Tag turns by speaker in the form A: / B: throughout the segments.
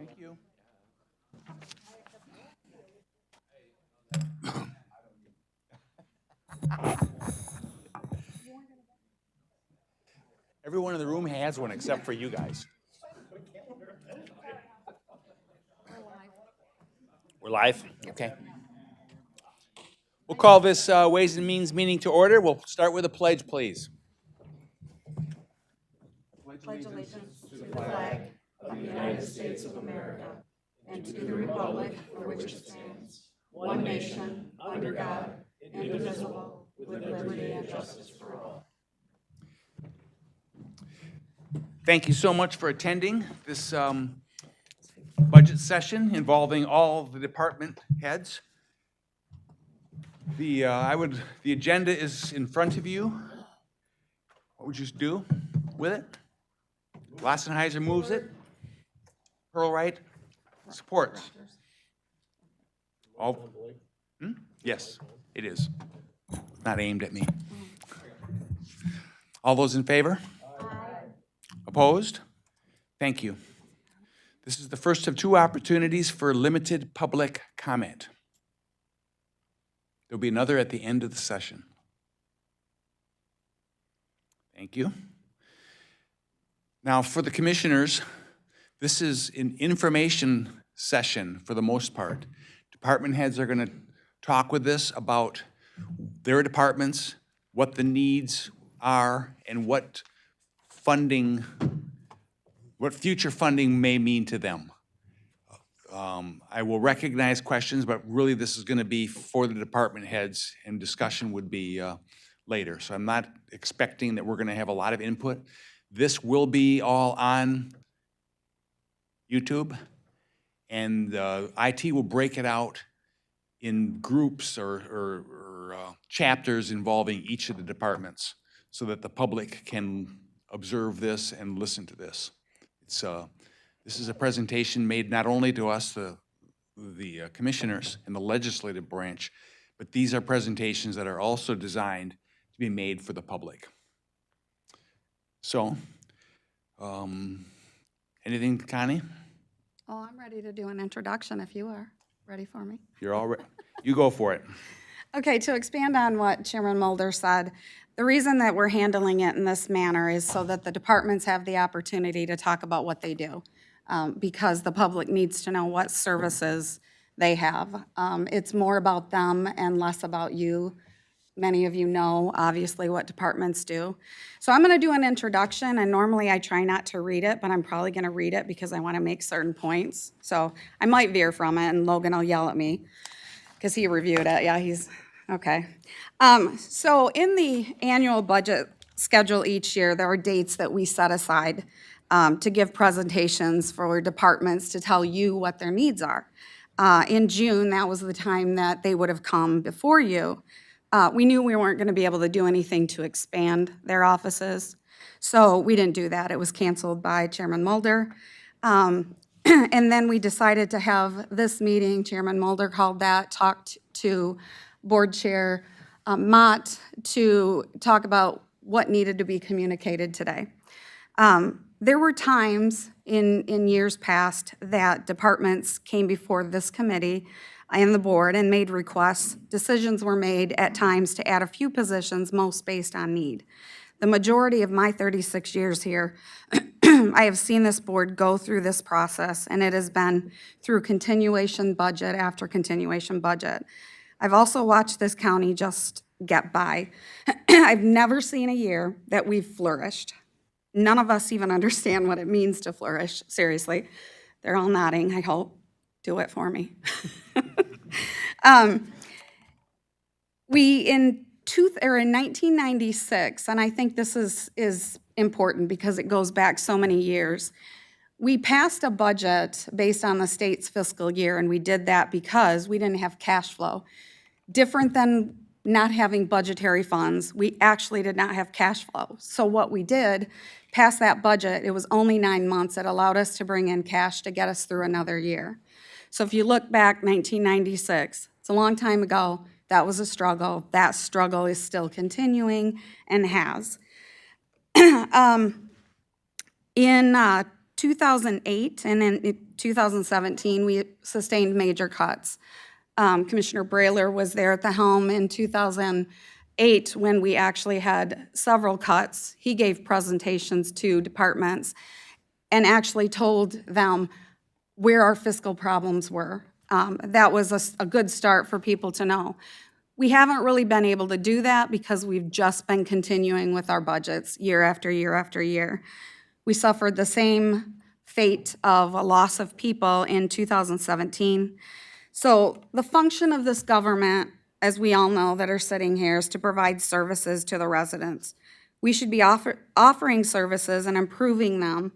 A: Thank you. Everyone in the room has one except for you guys. We're live? Okay. We'll call this Ways and Means meeting to order. We'll start with a pledge, please.
B: Pledge allegiance to the flag of the United States of America and to the republic for which it stands, one nation, under God, indivisible, with liberty and justice for all.
A: Thank you so much for attending this budget session involving all the department heads. The agenda is in front of you. What would you do with it? Lassenheiser moves it. Pearlwright supports. All, yes, it is. Not aimed at me. All those in favor? Opposed? Thank you. This is the first of two opportunities for limited public comment. There'll be another at the end of the session. Thank you. Now, for the commissioners, this is an information session for the most part. Department heads are going to talk with us about their departments, what the needs are, and what funding, what future funding may mean to them. I will recognize questions, but really this is going to be for the department heads, and discussion would be later. So I'm not expecting that we're going to have a lot of input. This will be all on YouTube, and IT will break it out in groups or chapters involving each of the departments so that the public can observe this and listen to this. This is a presentation made not only to us, the commissioners and the legislative branch, but these are presentations that are also designed to be made for the public. So, anything, Connie?
B: Oh, I'm ready to do an introduction if you are ready for me.
A: You're all ready. You go for it.
B: Okay, to expand on what Chairman Mulder said, the reason that we're handling it in this manner is so that the departments have the opportunity to talk about what they do, because the public needs to know what services they have. It's more about them and less about you. Many of you know, obviously, what departments do. So I'm going to do an introduction, and normally I try not to read it, but I'm probably going to read it because I want to make certain points. So I might veer from it, and Logan will yell at me because he reviewed it. Yeah, he's okay. So in the annual budget schedule each year, there are dates that we set aside to give presentations for departments to tell you what their needs are. In June, that was the time that they would have come before you. We knew we weren't going to be able to do anything to expand their offices, so we didn't do that. It was canceled by Chairman Mulder. And then we decided to have this meeting. Chairman Mulder called that, talked to Board Chair Mott to talk about what needed to be communicated today. There were times in years past that departments came before this committee and the board and made requests. Decisions were made at times to add a few positions, most based on need. The majority of my 36 years here, I have seen this board go through this process, and it has been through continuation budget after continuation budget. I've also watched this county just get by. I've never seen a year that we've flourished. None of us even understand what it means to flourish, seriously. They're all nodding, I hope. Do it for me. In 1996, and I think this is important because it goes back so many years, we passed a budget based on the state's fiscal year, and we did that because we didn't have cash flow. Different than not having budgetary funds, we actually did not have cash flow. So what we did, past that budget, it was only 9 months. It allowed us to bring in cash to get us through another year. So if you look back, 1996, it's a long time ago, that was a struggle. That struggle is still continuing and has. In 2008 and in 2017, we sustained major cuts. Commissioner Brailer was there at the helm in 2008 when we actually had several cuts. He gave presentations to departments and actually told them where our fiscal problems were. That was a good start for people to know. We haven't really been able to do that because we've just been continuing with our budgets year after year after year. We suffered the same fate of a loss of people in 2017. So the function of this government, as we all know that are sitting here, is to provide services to the residents. We should be offering services and improving them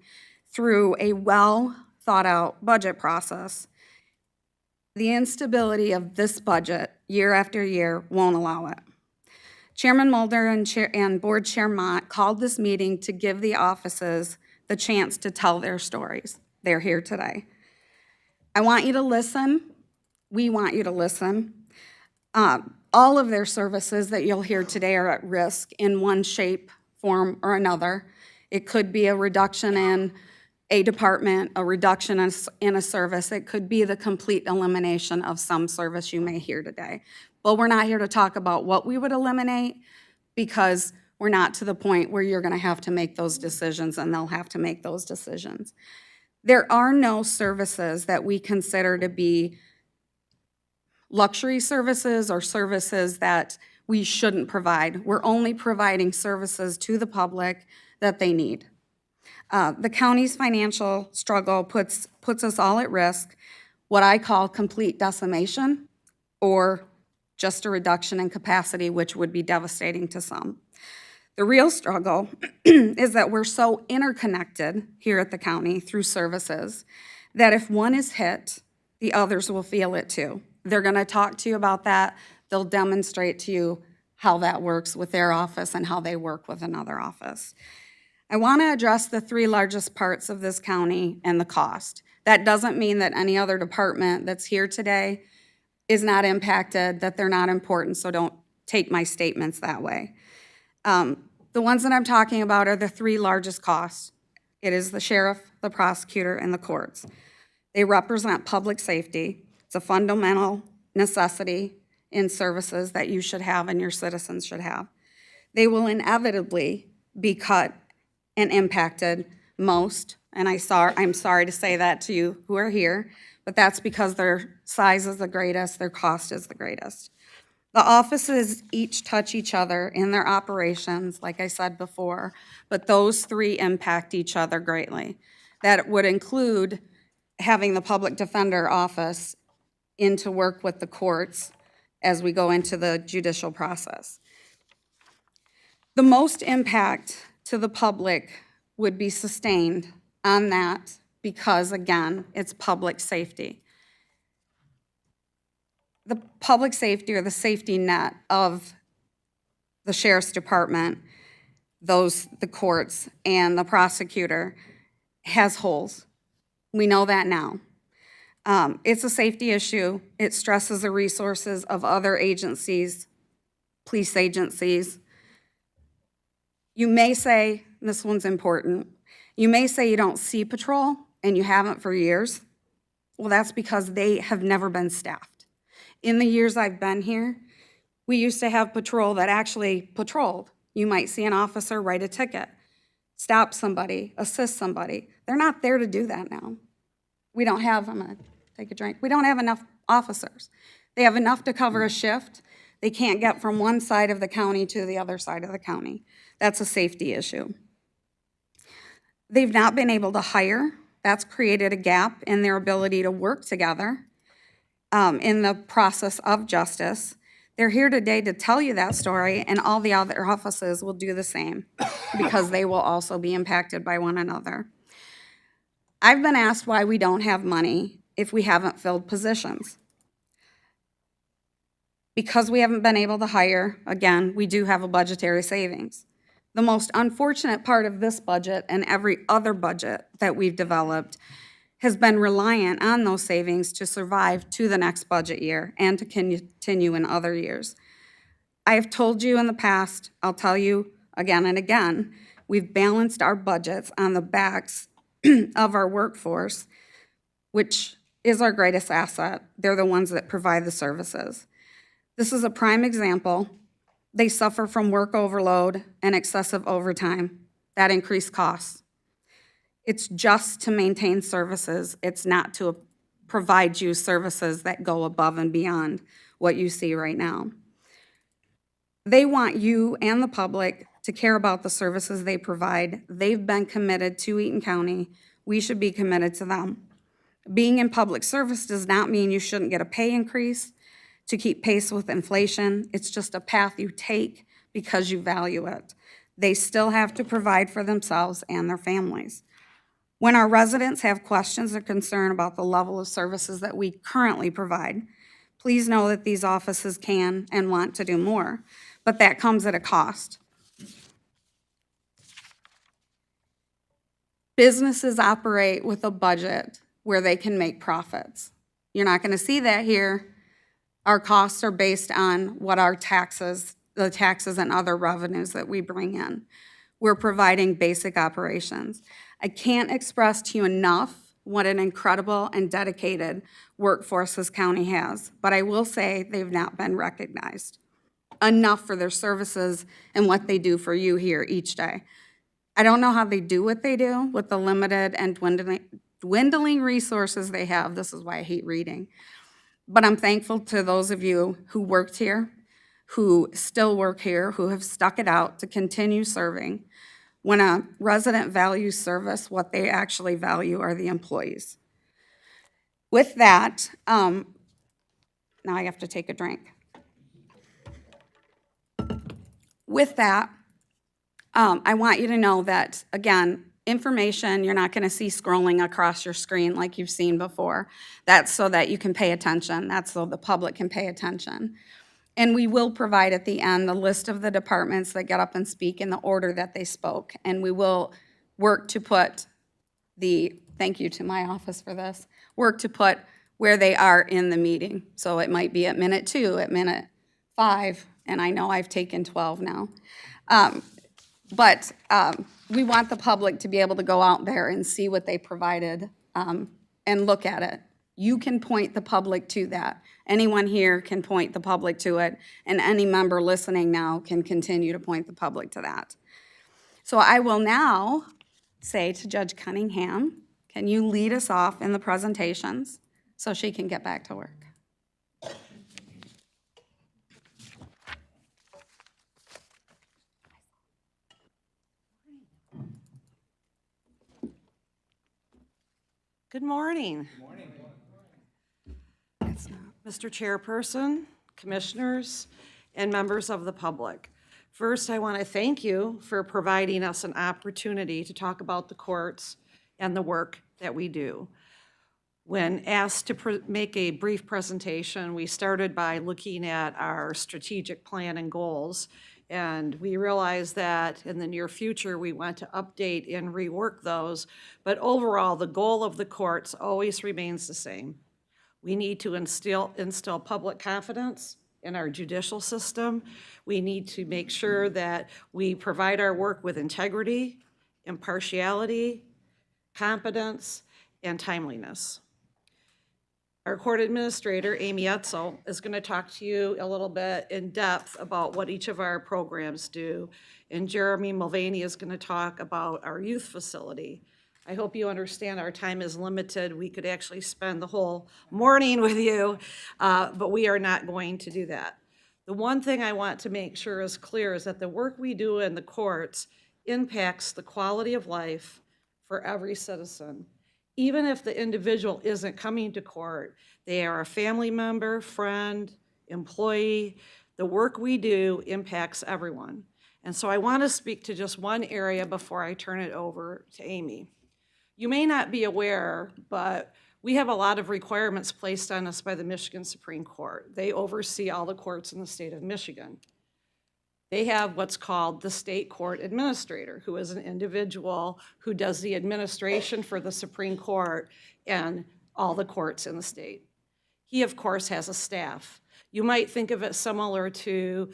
B: through a well-thought-out budget process. The instability of this budget year after year won't allow it. Chairman Mulder and Board Chair Mott called this meeting to give the offices the chance to tell their stories. They're here today. I want you to listen. We want you to listen. All of their services that you'll hear today are at risk in one shape, form, or another. It could be a reduction in a department, a reduction in a service. It could be the complete elimination of some service you may hear today. But we're not here to talk about what we would eliminate because we're not to the point where you're gonna have to make those decisions and they'll have to make those decisions. There are no services that we consider to be luxury services or services that we shouldn't provide. We're only providing services to the public that they need. The county's financial struggle puts us all at risk, what I call complete decimation, or just a reduction in capacity, which would be devastating to some. The real struggle is that we're so interconnected here at the county through services that if one is hit, the others will feel it too. They're gonna talk to you about that. They'll demonstrate to you how that works with their office and how they work with another office. I want to address the three largest parts of this county and the cost. That doesn't mean that any other department that's here today is not impacted, that they're not important, so don't take my statements that way. The ones that I'm talking about are the three largest costs. It is the sheriff, the prosecutor, and the courts. They represent public safety. It's a fundamental necessity in services that you should have and your citizens should have. They will inevitably be cut and impacted most, and I'm sorry to say that to you who are here, but that's because their size is the greatest, their cost is the greatest. The offices each touch each other in their operations, like I said before, but those three impact each other greatly. That would include having the public defender office in to work with the courts as we go into the judicial process. The most impact to the public would be sustained on that because, again, it's public safety. The public safety or the safety net of the sheriff's department, the courts, and the prosecutor has holes. We know that now. It's a safety issue. It stresses the resources of other agencies, police agencies. You may say, this one's important, you may say you don't see patrol and you haven't for years. Well, that's because they have never been staffed. In the years I've been here, we used to have patrol that actually patrolled. You might see an officer write a ticket, stop somebody, assist somebody. They're not there to do that now. We don't have, I'm gonna take a drink, we don't have enough officers. They have enough to cover a shift. They can't get from one side of the county to the other side of the county. That's a safety issue. They've not been able to hire. That's created a gap in their ability to work together in the process of justice. They're here today to tell you that story, and all the other offices will do the same because they will also be impacted by one another. I've been asked why we don't have money if we haven't filled positions. Because we haven't been able to hire, again, we do have a budgetary savings. The most unfortunate part of this budget and every other budget that we've developed has been reliant on those savings to survive to the next budget year and to continue in other years. I have told you in the past, I'll tell you again and again, we've balanced our budgets on the backs of our workforce, which is our greatest asset. They're the ones that provide the services. This is a prime example. They suffer from work overload and excessive overtime. That increased costs. It's just to maintain services. It's not to provide you services that go above and beyond what you see right now. They want you and the public to care about the services they provide. They've been committed to Eaton County. We should be committed to them. Being in public service does not mean you shouldn't get a pay increase to keep pace with inflation. It's just a path you take because you value it. They still have to provide for themselves and their families. When our residents have questions or concern about the level of services that we currently provide, please know that these offices can and want to do more, but that comes at a cost. Businesses operate with a budget where they can make profits. You're not going to see that here. Our costs are based on what our taxes, the taxes and other revenues that we bring in. We're providing basic operations. I can't express to you enough what an incredible and dedicated workforce this county has, but I will say they've not been recognized enough for their services and what they do for you here each day. I don't know how they do what they do with the limited and dwindling resources they have. This is why I hate reading. But I'm thankful to those of you who worked here, who still work here, who have stuck it out to continue serving. When a resident values service, what they actually value are the employees. With that, now I have to take a drink. With that, I want you to know that, again, information you're not going to see scrolling across your screen like you've seen before. That's so that you can pay attention. That's so the public can pay attention. And we will provide at the end the list of the departments that get up and speak in the order that they spoke. And we will work to put thank you to my office for this, work to put where they are in the meeting. So it might be at minute 2, at minute 5, and I know I've taken 12 now. But we want the public to be able to go out there and see what they provided and look at it. You can point the public to that. Anyone here can point the public to it, and any member listening now can continue to point the public to that. So I will now say to Judge Cunningham, can you lead us off in the presentations so she can get back to work?
C: Good morning.
A: Good morning.
C: Mr. Chairperson, Commissioners, and members of the public. First, I want to thank you for providing us an opportunity to talk about the courts and the work that we do. When asked to make a brief presentation, we started by looking at our strategic plan and goals, and we realized that in the near future we want to update and rework those, but overall the goal of the courts always remains the same. We need to instill public confidence in our judicial system. We need to make sure that we provide our work with integrity, impartiality, competence, and timeliness. Our court administrator, Amy Etzel, is going to talk to you a little bit in depth about what each of our programs do. And Jeremy Mulvaney is going to talk about our youth facility. I hope you understand our time is limited. We could actually spend the whole morning with you, but we are not going to do that. The one thing I want to make sure is clear is that the work we do in the courts impacts the quality of life for every citizen. Even if the individual isn't coming to court, they are a family member, friend, employee. The work we do impacts everyone. And so I want to speak to just one area before I turn it over to Amy. You may not be aware, but we have a lot of requirements placed on us by the Michigan Supreme Court. They oversee all the courts in the state of Michigan. They have what's called the state court administrator, who is an individual who does the administration for the Supreme Court and all the courts in the state. He, of course, has a staff. You might think of it similar to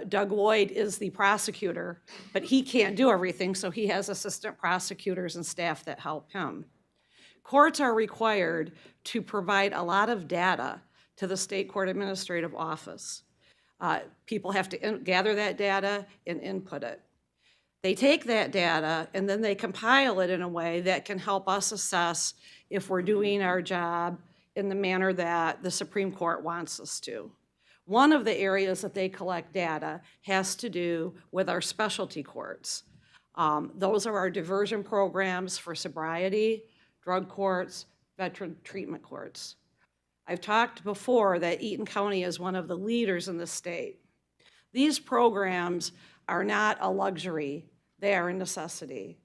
C: Doug Lloyd is the prosecutor, but he can't do everything, so he has assistant prosecutors and staff that help him. Courts are required to provide a lot of data to the State Court Administrative Office. People have to gather that data and input it. They take that data and then they compile it in a way that can help us assess if we're doing our job in the manner that the Supreme Court wants us to. One of the areas that they collect data has to do with our specialty courts. Those are our diversion programs for sobriety, drug courts, veteran treatment courts. I've talked before that Eaton County is one of the leaders in the state. These programs are not a luxury, they are a necessity.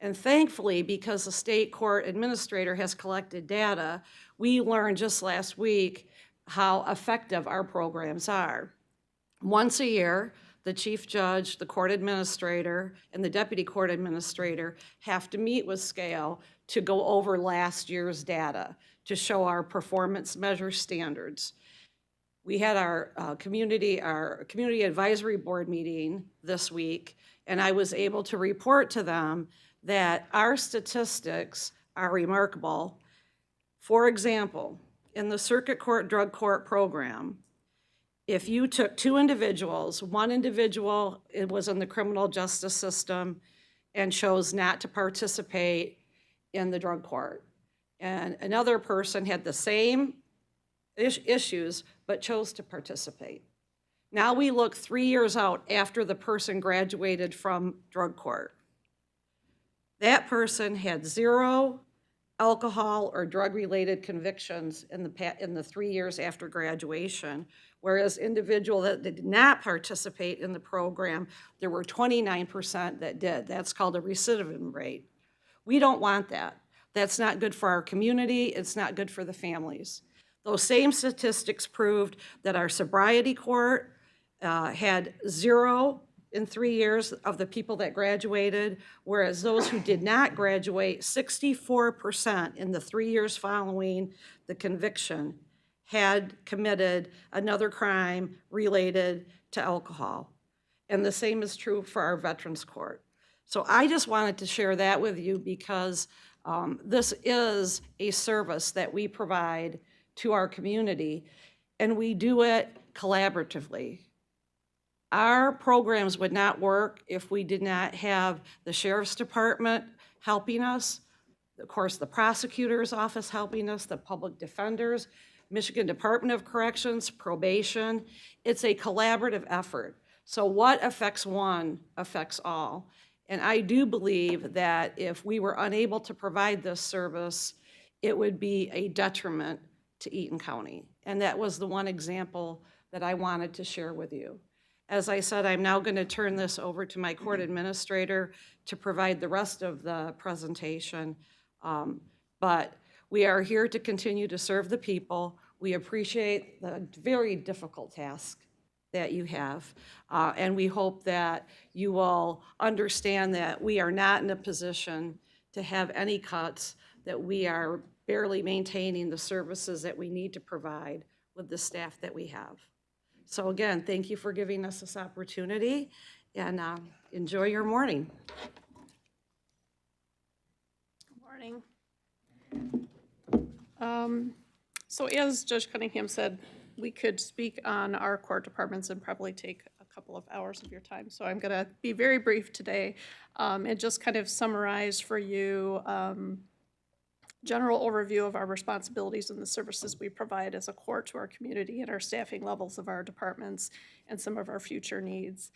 C: And thankfully, because the state court administrator has collected data, we learned just last week how effective our programs are. Once a year, the chief judge, the court administrator, and the deputy court administrator have to meet with Scale to go over last year's data to show our performance measure standards. We had our community advisory board meeting this week, and I was able to report to them that our statistics are remarkable. For example, in the circuit court drug court program, if you took two individuals, one individual was in the criminal justice system and chose not to participate in the drug court, and another person had the same issues but chose to participate. Now we look 3 years out after the person graduated from drug court. That person had 0 alcohol or drug-related convictions in the 3 years after graduation, whereas individual that did not participate in the program, there were 29% that did. That's called a recidivism rate. We don't want that. That's not good for our community. It's not good for the families. Those same statistics proved that our sobriety court had 0 in 3 years of the people that graduated, whereas those who did not graduate, 64% in the 3 years following the conviction had committed another crime related to alcohol. And the same is true for our Veterans Court. So I just wanted to share that with you because this is a service that we provide to our community, and we do it collaboratively. Our programs would not work if we did not have the Sheriff's Department helping us, of course, the Prosecutor's Office helping us, the Public Defenders, Michigan Department of Corrections, probation. It's a collaborative effort. So what affects one affects all. And I do believe that if we were unable to provide this service, it would be a detriment to Eaton County. And that was the one example that I wanted to share with you. As I said, I'm now going to turn this over to my court administrator to provide the rest of the presentation. But we are here to continue to serve the people. We appreciate the very difficult task that you have. And we hope that you will understand that we are not in a position to have any cuts, that we are barely maintaining the services that we need to provide with the staff that we have. So again, thank you for giving us this opportunity, and enjoy your morning.
D: Good morning. So as Judge Cunningham said, we could speak on our court departments and probably take a couple of hours of your time. So I'm going to be very brief today and just kind of summarize for you general overview of our responsibilities and the services we provide as a court to our community and our staffing levels of our departments and some of our future needs.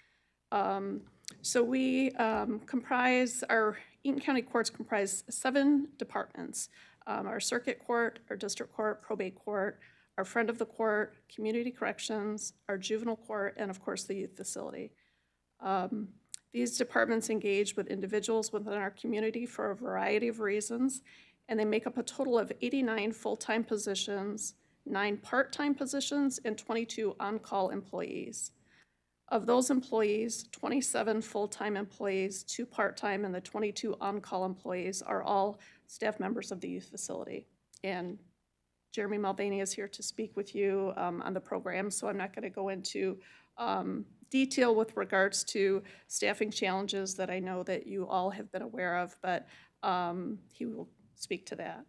D: So we our Eaton County courts comprise 7 departments. Our circuit court, our district court, probate court, our friend of the court, community corrections, our juvenile court, and of course the youth facility. These departments engage with individuals within our community for a variety of reasons, and they make up a total of 89 full-time positions, 9 part-time positions, and 22 on-call employees. Of those employees, 27 full-time employees, 2 part-time, and the 22 on-call employees are all staff members of the youth facility. And Jeremy Mulvaney is here to speak with you on the program, so I'm not going to go into detail with regards to staffing challenges that I know that you all have been aware of, but he will speak to that.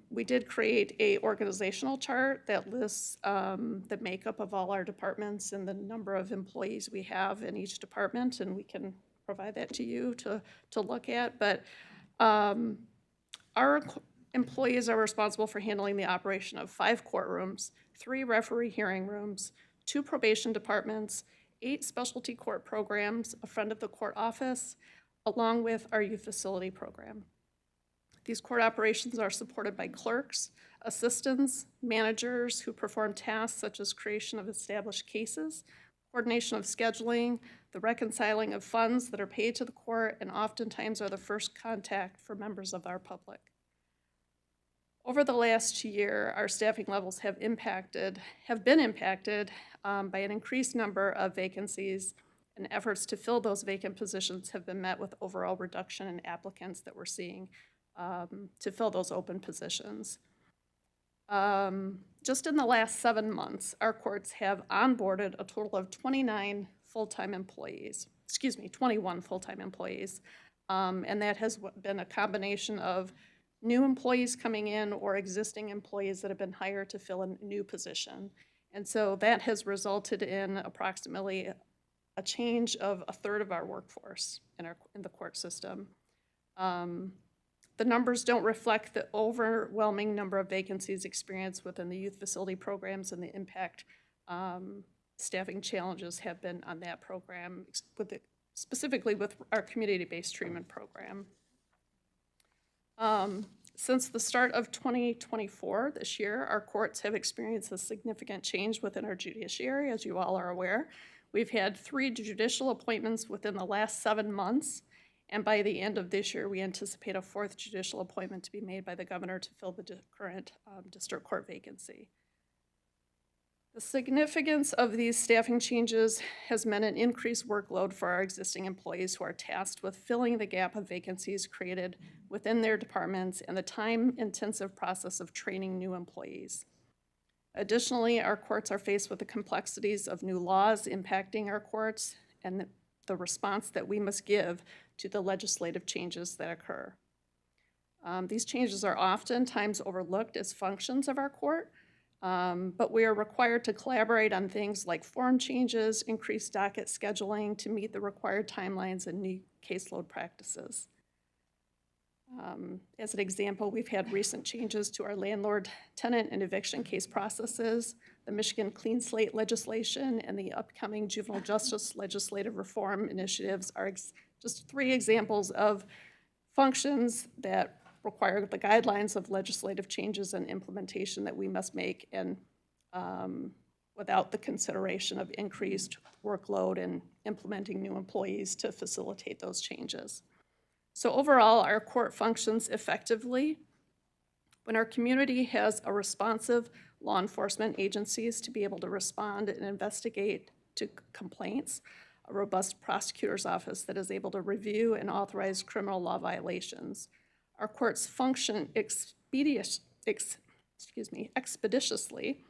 D: We did create a organizational chart that lists the makeup of all our departments and the number of employees we have in each department, and we can provide that to you to look at. But our employees are responsible for handling the operation of 5 courtrooms, 3 referee hearing rooms, 2 probation departments, 8 specialty court programs, a friend of the court office, along with our youth facility program. These court operations are supported by clerks, assistants, managers who perform tasks such as creation of established cases, coordination of scheduling, the reconciling of funds that are paid to the court, and oftentimes are the first contact for members of our public. Over the last year, our staffing levels have been impacted by an increased number of vacancies, and efforts to fill those vacant positions have been met with overall reduction in applicants that we're seeing to fill those open positions. Just in the last 7 months, our courts have onboarded a total of 21 full-time employees, and that has been a combination of new employees coming in or existing employees that have been hired to fill a new position. And so that has resulted in approximately a change of 1/3 of our workforce in the court system. The numbers don't reflect the overwhelming number of vacancies experienced within the youth facility programs and the impact staffing challenges have been on that program, specifically with our community-based treatment program. Since the start of 2024, this year, our courts have experienced a significant change within our judiciary, as you all are aware. We've had 3 judicial appointments within the last 7 months, and by the end of this year, we anticipate a 4th judicial appointment to be made by the governor to fill the current district court vacancy. The significance of these staffing changes has meant an increased workload for our existing employees who are tasked with filling the gap of vacancies created within their departments and the time-intensive process of training new employees. Additionally, our courts are faced with the complexities of new laws impacting our courts and the response that we must give to the legislative changes that occur. These changes are oftentimes overlooked as functions of our court, but we are required to collaborate on things like form changes, increased docket scheduling to meet the required timelines and new caseload practices. As an example, we've had recent changes to our landlord, tenant, and eviction case processes, the Michigan Clean Slate legislation, and the upcoming juvenile justice legislative reform initiatives are just 3 examples of functions that require the guidelines of legislative changes and implementation that we must make, and without the consideration of increased workload and implementing new employees to facilitate those changes. So overall, our court functions effectively when our community has a responsive law enforcement agencies to be able to respond and investigate to complaints, a robust prosecutor's office that is able to review and authorize criminal law violations. Our courts function expeditiously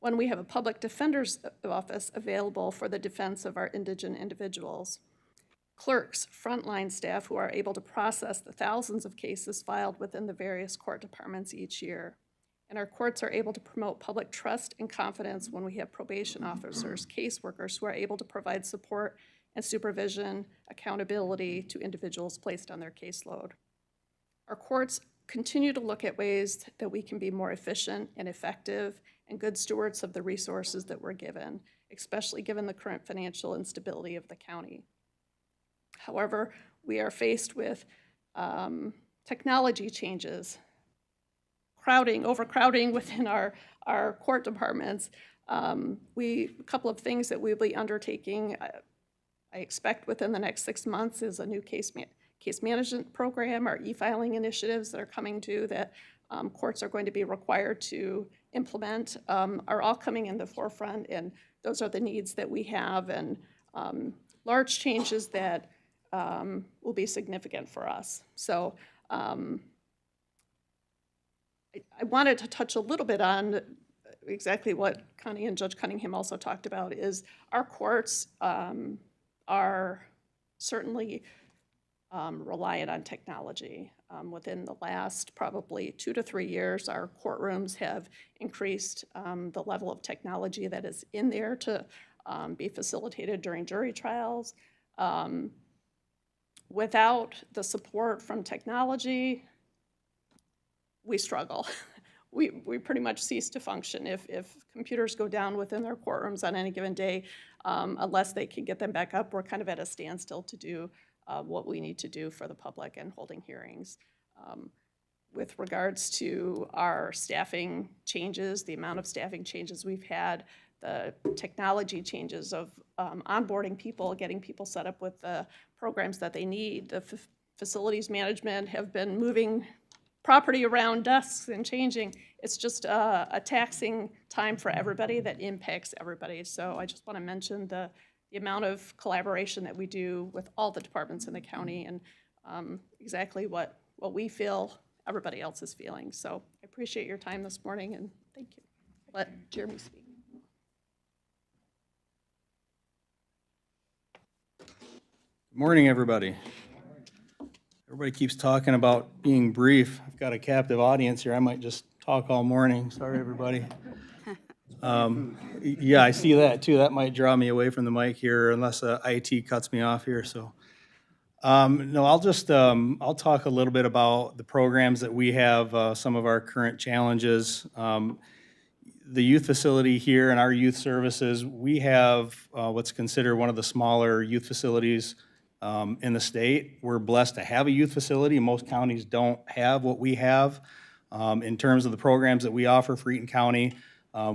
D: when we have a public defender's office available for the defense of our indigent individuals. Clerks, frontline staff who are able to process the thousands of cases filed within the various court departments each year. And our courts are able to promote public trust and confidence when we have probation officers, caseworkers who are able to provide support and supervision, accountability to individuals placed on their caseload. Our courts continue to look at ways that we can be more efficient and effective and good stewards of the resources that we're given, especially given the current financial instability of the county. However, we are faced with technology changes, overcrowding within our court departments. A couple of things that we'll be undertaking, I expect within the next 6 months, is a new case management program, our e-filing initiatives that are coming due that courts are going to be required to implement are all coming in the forefront, and those are the needs that we have, and large changes that will be significant for us. So I wanted to touch a little bit on exactly what Connie and Judge Cunningham also talked about, is our courts are certainly reliant on technology. Within the last probably 2 to 3 years, our courtrooms have increased the level of technology that is in there to be facilitated during jury trials. Without the support from technology, we struggle. We pretty much cease to function. If computers go down within their courtrooms on any given day, unless they can get them back up, we're kind of at a standstill to do what we need to do for the public and holding hearings. With regards to our staffing changes, the amount of staffing changes we've had, the technology changes of onboarding people, getting people set up with the programs that they need, the facilities management have been moving property around desks and changing. It's just a taxing time for everybody that impacts everybody. So I just want to mention the amount of collaboration that we do with all the departments in the county, and exactly what we feel everybody else is feeling. So I appreciate your time this morning, and thank you. Let Jeremy speak.
E: Good morning, everybody. Everybody keeps talking about being brief. I've got a captive audience here. I might just talk all morning. Sorry, everybody. Yeah, I see that too. That might draw me away from the mic here unless IT cuts me off here. So, no, I'll talk a little bit about the programs that we have, some of our current challenges. The youth facility here and our youth services, we have what's considered one of the smaller youth facilities in the state. We're blessed to have a youth facility. Most counties don't have what we have. In terms of the programs that we offer for Eaton County,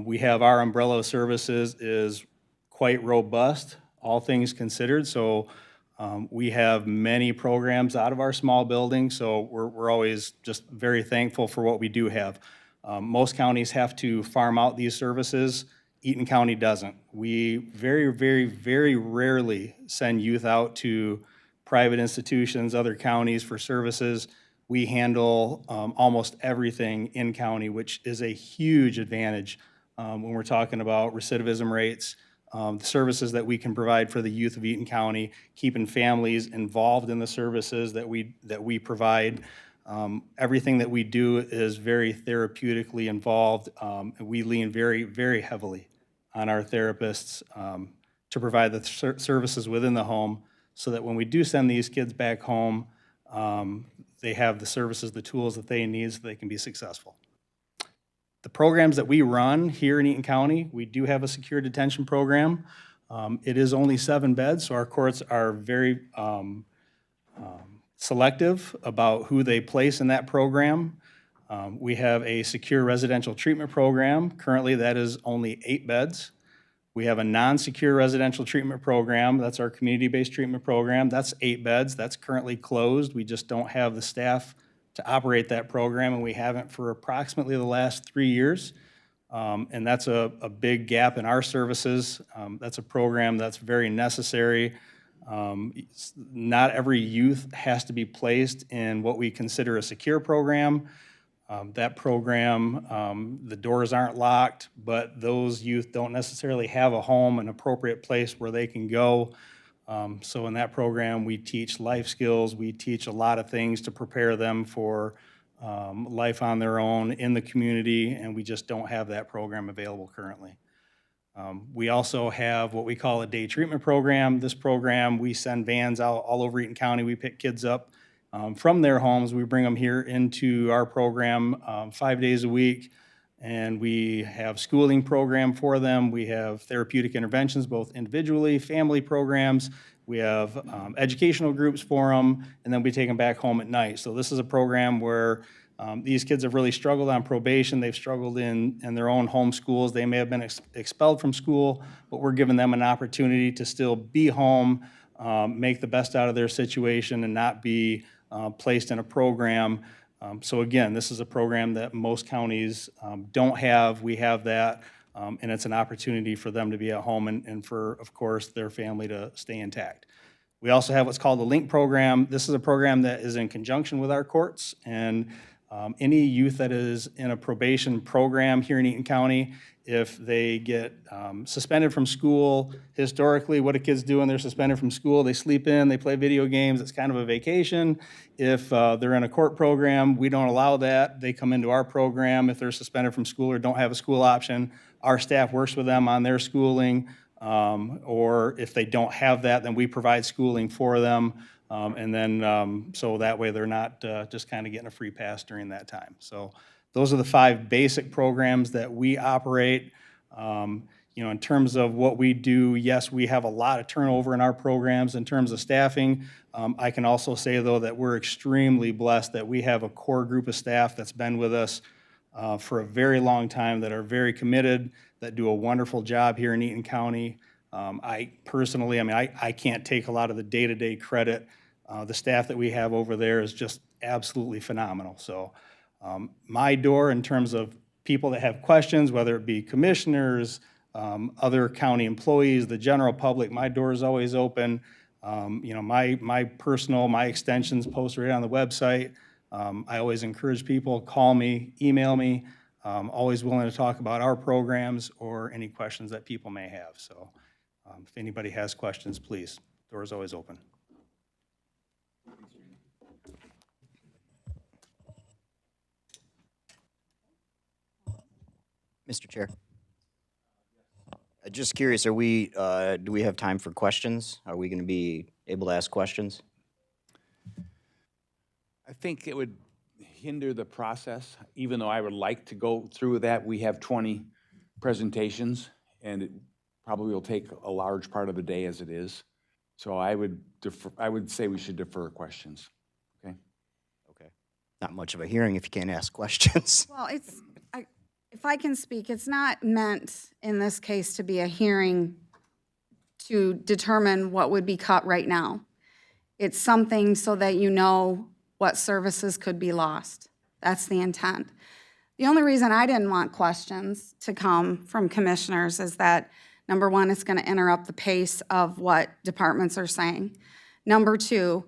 E: we have our umbrella of services is quite robust, all things considered. So we have many programs out of our small building, so we're always just very thankful for what we do have. Most counties have to farm out these services. Eaton County doesn't. We very, very, very rarely send youth out to private institutions, other counties for services. We handle almost everything in county, which is a huge advantage when we're talking about recidivism rates, the services that we can provide for the youth of Eaton County, keeping families involved in the services that we provide. Everything that we do is very therapeutically involved. We lean very, very heavily on our therapists to provide the services within the home so that when we do send these kids back home, they have the services, the tools that they need so they can be successful. The programs that we run here in Eaton County, we do have a secure detention program. It is only 7 beds, so our courts are very selective about who they place in that program. We have a secure residential treatment program. Currently, that is only 8 beds. We have a non-secure residential treatment program. That's our community-based treatment program. That's 8 beds. That's currently closed. We just don't have the staff to operate that program, and we haven't for approximately the last 3 years. And that's a big gap in our services. That's a program that's very necessary. Not every youth has to be placed in what we consider a secure program. That program, the doors aren't locked, but those youth don't necessarily have a home, an appropriate place where they can go. So in that program, we teach life skills. We teach a lot of things to prepare them for life on their own in the community, and we just don't have that program available currently. We also have what we call a day treatment program. This program, we send vans out all over Eaton County. We pick kids up from their homes. We bring them here into our program 5 days a week, and we have schooling program for them. We have therapeutic interventions, both individually, family programs. We have educational groups for them, and then we take them back home at night. So this is a program where these kids have really struggled on probation. They've struggled in their own home schools. They may have been expelled from school, but we're giving them an opportunity to still be home, make the best out of their situation, and not be placed in a program. So again, this is a program that most counties don't have. We have that, and it's an opportunity for them to be at home and for, of course, their family to stay intact. We also have what's called the LINK program. This is a program that is in conjunction with our courts, and Any youth that is in a probation program here in Eaton County, if they get suspended from school, historically, what do kids do when they're suspended from school? They sleep in, they play video games, it's kind of a vacation. If they're in a court program, we don't allow that. They come into our program if they're suspended from school or don't have a school option. Our staff works with them on their schooling, or if they don't have that, then we provide schooling for them. And then, so that way they're not just kind of getting a free pass during that time. So those are the 5 basic programs that we operate. You know, in terms of what we do, yes, we have a lot of turnover in our programs in terms of staffing. I can also say, though, that we're extremely blessed that we have a core group of staff that's been with us for a very long time, that are very committed, that do a wonderful job here in Eaton County. I personally, I mean, I can't take a lot of the day-to-day credit. The staff that we have over there is just absolutely phenomenal. So my door in terms of people that have questions, whether it be commissioners, other county employees, the general public, my door is always open. You know, my extensions posted right on the website. I always encourage people, call me, email me. Always willing to talk about our programs or any questions that people may have. So if anybody has questions, please, door is always open.
F: Mr. Chair. Just curious, do we have time for questions? Are we going to be able to ask questions?
A: I think it would hinder the process, even though I would like to go through that. We have 20 presentations, and it probably will take a large part of the day as it is. So I would say we should defer questions, okay?
F: Okay. Not much of a hearing if you can't ask questions.
B: Well, if I can speak, it's not meant in this case to be a hearing to determine what would be cut right now. It's something so that you know what services could be lost. That's the intent. The only reason I didn't want questions to come from commissioners is that, number one, it's going to interrupt the pace of what departments are saying. Number two,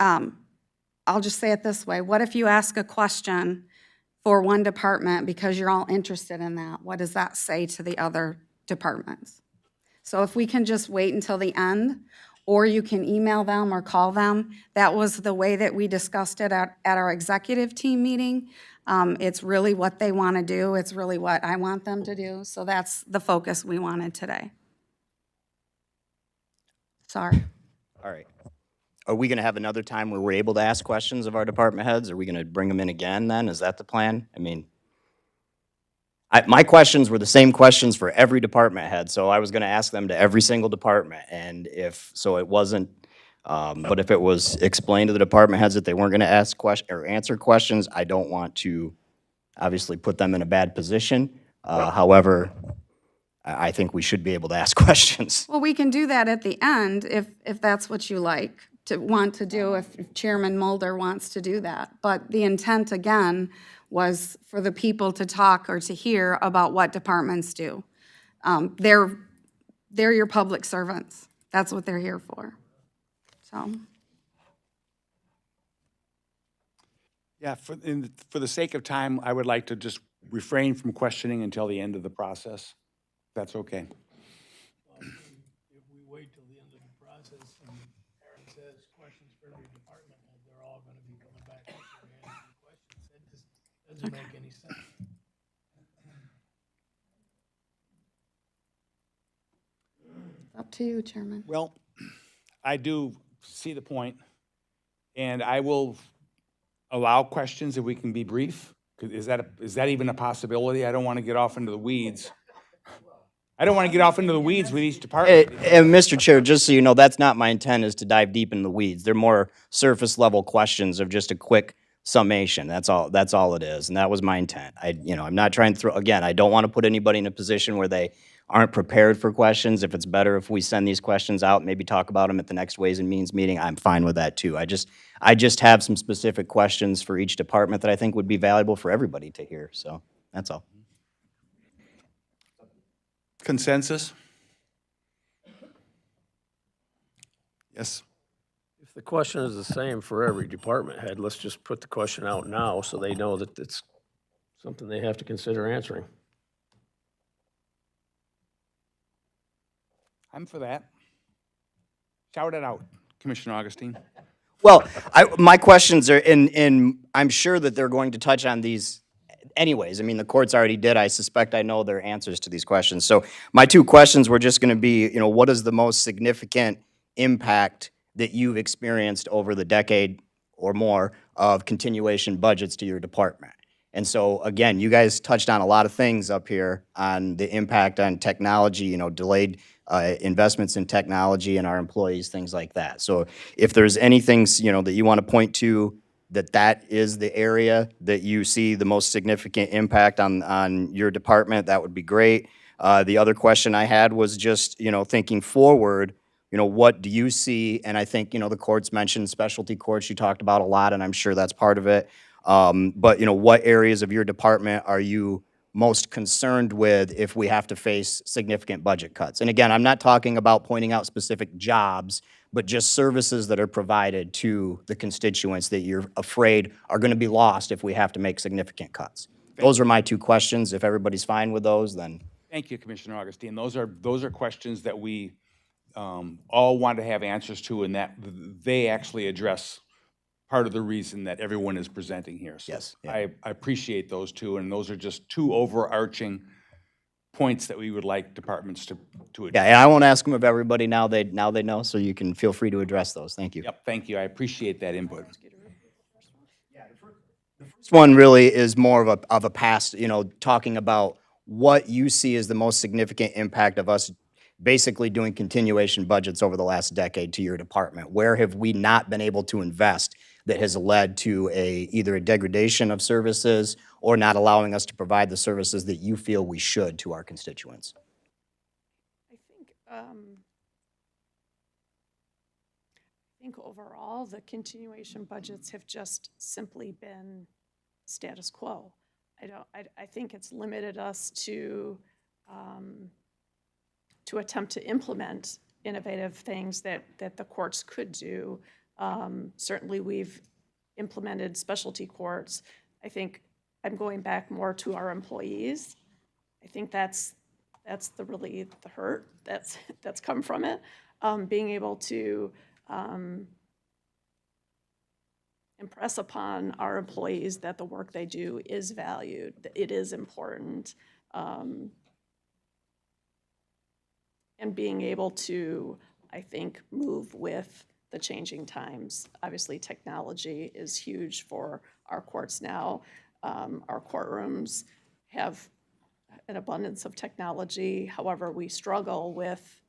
B: I'll just say it this way. What if you ask a question for one department because you're all interested in that? What does that say to the other departments? So if we can just wait until the end, or you can email them or call them. That was the way that we discussed it at our executive team meeting. It's really what they want to do. It's really what I want them to do. So that's the focus we wanted today. Sorry.
F: All right. Are we going to have another time where we're able to ask questions of our department heads? Are we going to bring them in again then? Is that the plan? I mean, my questions were the same questions for every department head, so I was going to ask them to every single department. And if it wasn't, but if it was explained to the department heads that they weren't going to ask questions or answer questions, I don't want to obviously put them in a bad position. However, I think we should be able to ask questions.
B: Well, we can do that at the end if that's what you want to do, if Chairman Mulder wants to do that. But the intent, again, was for the people to talk or to hear about what departments do. They're your public servants. That's what they're here for. So.
A: Yeah, for the sake of time, I would like to just refrain from questioning until the end of the process. That's okay.
G: If we wait till the end of the process and Aaron says questions for every department, and they're all gonna be coming back up here and answering questions, that just doesn't make any sense.
B: Up to you, Chairman.
A: Well, I do see the point, and I will allow questions if we can be brief. Is that even a possibility? I don't want to get off into the weeds. I don't want to get off into the weeds with each department.
F: And Mr. Chair, just so you know, that's not my intent, is to dive deep into the weeds. They're more surface level questions of just a quick summation. That's all it is, and that was my intent. I'm not trying to throw, again, I don't want to put anybody in a position where they aren't prepared for questions. If it's better if we send these questions out, maybe talk about them at the next Ways and Means meeting, I'm fine with that too. I just have some specific questions for each department that I think would be valuable for everybody to hear, so that's all.
A: Consensus? Yes.
G: If
H: If the question is the same for every department head, let's just put the question out now so they know that it's something they have to consider answering.
A: I'm for that. Shout it out, Commissioner Augustine.
F: Well, my questions are, and I'm sure that they're going to touch on these anyways. I mean, the courts already did. I suspect I know their answers to these questions. So my two questions were just going to be, what is the most significant impact that you've experienced over the decade or more of continuation budgets to your department? And so, again, you guys touched on a lot of things up here on the impact on technology, delayed investments in technology and our employees, things like that. So if there's anything, that you want to point to, that is the area that you see the most significant impact on your department, that would be great. The other question I had was just, thinking forward, what do you see? And I think, the courts mentioned specialty courts, you talked about a lot, and I'm sure that's part of it. But, what areas of your department are you most concerned with if we have to face significant budget cuts? And again, I'm not talking about pointing out specific jobs, but just services that are provided to the constituents that you're afraid are going to be lost if we have to make significant cuts. Those are my two questions. If everybody's fine with those, then.
A: Thank you, Commissioner Augustine. Those are questions that we all want to have answers to, and that they actually address part of the reason that everyone is presenting here. So
F: Yes, yeah.
A: I appreciate those two, and those are just two overarching points that we would like departments to
F: Yeah,
A: address.
F: and I won't ask them of everybody now they know, so you can feel free to address those. Thank you.
A: Yep, thank you. I appreciate that input.
F: This one really is more of a past, talking about what you see as the most significant impact of us basically doing continuation budgets over the last decade to your department. Where have we not been able to invest that has led to either a degradation of services or not allowing us to provide the services that you feel we should to our constituents?
D: I think overall, the continuation budgets have just simply been status quo. I think it's limited us to attempt to implement innovative things that the courts could do. Certainly, we've implemented specialty courts. I think I'm going back more to our employees. I think that's the hurt that's come from it. Being able to impress upon our employees that the work they do is valued, that it is important, and being able to, I think, move with the changing times. Obviously, technology is huge for our courts now. Our courtrooms have an abundance of technology. However, we struggle with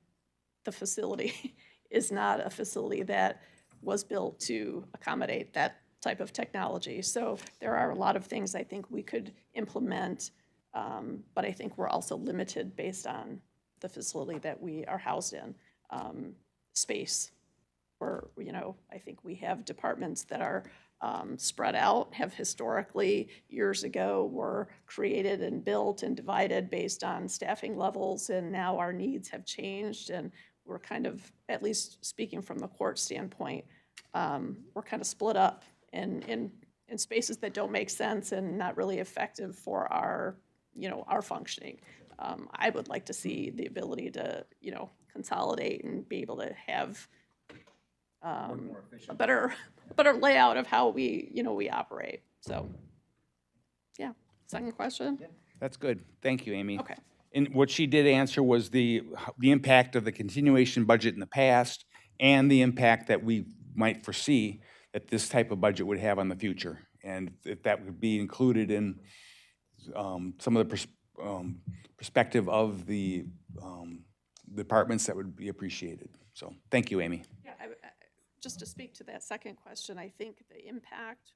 D: the facility is not a facility that was built to accommodate that type of technology. So there are a lot of things I think we could implement, but I think we're also limited based on the facility that we are housed in. Space, where, I think we have departments that are spread out, have historically, years ago, were created and built and divided based on staffing levels, and now our needs have changed, and we're kind of, at least speaking from the court standpoint, we're kind of split up in spaces that don't make sense and not really effective for our functioning. I would like to see the ability to, consolidate and be able to have a better layout of how we operate. So, yeah. Second question?
A: That's good. Thank you, Amy.
D: Okay.
A: And what she did answer was the impact of the continuation budget in the past and the impact that we might foresee that this type of budget would have on the future. And if that would be included in some of the perspective of the departments, that would be appreciated. So, thank you, Amy.
D: Yeah, just to speak to that second question, I think the impact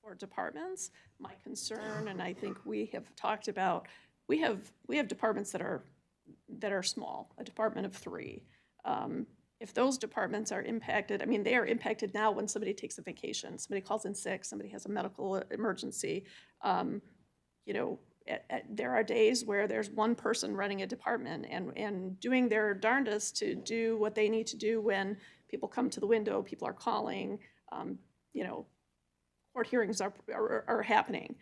D: for departments, my concern, and I think we have talked about, we have departments that are small, a department of 3. If those departments are impacted, they are impacted now when somebody takes a vacation, somebody calls in sick, somebody has a medical emergency. There are days where there's one person running a department and doing their darndest to do what they need to do when people come to the window, people are calling, you know, court hearings are happening.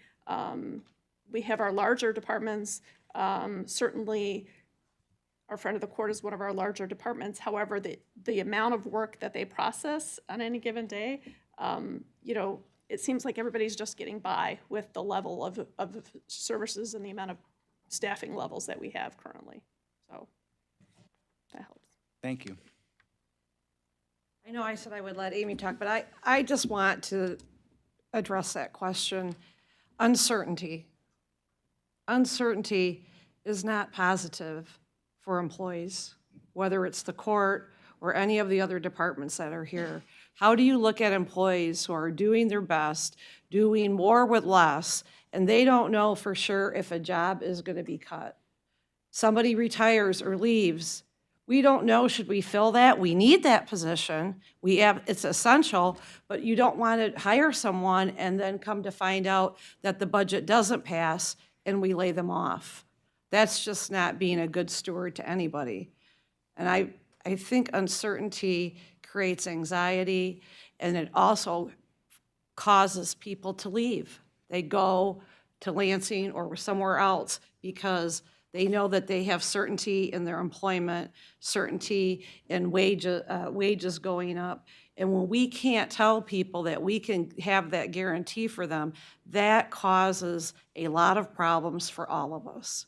D: We have our larger departments, certainly our friend of the court is one of our larger departments. However, the amount of work that they process on any given day, you know, it seems like everybody's just getting by with the level of services and the amount of staffing levels that we have currently. So that helps.
A: Thank you.
C: I know I said I would let Amy talk, but I just want to address that question. Uncertainty. Uncertainty is not positive for employees, whether it's the court or any of the other departments that are here. How do you look at employees who are doing their best, doing more with less, and they don't know for sure if a job is going to be cut? Somebody retires or leaves. We don't know, should we fill that? We need that position. It's essential, but you don't want to hire someone and then come to find out that the budget doesn't pass and we lay them off. That's just not being a good steward to anybody. And I think uncertainty creates anxiety, and it also causes people to leave. They go to Lansing or somewhere else because they know that they have certainty in their employment, certainty in wages going up. And when we can't tell people that we can have that guarantee for them, that causes a lot of problems for all of us.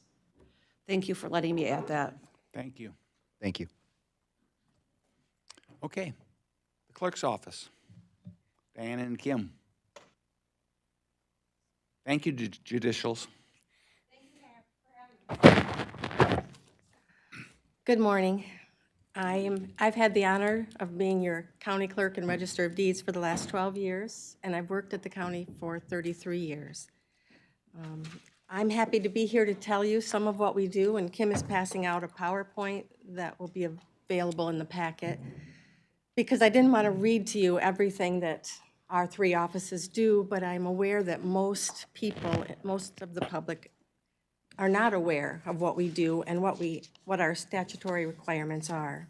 C: Thank you for letting me add that.
A: Thank you.
F: Thank you.
A: Okay, the clerk's office. Diana and Kim. Thank you, judicials.
I: Good morning. I've had the honor of being your county clerk and register of deeds for the last 12 years, and I've worked at the county for 33 years. I'm happy to be here to tell you some of what we do, and Kim is passing out a PowerPoint that will be available in the packet, because I didn't want to read to you everything that our three offices do, but I'm aware that most people, most of the public, are not aware of what we do and what our statutory requirements are.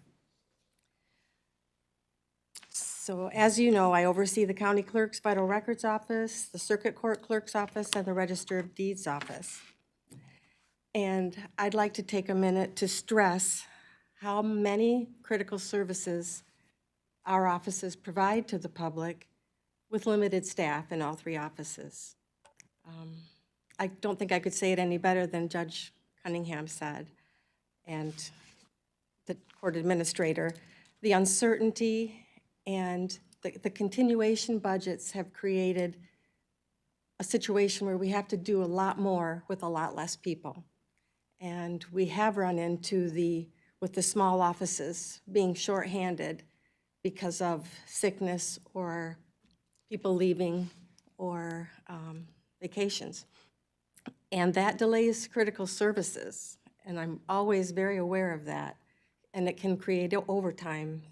I: So as you know, I oversee the county clerk's vital records office, the circuit court clerk's office, and the register of deeds office. And I'd like to take a minute to stress how many critical services our offices provide to the public with limited staff in all three offices. I don't think I could say it any better than Judge Cunningham said, and the court administrator. The uncertainty and the continuation budgets have created a situation where we have to do a lot more with a lot less people. And we have run into with the small offices being shorthanded because of sickness or people leaving or vacations. And that delays critical services, and I'm always very aware of that, and it can create overtime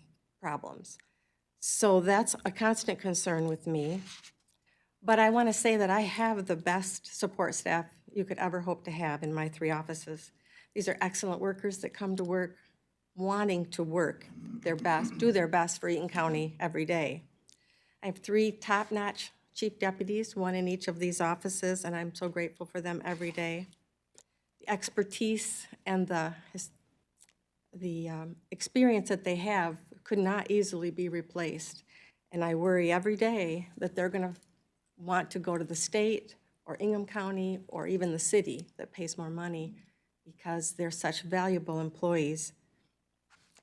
I: problems. So that's a constant concern with me. But I want to say that I have the best support staff you could ever hope to have in my three offices. These are excellent workers that come to work wanting to work their best, do their best for Eaton County every day. I have three top-notch chief deputies, one in each of these offices, and I'm so grateful for them every day. The expertise and the experience that they have could not easily be replaced. And I worry every day that they're going to want to go to the state or Ingham County or even the city that pays more money because they're such valuable employees.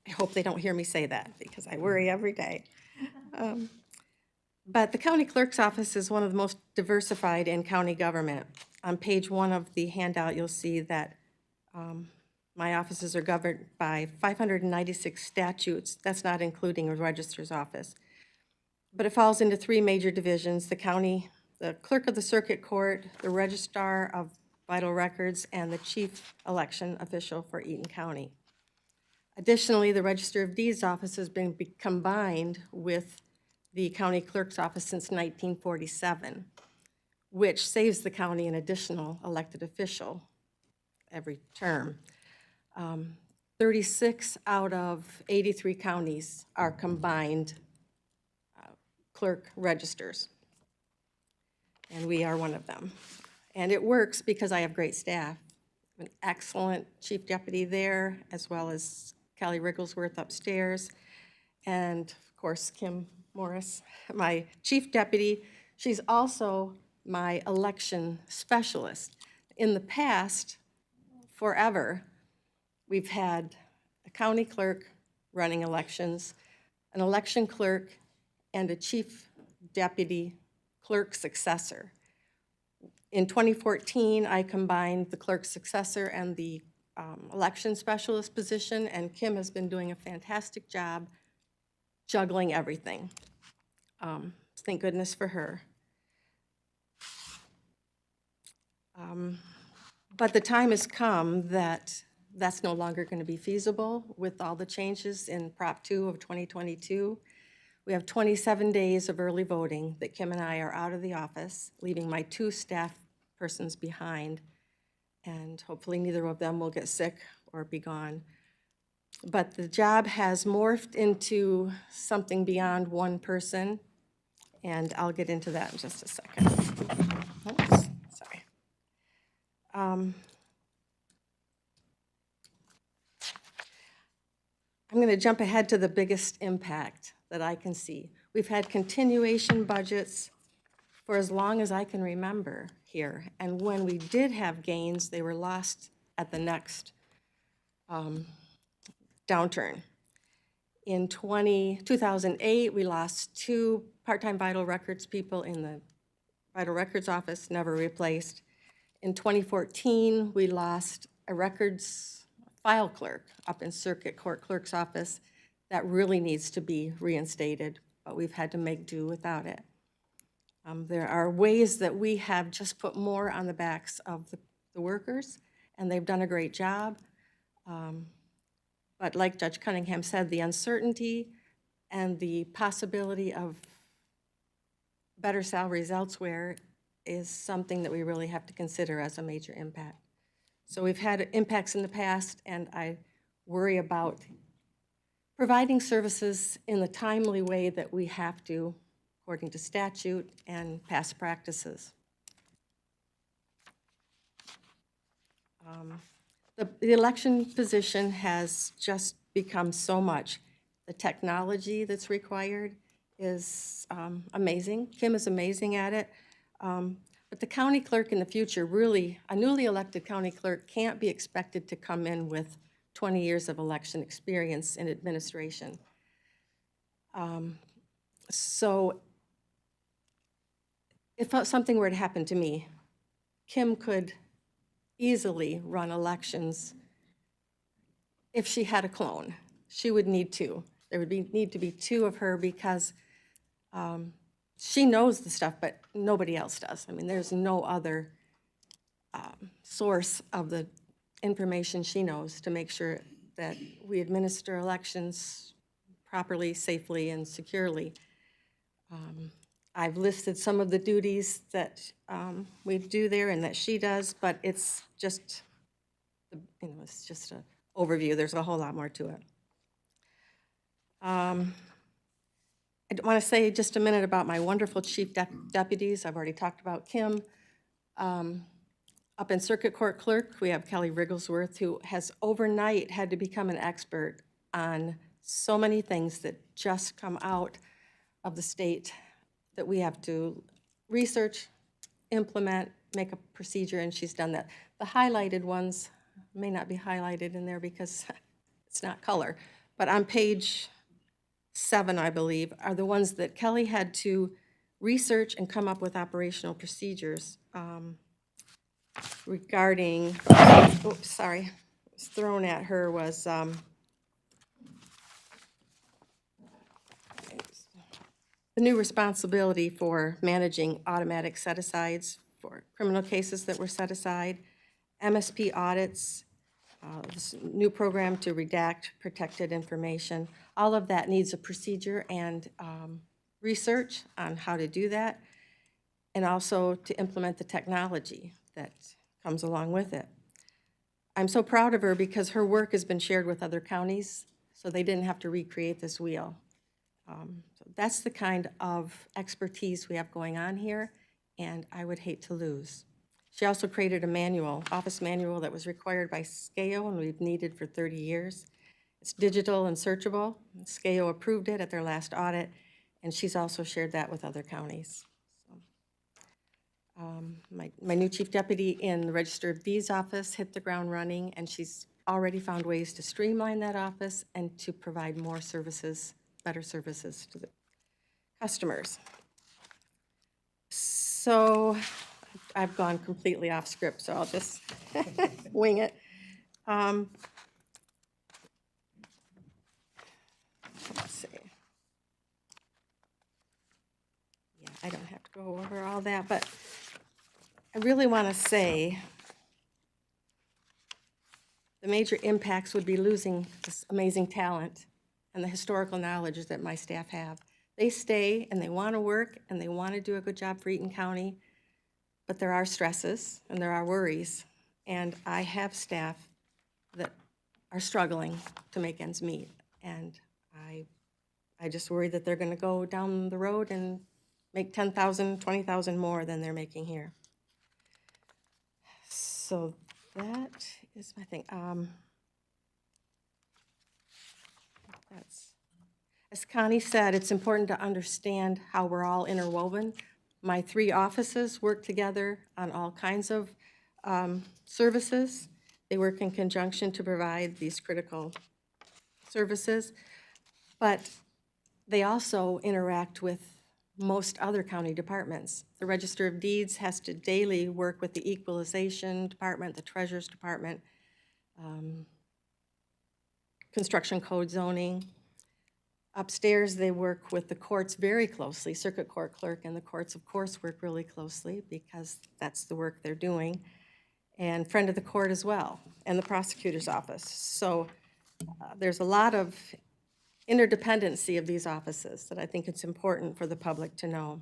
I: I hope they don't hear me say that because I worry every day. But the county clerk's office is one of the most diversified in county government. On page 1 of the handout, you'll see that my offices are governed by 596 statutes. That's not including a registrar's office. But it falls into 3 major divisions: the clerk of the circuit court, the registrar of vital records, and the chief election official for Eaton County. Additionally, the register of deeds office has been combined with the county clerk's office since 1947, which saves the county an additional elected official every term. 36 out of 83 counties are combined clerk registers. And we are one of them. And it works because I have great staff. An excellent chief deputy there, as well as Kelly Rigglesworth upstairs. And of course, Kim Morris, my chief deputy. She's also my election specialist. In the past, forever, we've had a county clerk running elections, an election clerk, and a chief deputy clerk successor. In 2014, I combined the clerk successor and the election specialist position, and Kim has been doing a fantastic job juggling everything. Thank goodness for her. But the time has come that that's no longer going to be feasible with all the changes in Prop 2 of 2022. We have 27 days of early voting that Kim and I are out of the office, leaving my 2 staff persons behind, and hopefully neither of them will get sick or be gone. But the job has morphed into something beyond one person, and I'll get into that in just a second. Oops, sorry. I'm going to jump ahead to the biggest impact that I can see. We've had continuation budgets for as long as I can remember here, and when we did have gains, they were lost at the next downturn. In 2008, we lost 2 part-time vital records people in the vital records office, never replaced. In 2014, we lost a records file clerk up in circuit court clerk's office that really needs to be reinstated, but we've had to make do without it. There are ways that we have just put more on the backs of the workers, and they've done a great job. But like Judge Cunningham said, the uncertainty and the possibility of better salaries elsewhere is something that we really have to consider as a major impact. So we've had impacts in the past, and I worry about providing services in the timely way that we have to, according to statute and past practices. The election position has just become so much. The technology that's required is amazing. Kim is amazing at it. But the county clerk in the future, really, a newly elected county clerk can't be expected to come in with 20 years of election experience in administration. So if something were to happen to me, Kim could easily run elections. If she had a clone, she would need 2. There would need to be 2 of her because she knows the stuff, but nobody else does. I mean, there's no other source of the information she knows to make sure that we administer elections properly, safely, and securely. I've listed some of the duties that we do there and that she does, but it's just, it's just an overview. There's a whole lot more to it. I want to say just a minute about my wonderful chief deputies. I've already talked about Kim. Up in Circuit Court Clerk, we have Kelly Rigglesworth, who has overnight had to become an expert on so many things that just come out of the state that we have to research, implement, make a procedure, and she's done that. The highlighted ones may not be highlighted in there because it's not color, but on page 7, I believe, are the ones that Kelly had to research and come up with operational procedures regarding, oops, sorry, was thrown at her was the new responsibility for managing automatic set-asides for criminal cases that were set aside, MSP audits, this new program to redact protected information. All of that needs a procedure and research on how to do that, and also to implement the technology that comes along with it. I'm so proud of her because her work has been shared with other counties, so they didn't have to recreate this wheel. So that's the kind of expertise we have going on here, and I would hate to lose. She also created a manual, office manual, that was required by SCAO and we've needed for 30 years. It's digital and searchable. SCAO approved it at their last audit, and she's also shared that with other counties. My new chief deputy in the Register of Deeds office hit the ground running, and she's already found ways to streamline that office and to provide more services, better services to the customers. So I've gone completely off script, so I'll just wing it. Let's see. Yeah, I don't have to go over all that, but I really want to say the major impacts would be losing this amazing talent and the historical knowledge that my staff have. They stay and they want to work and they want to do a good job for Eaton County, but there are stresses and there are worries. And I have staff that are struggling to make ends meet. And I just worry that they're going to go down the road and make 10,000, 20,000 more than they're making here. So that is my thing. As Connie said, it's important to understand how we're all interwoven. My 3 offices work together on all kinds of services. They work in conjunction to provide these critical services, but they also interact with most other county departments. The Register of Deeds has to daily work with the Equalization Department, the Treasurer's Department, Construction Code Zoning. Upstairs, they work with the courts very closely. Circuit Court Clerk and the courts, of course, work really closely because that's the work they're doing. And friend of the court as well, and the prosecutor's office. So there's a lot of interdependency of these offices that I think it's important for the public to know.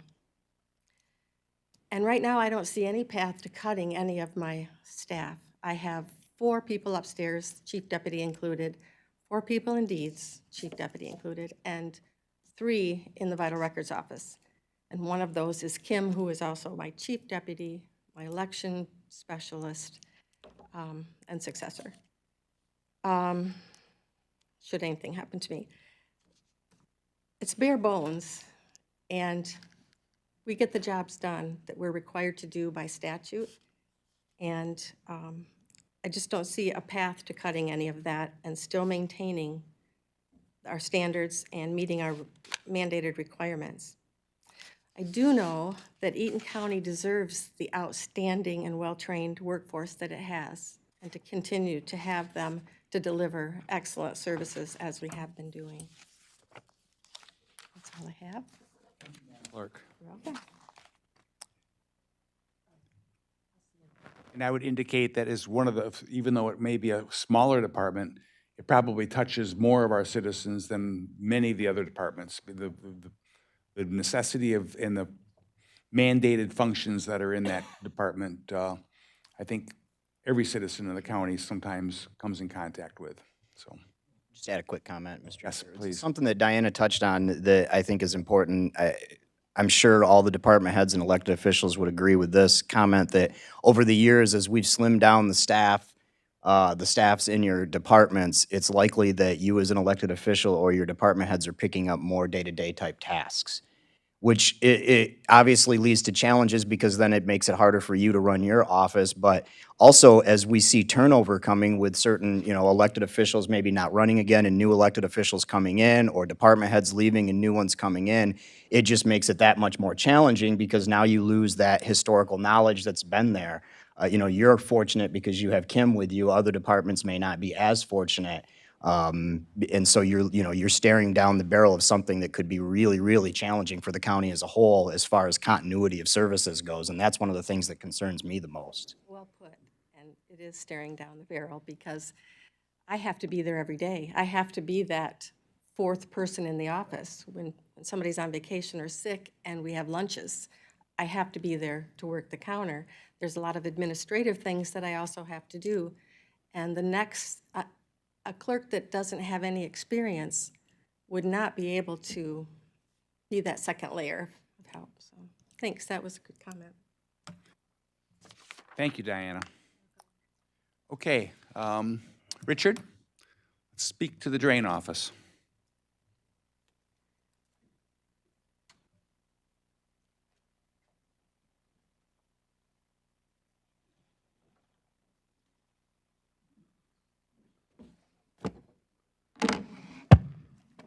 I: And right now, I don't see any path to cutting any of my staff. I have 4 people upstairs, chief deputy included, 4 people in deeds, chief deputy included, and 3 in the vital records office. And one of those is Kim, who is also my chief deputy, my election specialist, and successor, should anything happen to me. It's bare bones, and we get the jobs done that we're required to do by statute, and I just don't see a path to cutting any of that and still maintaining our standards and meeting our mandated requirements. I do know that Eaton County deserves the outstanding and well-trained workforce that it has, and to continue to have them to deliver excellent services as we have been doing. That's all I have.
A: Clerk.
I: You're welcome.
A: And I would indicate that as one of the, even though it may be a smaller department, it probably touches more of our citizens than many of the other departments. The necessity of, and the mandated functions that are in that department, I think every citizen in the county sometimes comes in contact with, so.
F: Just add a quick comment, Mr.
A: Yes,
F: Chair.
A: please.
F: Something that Diana touched on that I think is important. I'm sure all the department heads and elected officials would agree with this comment that over the years, as we've slimmed down the staffs in your departments, it's likely that you as an elected official or your department heads are picking up more day-to-day type tasks, which it obviously leads to challenges because then it makes it harder for you to run your office. But also, as we see turnover coming with certain, elected officials maybe not running again and new elected officials coming in, or department heads leaving and new ones coming in, it just makes it that much more challenging because now you lose that historical knowledge that's been there. You're fortunate because you have Kim with you. Other departments may not be as fortunate. And so you're staring down the barrel of something that could be really, really challenging for the county as a whole as far as continuity of services goes. And that's one of the things that concerns me the most.
I: Well put, and it is staring down the barrel because I have to be there every day. I have to be that 4th person in the office when somebody's on vacation or sick and we have lunches. I have to be there to work the counter. There's a lot of administrative things that I also have to do. And the next, a clerk that doesn't have any experience would not be able to be that second layer of help. So, thanks, that was a good comment.
A: Thank you, Diana. Okay, Richard, let's speak to the drain office.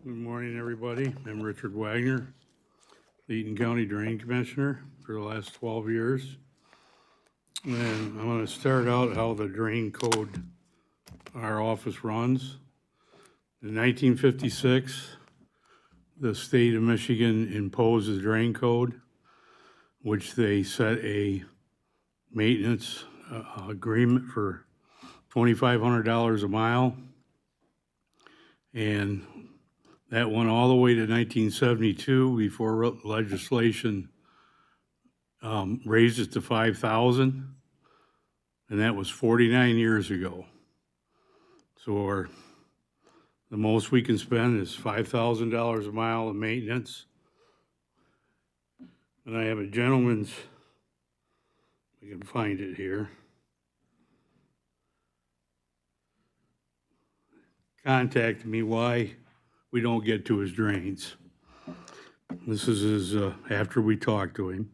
J: Good morning, everybody. I'm Richard Wagner, the Eaton County Drain Commissioner for the last 12 years. And I'm going to start out how the drain code our office runs. In 1956, the state of Michigan imposed the drain code, which they set a maintenance agreement for $2,500 a mile. And that went all the way to 1972 before legislation raised it to 5,000, and that was 49 years ago. So the most we can spend is $5,000 a mile in maintenance. And I have a gentleman's, I can find it here, contacted me why we don't get to his drains. This is his, after we talked to him.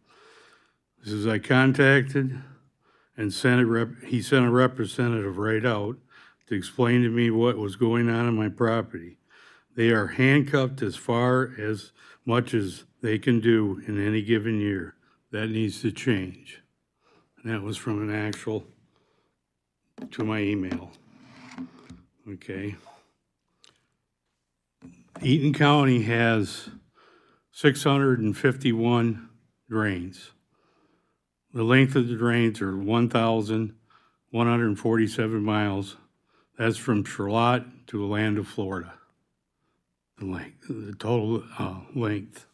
J: This is, I contacted and he sent a representative right out to explain to me what was going on my property. They are handcuffed as far as much as they can do in any given year. That needs to change. And that was from an actual to my email. Okay. Eaton County has 651 drains. The length of the drains are 1,147 miles. That's from Charlotte to the land of Florida. The total length.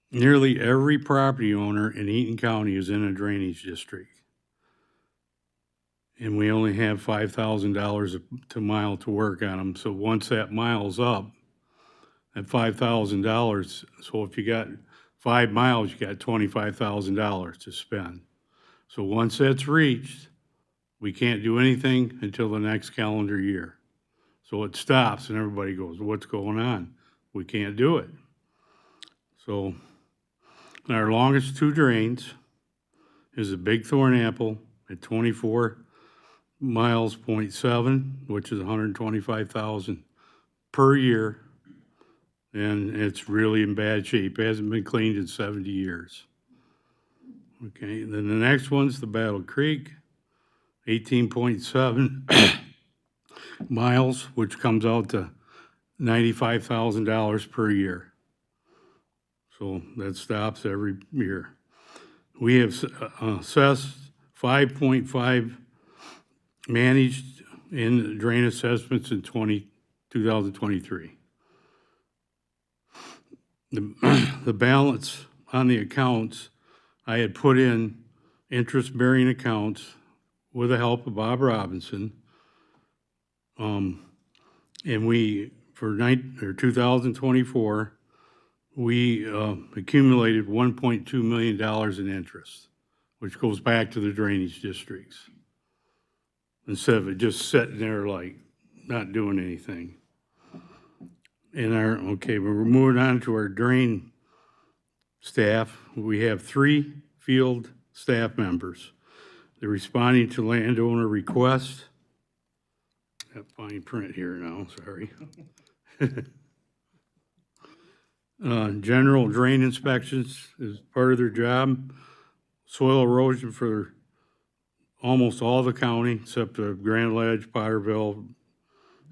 J: Nearly every property owner in Eaton County is in a drainage district. And we only have $5,000 a mile to work on them. So once that mile's up, at $5,000, so if you got 5 miles, you got $25,000 to spend. So once that's reached, we can't do anything until the next calendar year. So it stops and everybody goes, what's going on? We can't do it. So our longest two drains is a Big Thorn Apple at 24 miles, 0.7, which is 125,000 per year. And it's really in bad shape. It hasn't been cleaned in 70 years. Okay, then the next one's the Battle Creek, 18.7 miles, which comes out to $95,000 per year. So that stops every year. We have assessed 5.5 managed in drain assessments in 2023. The balance on the accounts, I had put in interest-bearing accounts with the help of Bob Robinson. And we, for 2024, we accumulated $1.2 million in interest, which goes back to the drainage districts, instead of it just sitting there like not doing anything. Okay, we're moving on to our drain staff. We have 3 field staff members. They're responding to landowner requests. Got fine print here now, sorry. General drain inspections is part of their job. Soil erosion for almost all the county, except Grand Ledge, Potterville,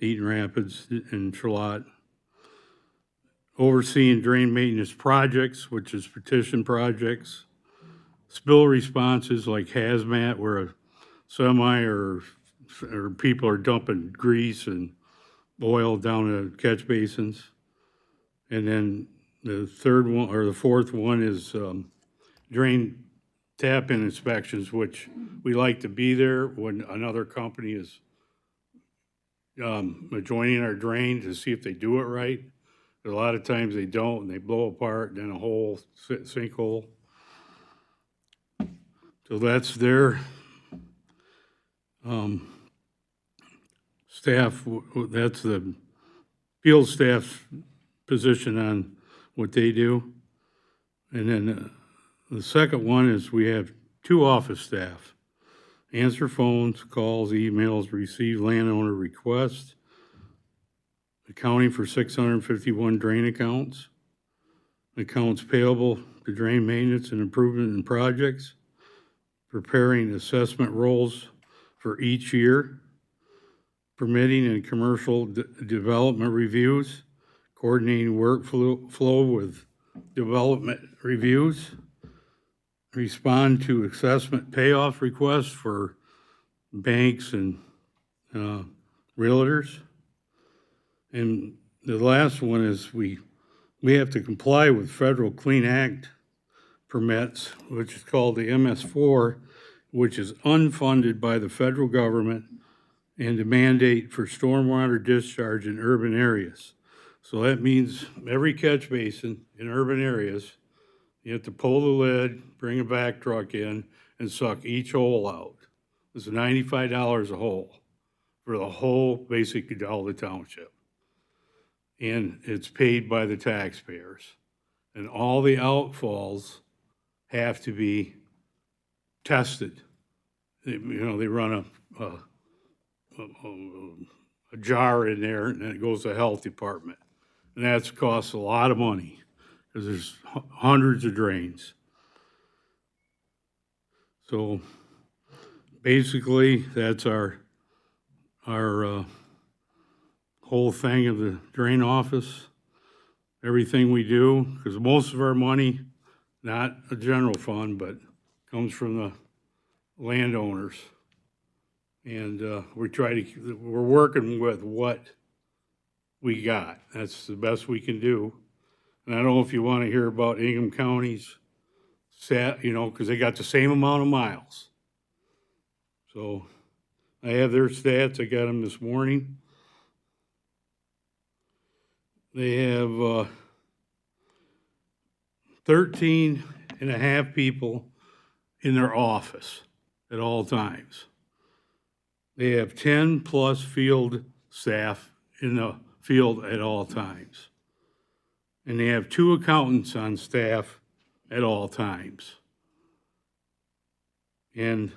J: Eaton Rapids, and Charlotte. Overseeing drain maintenance projects, which is petition projects. Spill responses like hazmat, where a semi or people are dumping grease and oil down the catch basins. And then the third one, or the fourth one, is drain tap-in inspections, which we like to be there when another company is joining our drain to see if they do it right. A lot of times they don't, and they blow apart, then a whole sinkhole. So that's their staff, that's the field staff's position on what they do. And then the second one is we have 2 office staff. Answer phones, calls, emails, receive landowner requests, accounting for 651 drain accounts, accounts payable to drain maintenance and improvement in projects, preparing assessment rolls for each year, permitting and commercial development reviews, coordinating workflow with development reviews, respond to assessment payoff requests for banks and realtors. And the last one is we have to comply with federal Clean Act permits, which is called the MS4, which is unfunded by the federal government, and the mandate for stormwater discharge in urban areas. So that means every catch basin in urban areas, you have to pull the lid, bring a back truck in, and suck each hole out. It's $95 a hole for the whole, basically all the township. And it's paid by the taxpayers. And all the outfalls have to be tested. They run a jar in there, and then it goes to the health department. And that costs a lot of money, because there's hundreds of drains. So basically, that's our whole thing of the drain office, everything we do, because most of our money, not a general fund, but comes from the landowners. And we're working with what we got. That's the best we can do. And I don't know if you want to hear about Ingham County's because they got the same amount of miles. So I have their stats. I got them this morning. They have 13 and a half people in their office at all times. They have 10 plus field staff in the field at all times. And they have 2 accountants on staff at all times. And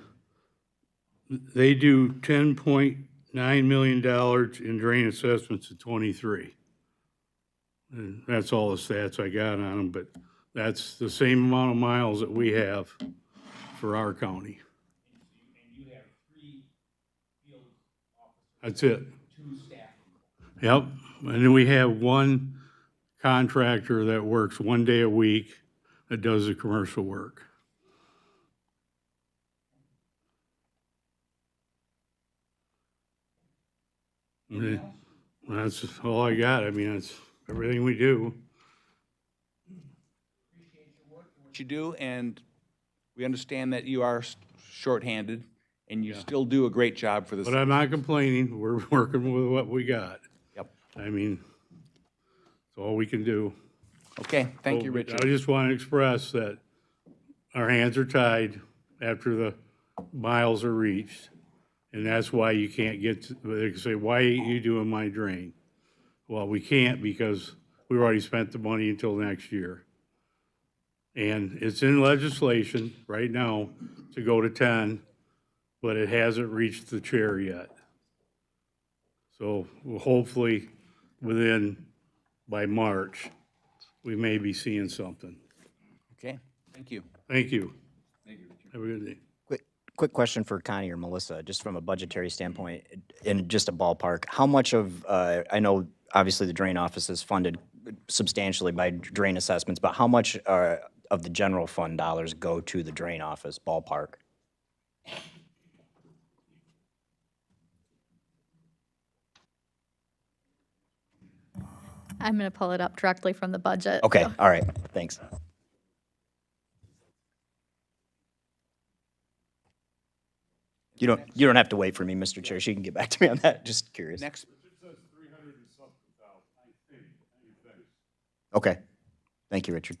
J: they do $10.9 million in drain assessments in '23. And that's all the stats I got on them, but that's the same amount of miles that we have for our county. And you have 3 field officers. That's it. 2 staff. Yep, and then we have 1 contractor that works 1 day a week that does the commercial work. And that's all I got. I mean, that's everything we do.
A: What you do, and we understand that you are shorthanded, and you still do a great job for this.
J: But I'm not complaining. We're working with what we got.
A: Yep.
J: I mean, it's all we can do.
A: Okay, thank you,
J: So,
A: Richard.
J: I just want to express that our hands are tied after the miles are reached. And that's why you can't they can say, why ain't you doing my drain? Well, we can't because we already spent the money until next year. And it's in legislation right now to go to 10, but it hasn't reached the chair yet. So hopefully by March, we may be seeing something.
A: Okay, thank you.
J: Thank you. Thank you, Richard. Have a good day.
F: Quick question for Connie or Melissa, just from a budgetary standpoint, in just a ballpark. How much of, I know obviously the drain office is funded substantially by drain assessments, but how much of the general fund dollars go to the drain office, ballpark?
K: I'm going to pull it up directly from the budget.
F: Okay,
K: so.
F: all right, thanks. You don't have to wait for me, Mr. Chair. She can get back to me on that. Just curious.
A: Next,
F: Okay. Thank you, Richard.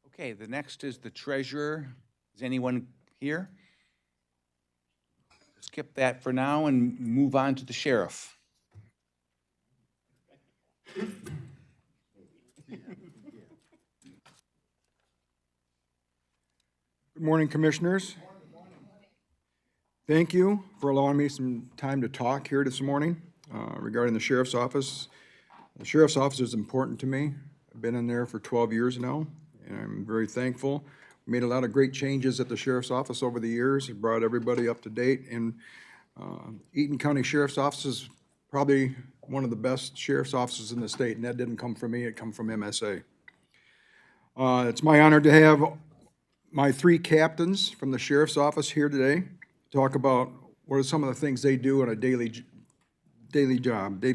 A: okay, the next is the treasurer. Is anyone here? Skip that for now and move on to the sheriff.
L: Good morning, Commissioners. Thank you for allowing me some time to talk here this morning regarding the Sheriff's Office. The Sheriff's Office is important to me. I've been in there for 12 years now, and I'm very thankful. We made a lot of great changes at the Sheriff's Office over the years. It brought everybody up to date, and Eaton County Sheriff's Office is probably one of the best sheriff's offices in the state, and that didn't come from me, it come from MSA. It's my honor to have my three captains from the Sheriff's Office here today to talk about what are some of the things they do on a daily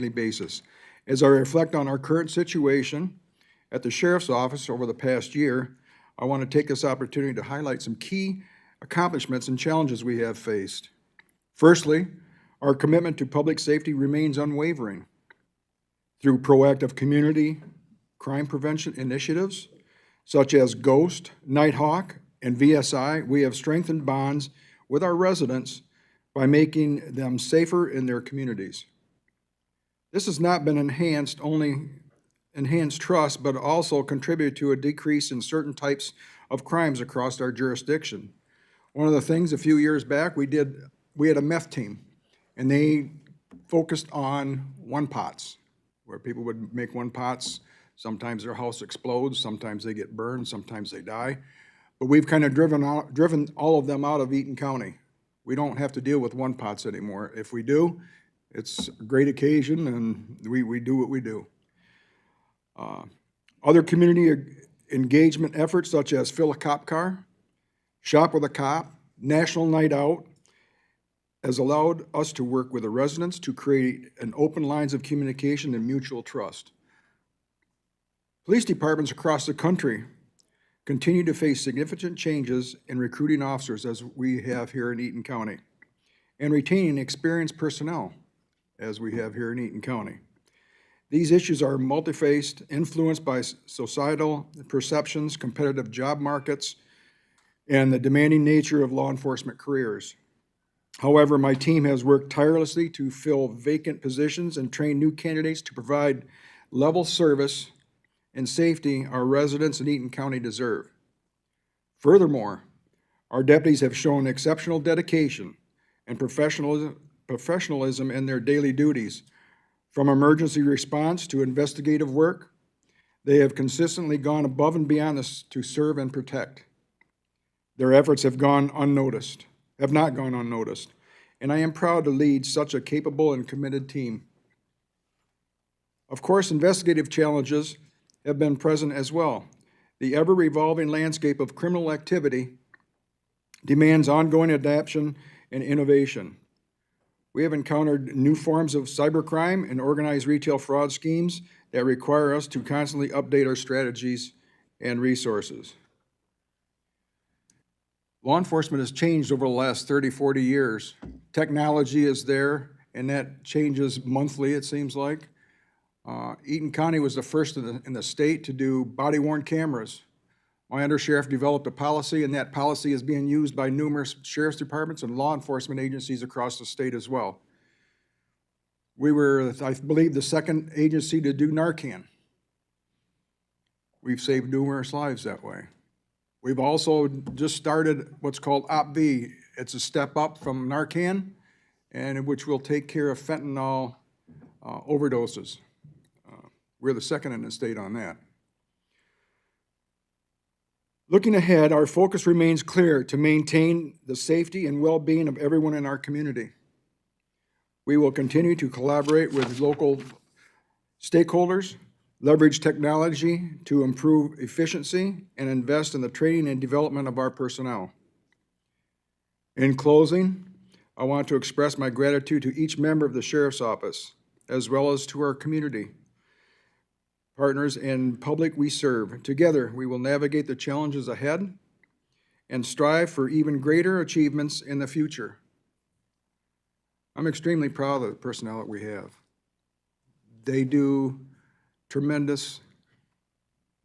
L: basis. As I reflect on our current situation at the Sheriff's Office over the past year, I want to take this opportunity to highlight some key accomplishments and challenges we have faced. Firstly, our commitment to public safety remains unwavering. Through proactive community crime prevention initiatives, such as GHOST, Nighthawk, and VSI, we have strengthened bonds with our residents by making them safer in their communities. This has not been enhanced trust, but also contributed to a decrease in certain types of crimes across our jurisdiction. One of the things a few years back we had a meth team, and they focused on one-pots, where people would make one-pots. Sometimes their house explodes, sometimes they get burned, sometimes they die. But we've kind of driven all of them out of Eaton County. We don't have to deal with one-pots anymore. If we do, it's a great occasion, and we do what we do. Other community engagement efforts, such as Fill a Cop Car, Shop with a Cop, National Night Out, has allowed us to work with the residents to create an open lines of communication and mutual trust. Police departments across the country continue to face significant changes in recruiting officers, as we have here in Eaton County, and retaining experienced personnel, as we have here in Eaton County. These issues are multi-faced, influenced by societal perceptions, competitive job markets, and the demanding nature of law enforcement careers. However, my team has worked tirelessly to fill vacant positions and train new candidates to provide level service and safety our residents in Eaton County deserve. Furthermore, our deputies have shown exceptional dedication and professionalism in their daily duties. From emergency response to investigative work, they have consistently gone above and beyond this to serve and protect. Their efforts have not gone unnoticed, and I am proud to lead such a capable and committed team. Of course, investigative challenges have been present as well. The ever-revolving landscape of criminal activity demands ongoing adaptation and innovation. We have encountered new forms of cybercrime and organized retail fraud schemes that require us to constantly update our strategies and resources. Law enforcement has changed over the last 30, 40 years. Technology is there, and that changes monthly, it seems like. Eaton County was the first in the state to do body-worn cameras. My undersheriff developed a policy, and that policy is being used by numerous sheriff's departments and law enforcement agencies across the state as well. We were, I believe, the second agency to do Narcan. We've saved numerous lives that way. We've also just started what's called OpV. It's a step up from Narcan, and which will take care of fentanyl overdoses. We're the second in the state on that. Looking ahead, our focus remains clear: to maintain the safety and well-being of everyone in our community. We will continue to collaborate with local stakeholders, leverage technology to improve efficiency, and invest in the training and development of our personnel. In closing, I want to express my gratitude to each member of the Sheriff's Office, as well as to our community partners, and public we serve. Together, we will navigate the challenges ahead and strive for even greater achievements in the future. I'm extremely proud of the personnel that we have. They do tremendous,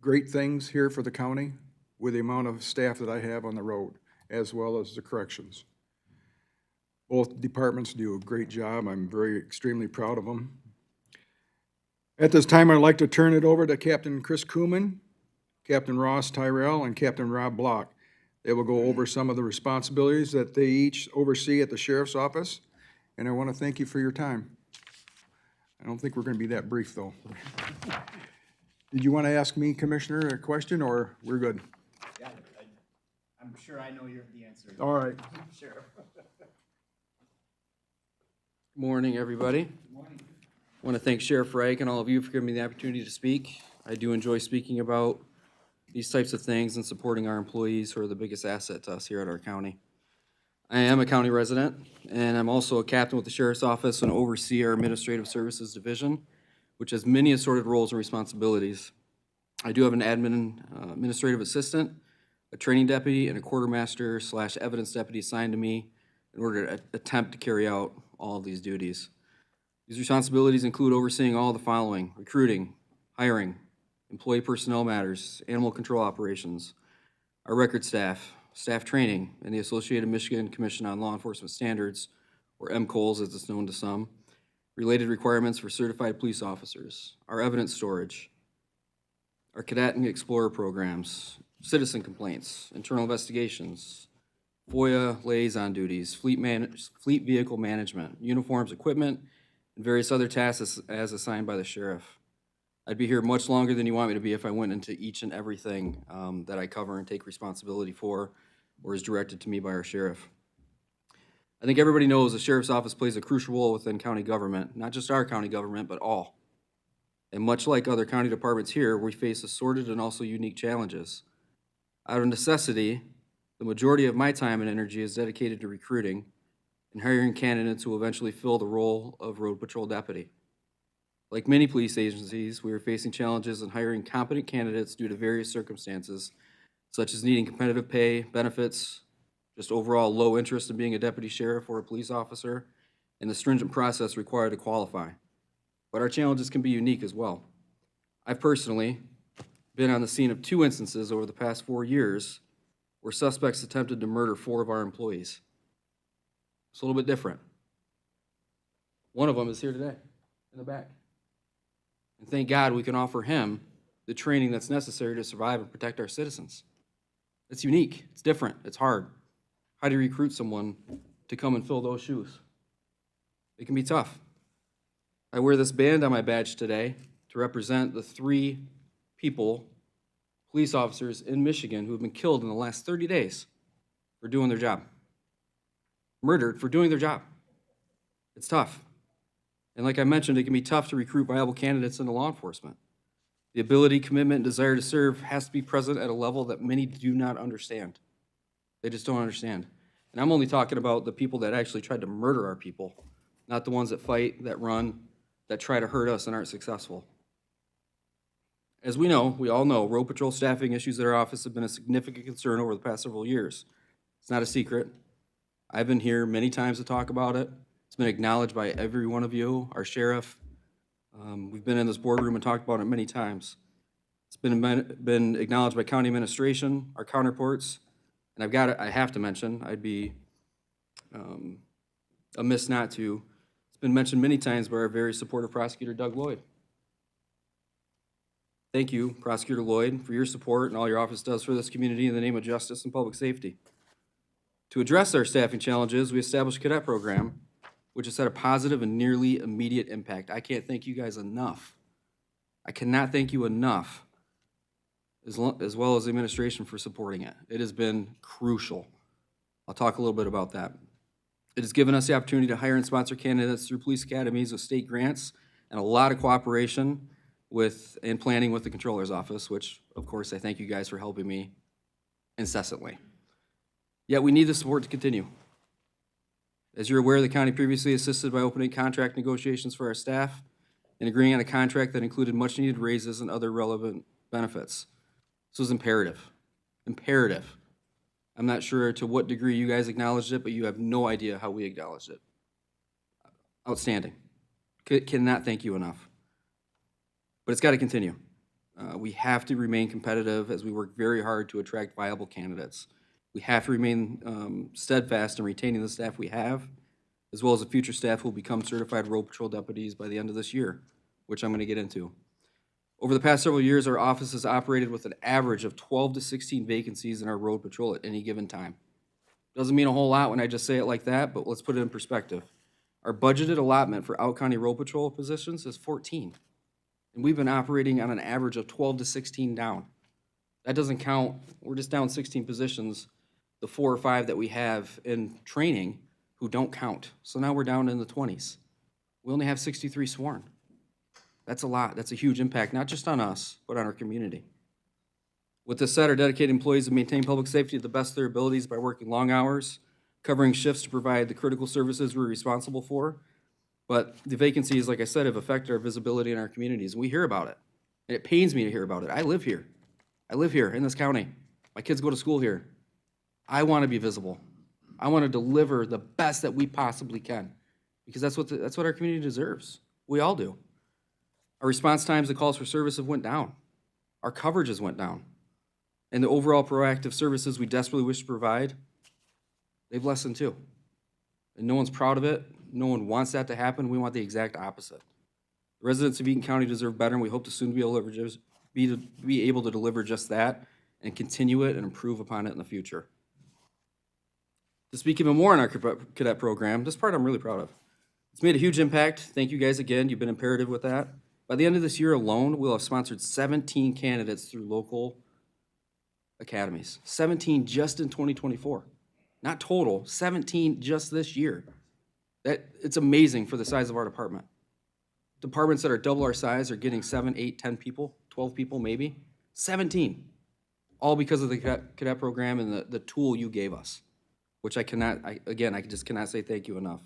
L: great things here for the county with the amount of staff that I have on the road, as well as the corrections. Both departments do a great job. I'm very extremely proud of them. At this time, I'd like to turn it over to Captain Chris Kuhlman, Captain Ross Tyrell, and Captain Rob Block. They will go over some of the responsibilities that they each oversee at the sheriff's office, and I want to thank you for your time. I don't think we're going to be that brief, though. Did you want to ask me, Commissioner, a question, or we're good?
F: Yeah, I'm sure I know the answer.
L: All right.
F: Sheriff.
M: Morning, everybody. Good morning. I want to thank Sheriff Reich and all of you for giving me the opportunity to speak. I do enjoy speaking about these types of things and supporting our employees who are the biggest asset to us here at our county. I am a county resident, and I'm also a captain with the Sheriff's Office and oversee our Administrative Services Division, which has many assorted roles and responsibilities. I do have an administrative assistant, a training deputy, and a quartermaster / evidence deputy assigned to me in order to attempt to carry out all of these duties. These responsibilities include overseeing all the following: recruiting, hiring, employee personnel matters, animal control operations, our record staff, staff training, and the Associated Michigan Commission on Law Enforcement Standards, or MCOLS as it's known to some, related requirements for certified police officers, our evidence storage, our cadet and explorer programs, citizen complaints, internal investigations, FOIA liaison duties, fleet vehicle management, uniforms, equipment, and various other tasks as assigned by the sheriff. I'd be here much longer than you want me to be if I went into each and everything that I cover and take responsibility for or is directed to me by our sheriff. I think everybody knows the sheriff's office plays a crucial role within county government, not just our county government, but all. And much like other county departments here, we face assorted and also unique challenges. Out of necessity, the majority of my time and energy is dedicated to recruiting and hiring candidates who will eventually fill the role of road patrol deputy. Like many police agencies, we are facing challenges in hiring competent candidates due to various circumstances, such as needing competitive pay, benefits, just overall low interest in being a deputy sheriff or a police officer, and the stringent process required to qualify. But our challenges can be unique as well. I've personally been on the scene of 2 instances over the past 4 years where suspects attempted to murder 4 of our employees. It's a little bit different. One of them is here today, in the back. And thank God we can offer him the training that's necessary to survive and protect our citizens. It's unique, it's different, it's hard. How do you recruit someone to come and fill those shoes? It can be tough. I wear this band on my badge today to represent the 3 people, police officers in Michigan, who have been killed in the last 30 days for doing their job. Murdered for doing their job. It's tough. And like I mentioned, it can be tough to recruit viable candidates into law enforcement. The ability, commitment, and desire to serve has to be present at a level that many do not understand. They just don't understand. And I'm only talking about the people that actually tried to murder our people, not the ones that fight, that run, that try to hurt us and aren't successful. As we all know, road patrol staffing issues at our office have been a significant concern over the past several years. It's not a secret. I've been here many times to talk about it. It's been acknowledged by every one of you, our sheriff. We've been in this boardroom and talked about it many times. It's been acknowledged by county administration, our counterparts, and I have to mention, I'd be amiss not to. It's been mentioned many times by our very supportive prosecutor, Doug Lloyd. Thank you, Prosecutor Lloyd, for your support and all your office does for this community in the name of justice and public safety. To address our staffing challenges, we established a cadet program, which has had a positive and nearly immediate impact. I can't thank you guys enough. I cannot thank you enough, as well as the administration, for supporting it. It has been crucial. I'll talk a little bit about that. It has given us the opportunity to hire and sponsor candidates through police academies with state grants and a lot of cooperation and planning with the Controller's Office, which, of course, I thank you guys for helping me incessantly. Yet we need the support to continue. As you're aware, the county previously assisted by opening contract negotiations for our staff, and agreeing on a contract that included much-needed raises and other relevant benefits. This was imperative. Imperative. I'm not sure to what degree you guys acknowledged it, but you have no idea how we acknowledged it. Outstanding. Cannot thank you enough. But it's got to continue. We have to remain competitive as we work very hard to attract viable candidates. We have to remain steadfast in retaining the staff we have, as well as the future staff who will become certified road patrol deputies by the end of this year, which I'm going to get into. Over the past several years, our office has operated with an average of 12 to 16 vacancies in our road patrol at any given time. Doesn't mean a whole lot when I just say it like that, but let's put it in perspective. Our budgeted allotment for out-county road patrol positions is 14. And we've been operating on an average of 12 to 16 down. That doesn't count, we're just down 16 positions, the 4 or 5 that we have in training who don't count. So now we're down in the 20s. We only have 63 sworn. That's a lot. That's a huge impact, not just on us, but on our community. With this said, our dedicated employees have maintained public safety to the best of their abilities by working long hours, covering shifts to provide the critical services we're responsible for. But the vacancies, like I said, have affected our visibility in our communities. We hear about it, and it pains me to hear about it. I live here. I live here in this county. My kids go to school here. I want to be visible. I want to deliver the best that we possibly can, because that's what our community deserves. We all do. Our response times, the calls for service have went down. Our coverages went down. And the overall proactive services we desperately wish to provide, they've lessened too. And no one's proud of it. No one wants that to happen. We want the exact opposite. The residents of Eaton County deserve better, and we hope to soon be able to deliver just that and continue it and improve upon it in the future. To speak even more on our cadet program, this part I'm really proud of. It's made a huge impact. Thank you guys again. You've been imperative with that. By the end of this year alone, we'll have sponsored 17 candidates through local academies. 17 just in 2024. Not total, 17 just this year. It's amazing for the size of our department. Departments that are double our size are getting 7, 8, 10 people, 12 people maybe. 17. All because of the cadet program and the tool you gave us, which I just cannot say thank you enough.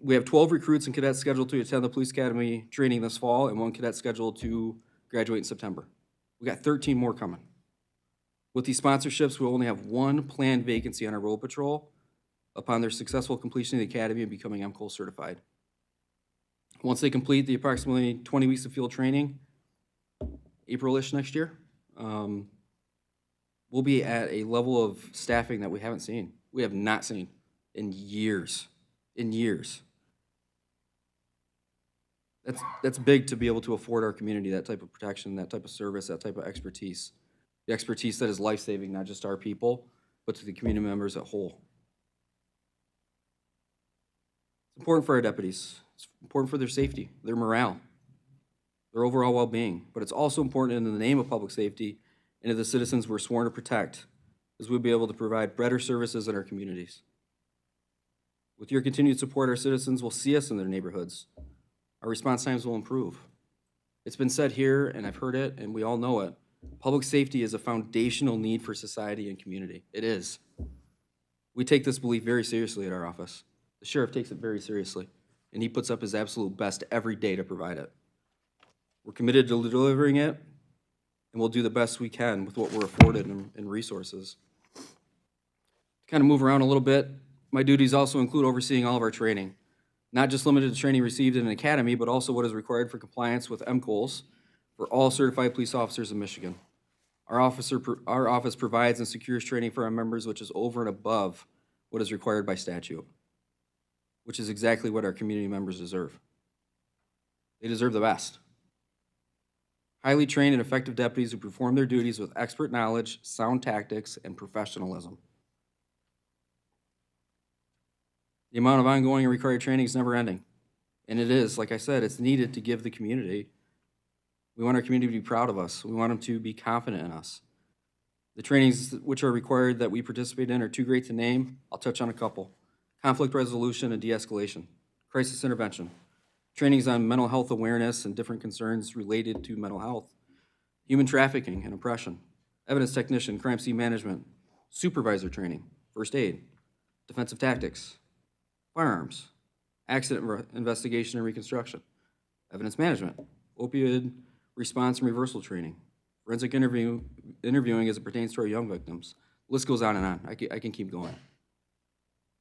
M: We have 12 recruits and cadets scheduled to attend the police academy training this fall, and 1 cadet scheduled to graduate in September. We got 13 more coming. With these sponsorships, we'll only have 1 planned vacancy on our road patrol upon their successful completion of the academy and becoming MCOL certified. Once they complete the approximately 20 weeks of field training, April-ish next year, we'll be at a level of staffing that we haven't seen. We have not seen in years. In years. That's big to be able to afford our community that type of protection, that type of service, that type of expertise. The expertise that is life-saving, not just our people, but to the community members as a whole. It's important for our deputies. It's important for their safety, their morale, their overall well-being. But it's also important in the name of public safety and of the citizens we're sworn to protect, as we'll be able to provide better services in our communities. With your continued support, our citizens will see us in their neighborhoods. Our response times will improve. It's been said here, and I've heard it, and we all know it. Public safety is a foundational need for society and community. It is. We take this belief very seriously at our office. The sheriff takes it very seriously, and he puts up his absolute best every day to provide it. We're committed to delivering it, and we'll do the best we can with what we're afforded in resources. To kind of move around a little bit, my duties also include overseeing all of our training, not just limited to training received in an academy, but also what is required for compliance with MCOLs for all certified police officers in Michigan. Our office provides and secures training for our members, which is over and above what is required by statute, which is exactly what our community members deserve. They deserve the best. Highly trained and effective deputies who perform their duties with expert knowledge, sound tactics, and professionalism. The amount of ongoing and required training is never ending. And it is, like I said, it's needed to give the community. We want our community to be proud of us. We want them to be confident in us. The trainings which are required that we participate in are too great to name. I'll touch on a couple. Conflict resolution and de-escalation, crisis intervention, trainings on mental health awareness and different concerns related to mental health, human trafficking and oppression, evidence technician, crime scene management, supervisor training, first aid, defensive tactics, firearms, accident investigation and reconstruction. evidence management, opioid response and reversal training, forensic interviewing as it pertains to our young victims. List goes on and on. I can keep going.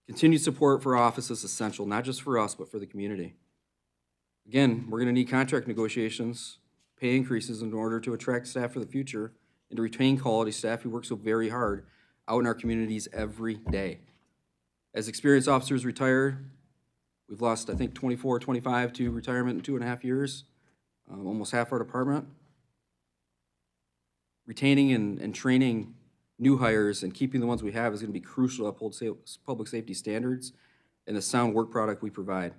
M: Continued support for our office is essential, not just for us, but for the community. Again, we're gonna need contract negotiations, pay increases in order to attract staff for the future and to retain quality staff who work so very hard out in our communities every day. As experienced officers retire, we've lost, I think, 24, 25 to retirement in 2.5 years, almost half our department. Retaining and training new hires and keeping the ones we have is gonna be crucial to uphold public safety standards and the sound work product we provide.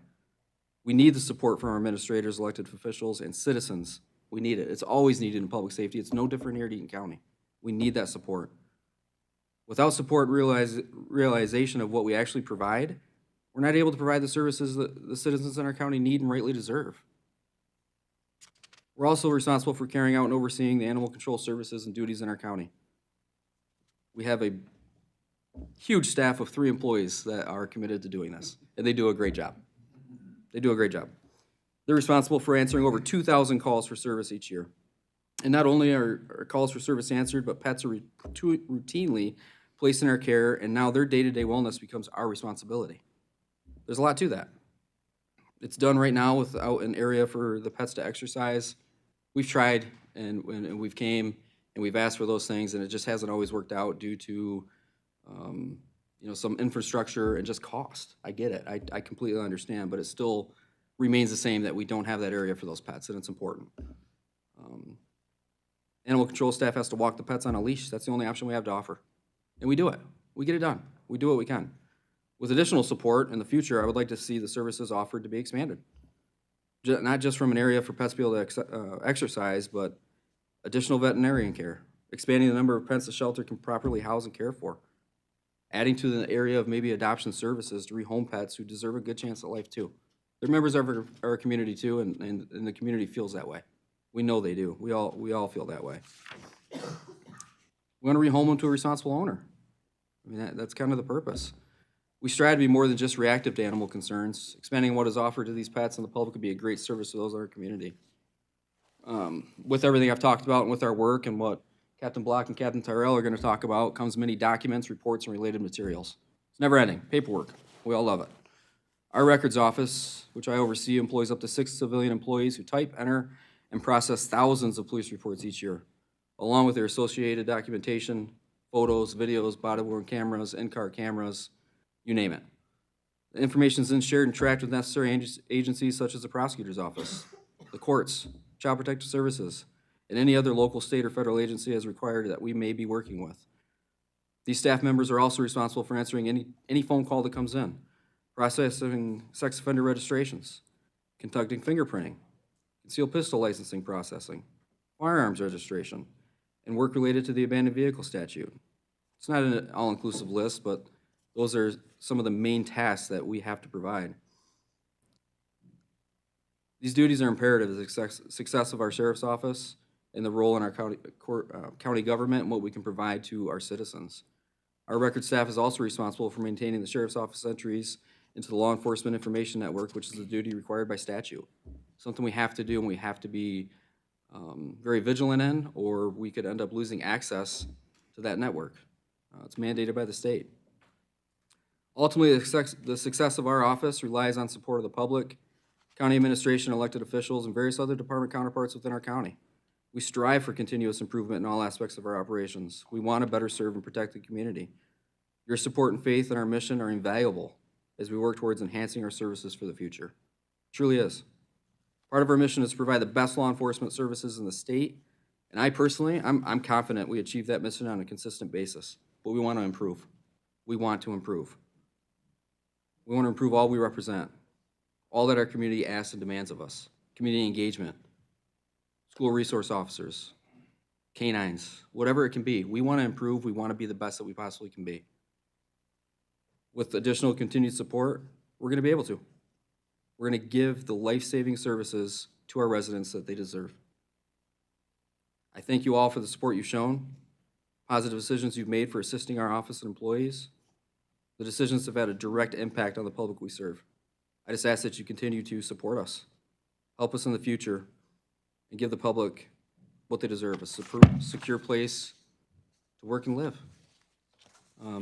M: We need the support from our administrators, elected officials, and citizens. We need it. It's always needed in public safety. It's no different here at Eaton County. We need that support. Without support and realization of what we actually provide, we're not able to provide the services that the citizens in our county need and rightly deserve. We're also responsible for carrying out and overseeing the animal control services and duties in our county. We have a huge staff of 3 employees that are committed to doing this, and they do a great job. They do a great job. They're responsible for answering over 2,000 calls for service each year. And not only are calls for service answered, but pets are routinely placed in our care, and now their day-to-day wellness becomes our responsibility. There's a lot to that. It's done right now without an area for the pets to exercise. We've tried, and we've came, and we've asked for those things, and it just hasn't always worked out due to some infrastructure and just cost. I get it. I completely understand, but it still remains the same that we don't have that area for those pets, and it's important. Animal control staff has to walk the pets on a leash. That's the only option we have to offer. And we do it. We get it done. We do what we can. With additional support in the future, I would like to see the services offered to be expanded. Not just from an area for pets to be able to exercise, but additional veterinarian care, expanding the number of pets the shelter can properly house and care for, adding to the area of maybe adoption services to rehome pets who deserve a good chance at life too. They're members of our community too, and the community feels that way. We know they do. We all feel that way. We want to rehome them to a responsible owner. I mean, that's kind of the purpose. We strive to be more than just reactive to animal concerns. Expanding what is offered to these pets and the public would be a great service to those in our community. With everything I've talked about and with our work and what Captain Block and Captain Tyrell are going to talk about comes many documents, reports, and related materials. It's never ending. Paperwork. We all love it. Our records office, which I oversee, employs up to 6 civilian employees who type, enter, and process thousands of police reports each year, along with their associated documentation, photos, videos, body-worn cameras, in-car cameras, you name it. The information is then shared and tracked with necessary agencies such as the prosecutor's office, the courts, Child Protective Services, and any other local, state, or federal agency as required that we may be working with. These staff members are also responsible for answering any phone call that comes in, processing sex offender registrations, conducting fingerprinting, concealed pistol licensing processing, firearms registration, and work related to the abandoned vehicle statute. It's not an all-inclusive list, but those are some of the main tasks that we have to provide. These duties are imperative to the success of our sheriff's office and the role in our county government and what we can provide to our citizens. Our record staff is also responsible for maintaining the sheriff's office entries into the law enforcement information network, which is a duty required by statute. Something we have to do and we have to be very vigilant in, or we could end up losing access to that network. It's mandated by the state. Ultimately, the success of our office relies on support of the public, county administration, elected officials, and various other department counterparts within our county. We strive for continuous improvement in all aspects of our operations. We want to better serve and protect the community. Your support and faith in our mission are invaluable as we work towards enhancing our services for the future. It truly is. Part of our mission is to provide the best law enforcement services in the state, and I personally, I'm confident we achieve that mission on a consistent basis, but we want to improve. We want to improve. We want to improve all we represent, all that our community asks and demands of us, community engagement, school resource officers, canines, whatever it can be. We want to improve. We want to be the best that we possibly can be. With additional continued support, we're going to be able to. We're going to give the life-saving services to our residents that they deserve. I thank you all for the support you've shown, positive decisions you've made for assisting our office and employees. The decisions have had a direct impact on the public we serve. I just ask that you continue to support us. help us in the future, and give the public what they deserve, a secure place to work and live.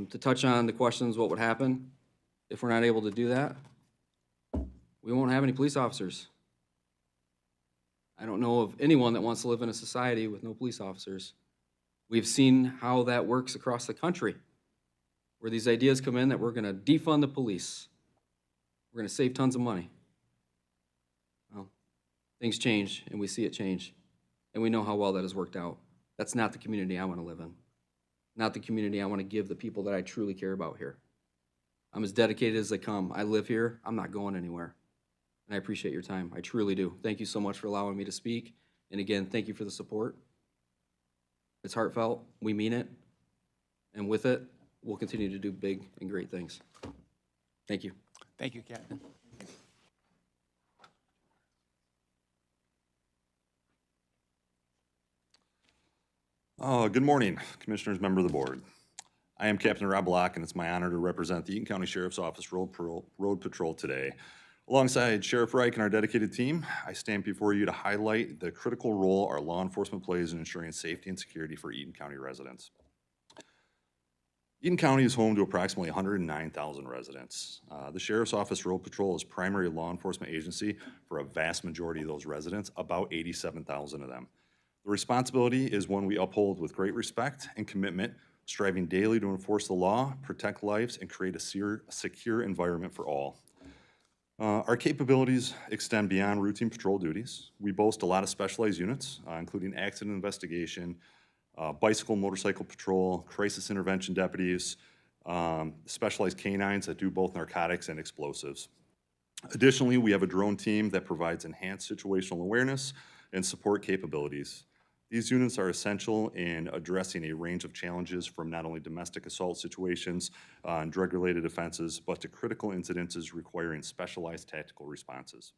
M: To touch on the questions, what would happen if we're not able to do that? We won't have any police officers. I don't know of anyone that wants to live in a society with no police officers. We've seen how that works across the country, where these ideas come in that we're gonna defund the police. We're gonna save tons of money. Well, things change, and we see it change, and we know how well that has worked out. That's not the community I wanna live in. Not the community I wanna give the people that I truly care about here. I'm as dedicated as they come. I live here, I'm not going anywhere. And I appreciate your time, I truly do. Thank you so much for allowing me to speak, and again, thank you for the support. It's heartfelt, we mean it, and with it, we'll continue to do big and great things. Thank you.
A: Thank you, Captain.
N: Good morning, Commissioners, member of the board. I am Captain Rob Block, and it's my honor to represent the Eaton County Sheriff's Office Road Patrol today. Alongside Sheriff Reich and our dedicated team, I stand before you to highlight the critical role our law enforcement plays in ensuring safety and security for Eaton County residents. Eaton County is home to approximately 109,000 residents. The Sheriff's Office Road Patrol is primary law enforcement agency for a vast majority of those residents, about 87,000 of them. The responsibility is one we uphold with great respect and commitment, striving daily to enforce the law, protect lives, and create a secure environment for all. Our capabilities extend beyond routine patrol duties. We boast a lot of specialized units, including accident investigation, bicycle, motorcycle patrol, crisis intervention deputies, specialized canines that do both narcotics and explosives. Additionally, we have a drone team that provides enhanced situational awareness and support capabilities. These units are essential in addressing a range of challenges from not only domestic assault situations and drug-related offenses, but to critical incidences requiring specialized tactical responses.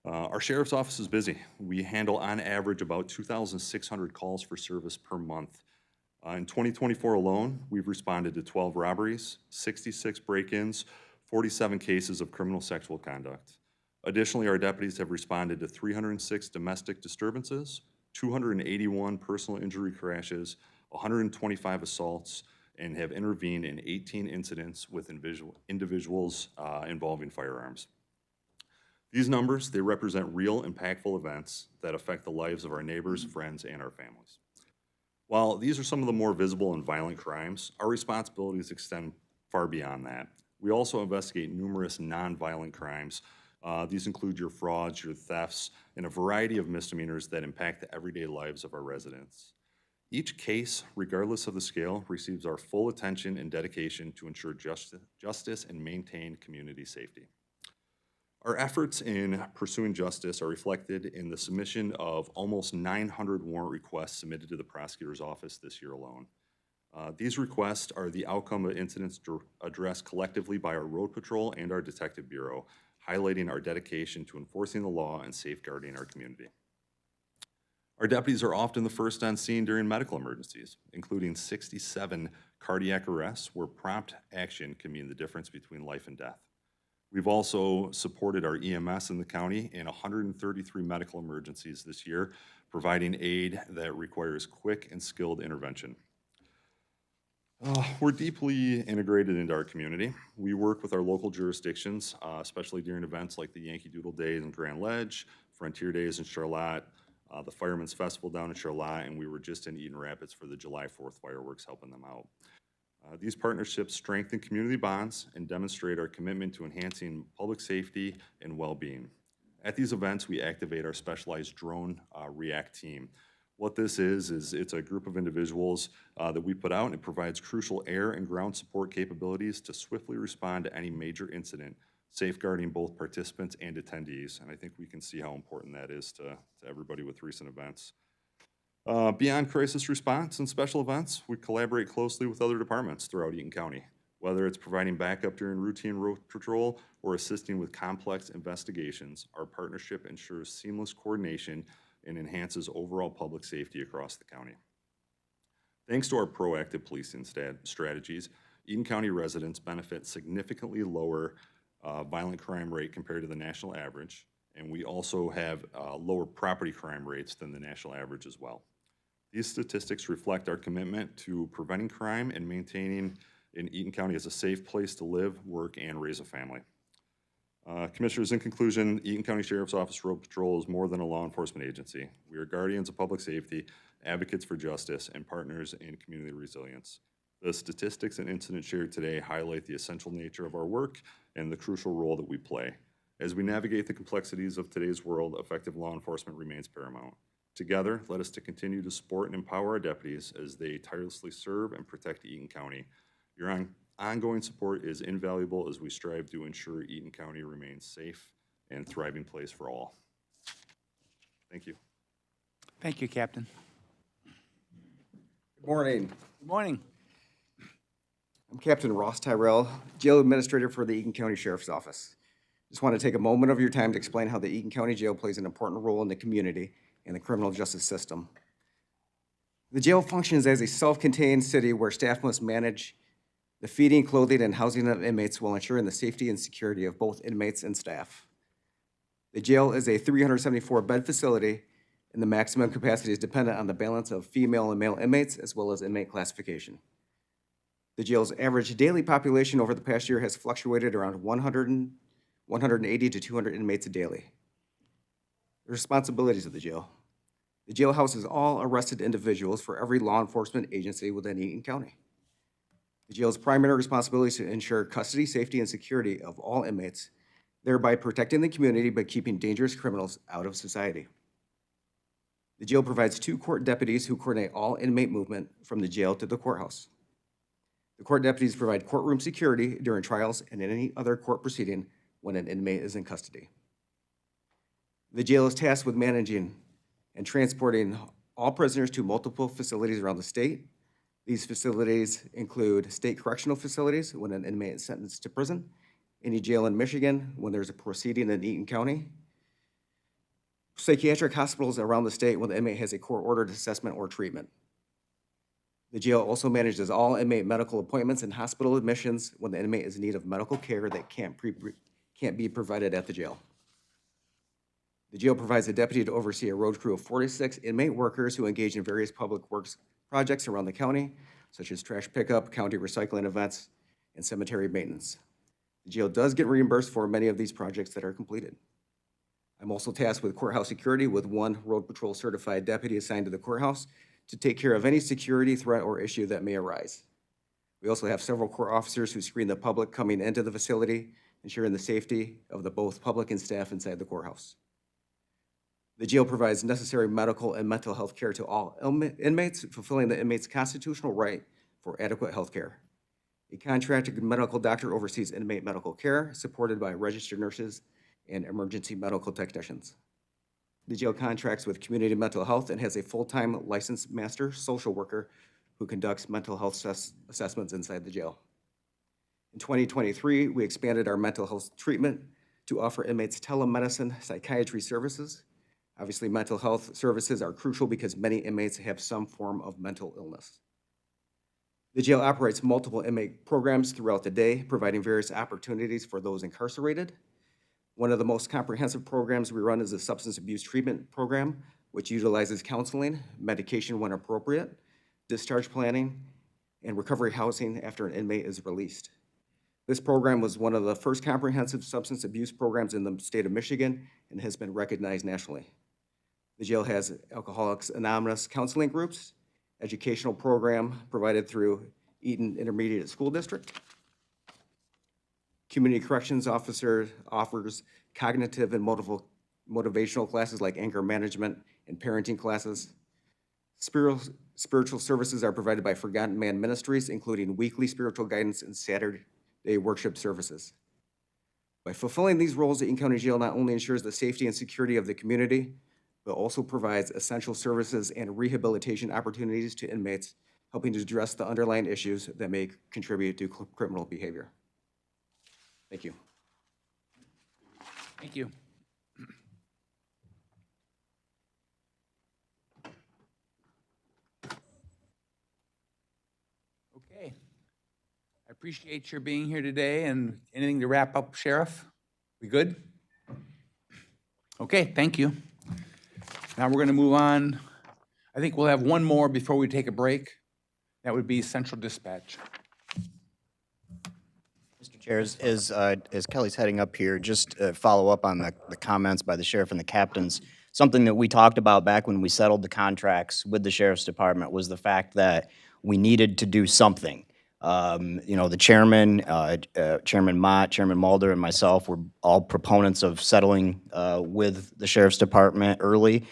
N: Our Sheriff's Office is busy. We handle on average about 2,600 calls for service per month. In 2024 alone, we've responded to 12 robberies, 66 break-ins, 47 cases of criminal sexual conduct. Additionally, our deputies have responded to 306 domestic disturbances, 281 personal injury crashes, 125 assaults, and have intervened in 18 incidents with individuals involving firearms. These numbers, they represent real impactful events that affect the lives of our neighbors, friends, and our families. While these are some of the more visible and violent crimes, our responsibilities extend far beyond that. We also investigate numerous nonviolent crimes. These include your frauds, your thefts, and a variety of misdemeanors that impact the everyday lives of our residents. Each case, regardless of the scale, receives our full attention and dedication to ensure justice and maintain community safety. Our efforts in pursuing justice are reflected in the submission of almost 900 warrant requests submitted to the prosecutor's office this year alone. These requests are the outcome of incidents addressed collectively by our Road Patrol and our Detective Bureau, highlighting our dedication to enforcing the law and safeguarding our community. Our deputies are often the first on scene during medical emergencies, including 67 cardiac arrests where prompt action can mean the difference between life and death. We've also supported our EMS in the county in 133 medical emergencies this year, providing aid that requires quick and skilled intervention. We're deeply integrated into our community. We work with our local jurisdictions, especially during events like the Yankee Doodle Days in Grand Ledge, Frontier Days in Charlotte, the Fireman's Festival down in Charlotte, and we were just in Eden Rapids for the July 4th fireworks, helping them out. These partnerships strengthen community bonds and demonstrate our commitment to enhancing public safety and well-being. At these events, we activate our specialized drone react team. What this is it's a group of individuals that we put out, and it provides crucial air and ground support capabilities to swiftly respond to any major incident, safeguarding both participants and attendees. And I think we can see how important that is to everybody with recent events. Beyond crisis response and special events, we collaborate closely with other departments throughout Eaton County, whether it's providing backup during routine road patrol or assisting with complex investigations. Our partnership ensures seamless coordination and enhances overall public safety across the county. Thanks to our proactive policing strategies, Eaton County residents benefit significantly lower violent crime rate compared to the national average, and we also have lower property crime rates than the national average as well. These statistics reflect our commitment to preventing crime and maintaining in Eaton County as a safe place to live, work, and raise a family. Commissioners, in conclusion, Eaton County Sheriff's Office Road Patrol is more than a law enforcement agency. We are guardians of public safety, advocates for justice, and partners in community resilience. The statistics and incidents shared today highlight the essential nature of our work and the crucial role that we play. As we navigate the complexities of today's world, effective law enforcement remains paramount. Together, let us continue to support and empower our deputies as they tirelessly serve and protect Eaton County. Your ongoing support is invaluable as we strive to ensure Eaton County remains safe and thriving place for all. Thank you.
A: Thank you, Captain.
O: Good morning.
A: Good morning.
O: I'm Captain Ross Tyrell, Jail Administrator for the Eaton County Sheriff's Office. Just want to take a moment of your time to explain how the Eaton County Jail plays an important role in the community and the criminal justice system. The jail functions as a self-contained city where staff must manage the feeding, clothing, and housing of inmates while ensuring the safety and security of both inmates and staff. The jail is a 374-bed facility, and the maximum capacity is dependent on the balance of female and male inmates as well as inmate classification. The jail's average daily population over the past year has fluctuated around 180 to 200 inmates daily. The responsibilities of the jail. The jail houses all arrested individuals for every law enforcement agency within Eaton County. The jail's primary responsibility is to ensure custody, safety, and security of all inmates, thereby protecting the community by keeping dangerous criminals out of society. The jail provides 2 court deputies who coordinate all inmate movement from the jail to the courthouse. The court deputies provide courtroom security during trials and in any other court proceeding when an inmate is in custody. The jail is tasked with managing and transporting all prisoners to multiple facilities around the state. These facilities include state correctional facilities when an inmate is sentenced to prison, any jail in Michigan when there's a proceeding in Eaton County, psychiatric hospitals around the state when the inmate has a court-ordered assessment or treatment. The jail also manages all inmate medical appointments and hospital admissions when the inmate is in need of medical care that can't be provided at the jail. The jail provides a deputy to oversee a road crew of 46 inmate workers who engage in various public works projects around the county, such as trash pickup, county recycling events, and cemetery maintenance. The jail does get reimbursed for many of these projects that are completed. I'm also tasked with courthouse security with 1 road patrol certified deputy assigned to the courthouse to take care of any security threat or issue that may arise. We also have several court officers who screen the public coming into the facility, ensuring the safety of both public and staff inside the courthouse. The jail provides necessary medical and mental health care to all inmates, fulfilling the inmate's constitutional right for adequate health care. A contracted medical doctor oversees inmate medical care, supported by registered nurses and emergency medical technicians. The jail contracts with community mental health and has a full-time licensed master social worker who conducts mental health assessments inside the jail. In 2023, we expanded our mental health treatment to offer inmates telemedicine psychiatry services. Obviously, mental health services are crucial because many inmates have some form of mental illness. The jail operates multiple inmate programs throughout the day, providing various opportunities for those incarcerated. One of the most comprehensive programs we run is the substance abuse treatment program, which utilizes counseling, medication when appropriate, discharge planning, and recovery housing after an inmate is released. This program was one of the first comprehensive substance abuse programs in the state of Michigan and has been recognized nationally. The jail has Alcoholics Anonymous counseling groups, educational program provided through Eaton Intermediate School District. Community Corrections Officer offers cognitive and motivational classes like anger management and parenting classes. Spiritual services are provided by Forgotten Man Ministries, including weekly spiritual guidance and Saturday worship services. By fulfilling these roles, the Eaton County Jail not only ensures the safety and security of the community, but also provides essential services and rehabilitation opportunities to inmates, helping to address the underlying issues that may contribute to criminal behavior. Thank you.
A: Thank you. Okay. I appreciate your being here today, and anything to wrap up, Sheriff? We good? Okay, thank you. Now we're gonna move on. I think we'll have one more before we take a break. That would be central dispatch.
F: Mr. Chair, as Kelly's heading up here, just follow up on the comments by the sheriff and the captains. Something that we talked about back when we settled the contracts with the sheriff's department was the fact that we needed to do something. You know, the chairman, Chairman Mott, Chairman Mulder, and myself were all proponents of settling with the sheriff's department early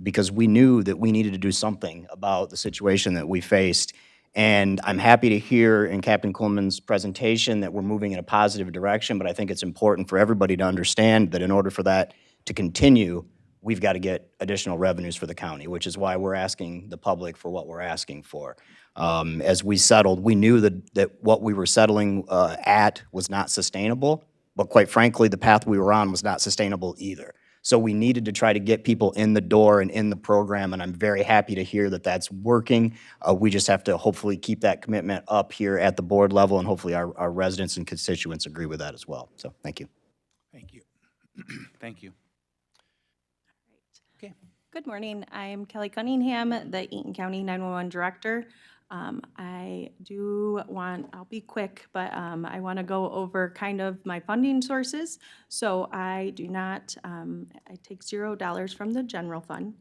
F: because we knew that we needed to do something about the situation that we faced. And I'm happy to hear in Captain Coleman's presentation that we're moving in a positive direction, but I think it's important for everybody to understand that in order for that to continue, we've got to get additional revenues for the county, which is why we're asking the public for what we're asking for. As we settled, we knew that what we were settling at was not sustainable, but quite frankly, the path we were on was not sustainable either. So we needed to try to get people in the door and in the program, and I'm very happy to hear that that's working. We just have to hopefully keep that commitment up here at the board level, and hopefully our residents and constituents agree with that as well. So, thank you.
A: Thank you. Thank you. Okay.
P: Good morning. I'm Kelly Cunningham, the Eaton County 911 Director. I'll be quick, but I want to go over kind of my funding sources. So I take $0 from the general fund.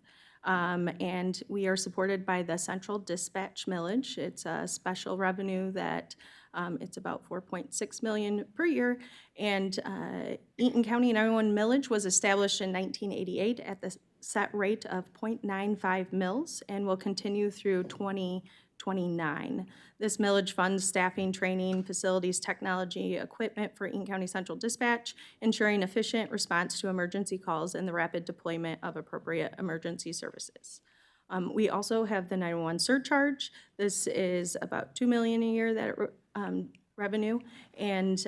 P: And we are supported by the central dispatch millage. It's a special revenue that it's about $4.6 million per year. And Eaton County 911 millage was established in 1988 at the set rate of 0.95 mils and will continue through 2029. This millage funds staffing, training, facilities, technology, equipment for Eaton County Central Dispatch, ensuring efficient response to emergency calls and the rapid deployment of appropriate emergency services. We also have the 911 surcharge. This is about $2 million a year that revenue, and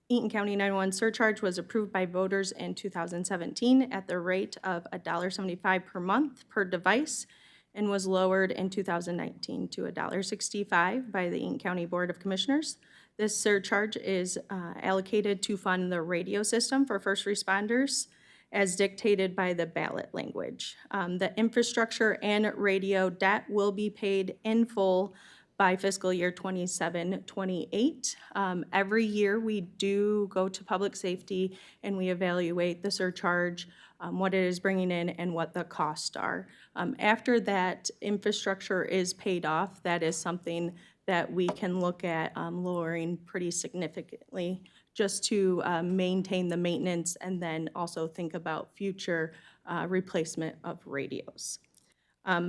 P: Eaton County 911 surcharge was approved by voters in 2017 at the rate of $1.75 per month per device, and was lowered in 2019 to $1.65 by the Eaton County Board of Commissioners. This surcharge is allocated to fund the radio system for first responders as dictated by the ballot language. The infrastructure and radio debt will be paid in full by fiscal year 27-28. Every year we do go to public safety and we evaluate the surcharge, what it is bringing in and what the costs are. After that infrastructure is paid off, that is something that we can look at lowering pretty significantly just to maintain the maintenance and then also think about future replacement of radios.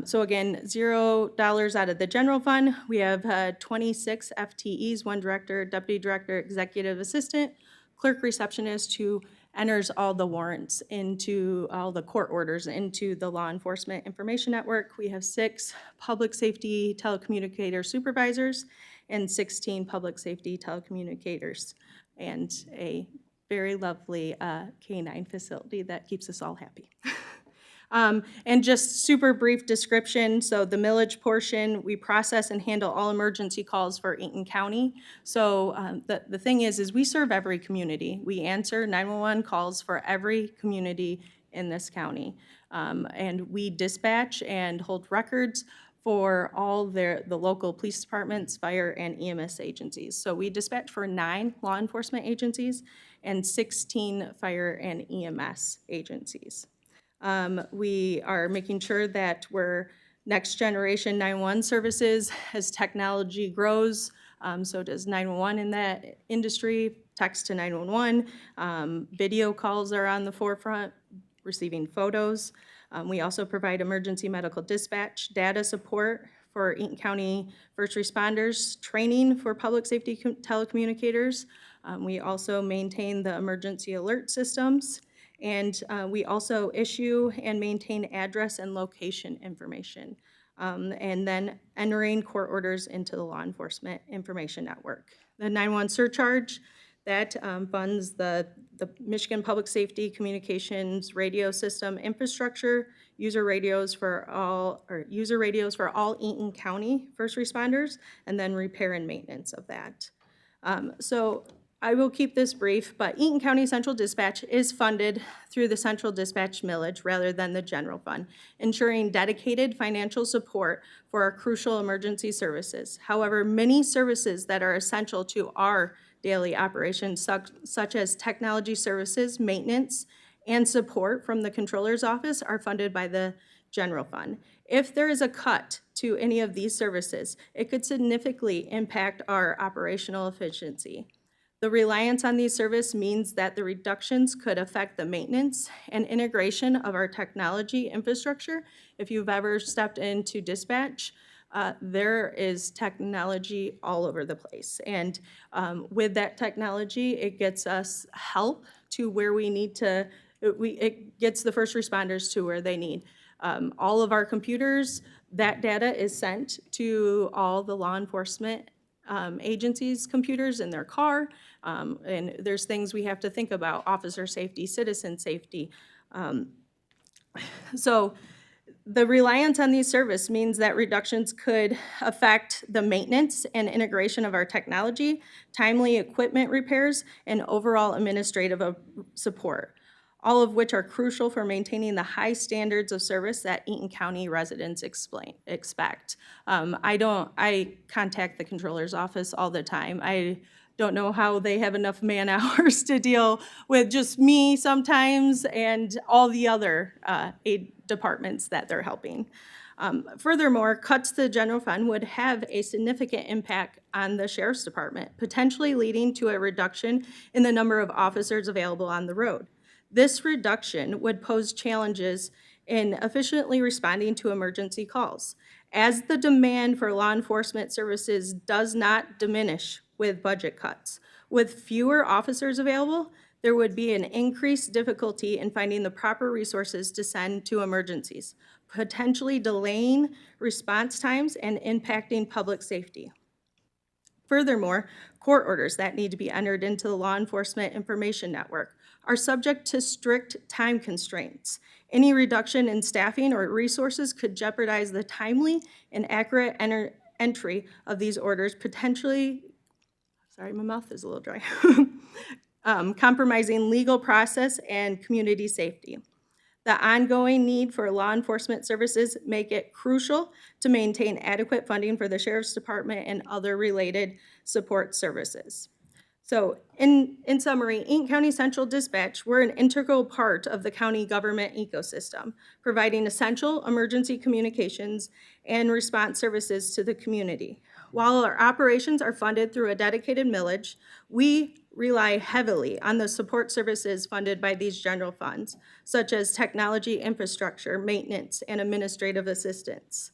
P: So again, $0 out of the general fund. We have 26 FTEs, 1 director, deputy director, executive assistant, clerk, receptionist who enters all the warrants into all the court orders into the law enforcement information network. We have 6 public safety telecommunicator supervisors and 16 public safety telecommunicators and a very lovely K-9 facility that keeps us all happy. And just super brief description, so the millage portion, we process and handle all emergency calls for Eaton County. So the thing is we serve every community. We answer 911 calls for every community in this county. And we dispatch and hold records for all the local police departments, fire, and EMS agencies. So we dispatch for 9 law enforcement agencies and 16 fire and EMS agencies. We are making sure that we're next generation 911 services as technology grows. So does 911 in that industry, text to 911. Video calls are on the forefront, receiving photos. We also provide emergency medical dispatch, data support for Eaton County first responders, training for public safety telecommunicators. We also maintain the emergency alert systems. And we also issue and maintain address and location information. And then entering court orders into the law enforcement information network. The 911 surcharge, that funds the Michigan Public Safety Communications radio system infrastructure, user radios for all Eaton County first responders, and then repair and maintenance of that. So I will keep this brief, but Eaton County Central Dispatch is funded through the Central Dispatch millage rather than the general fund, ensuring dedicated financial support for our crucial emergency services. However, many services that are essential to our daily operations, such as technology services, maintenance, and support from the Controller's Office are funded by the general fund. If there is a cut to any of these services, it could significantly impact our operational efficiency. The reliance on these services means that the reductions could affect the maintenance and integration of our technology infrastructure. If you've ever stepped into dispatch, there is technology all over the place. And with that technology, it gets us help to where we need to, it gets the first responders to where they need. All of our computers, that data is sent to all the law enforcement agencies' computers in their car. And there's things we have to think about, officer safety, citizen safety. So the reliance on these services means that reductions could affect the maintenance and integration of our technology, timely equipment repairs, and overall administrative support, all of which are crucial for maintaining the high standards of service that Eaton County residents expect. I contact the Controller's Office all the time. I don't know how they have enough man hours to deal with just me sometimes and all the other aid departments that they're helping. Furthermore, cuts to the general fund would have a significant impact on the Sheriff's Department, potentially leading to a reduction in the number of officers available on the road. This reduction would pose challenges in efficiently responding to emergency calls, as the demand for law enforcement services does not diminish with budget cuts. With fewer officers available, there would be an increased difficulty in finding the proper resources to send to emergencies, potentially delaying response times and impacting public safety. Furthermore, court orders that need to be entered into the law enforcement information network are subject to strict time constraints. Any reduction in staffing or resources could jeopardize the timely and accurate entry of these orders, potentially, sorry, my mouth is a little dry, compromising legal process and community safety. The ongoing need for law enforcement services make it crucial to maintain adequate funding for the Sheriff's Department and other related support services. So in summary, Eaton County Central Dispatch, we're an integral part of the county government ecosystem, providing essential emergency communications and response services to the community. While our operations are funded through a dedicated millage, we rely heavily on the support services funded by these general funds, such as technology infrastructure, maintenance, and administrative assistance.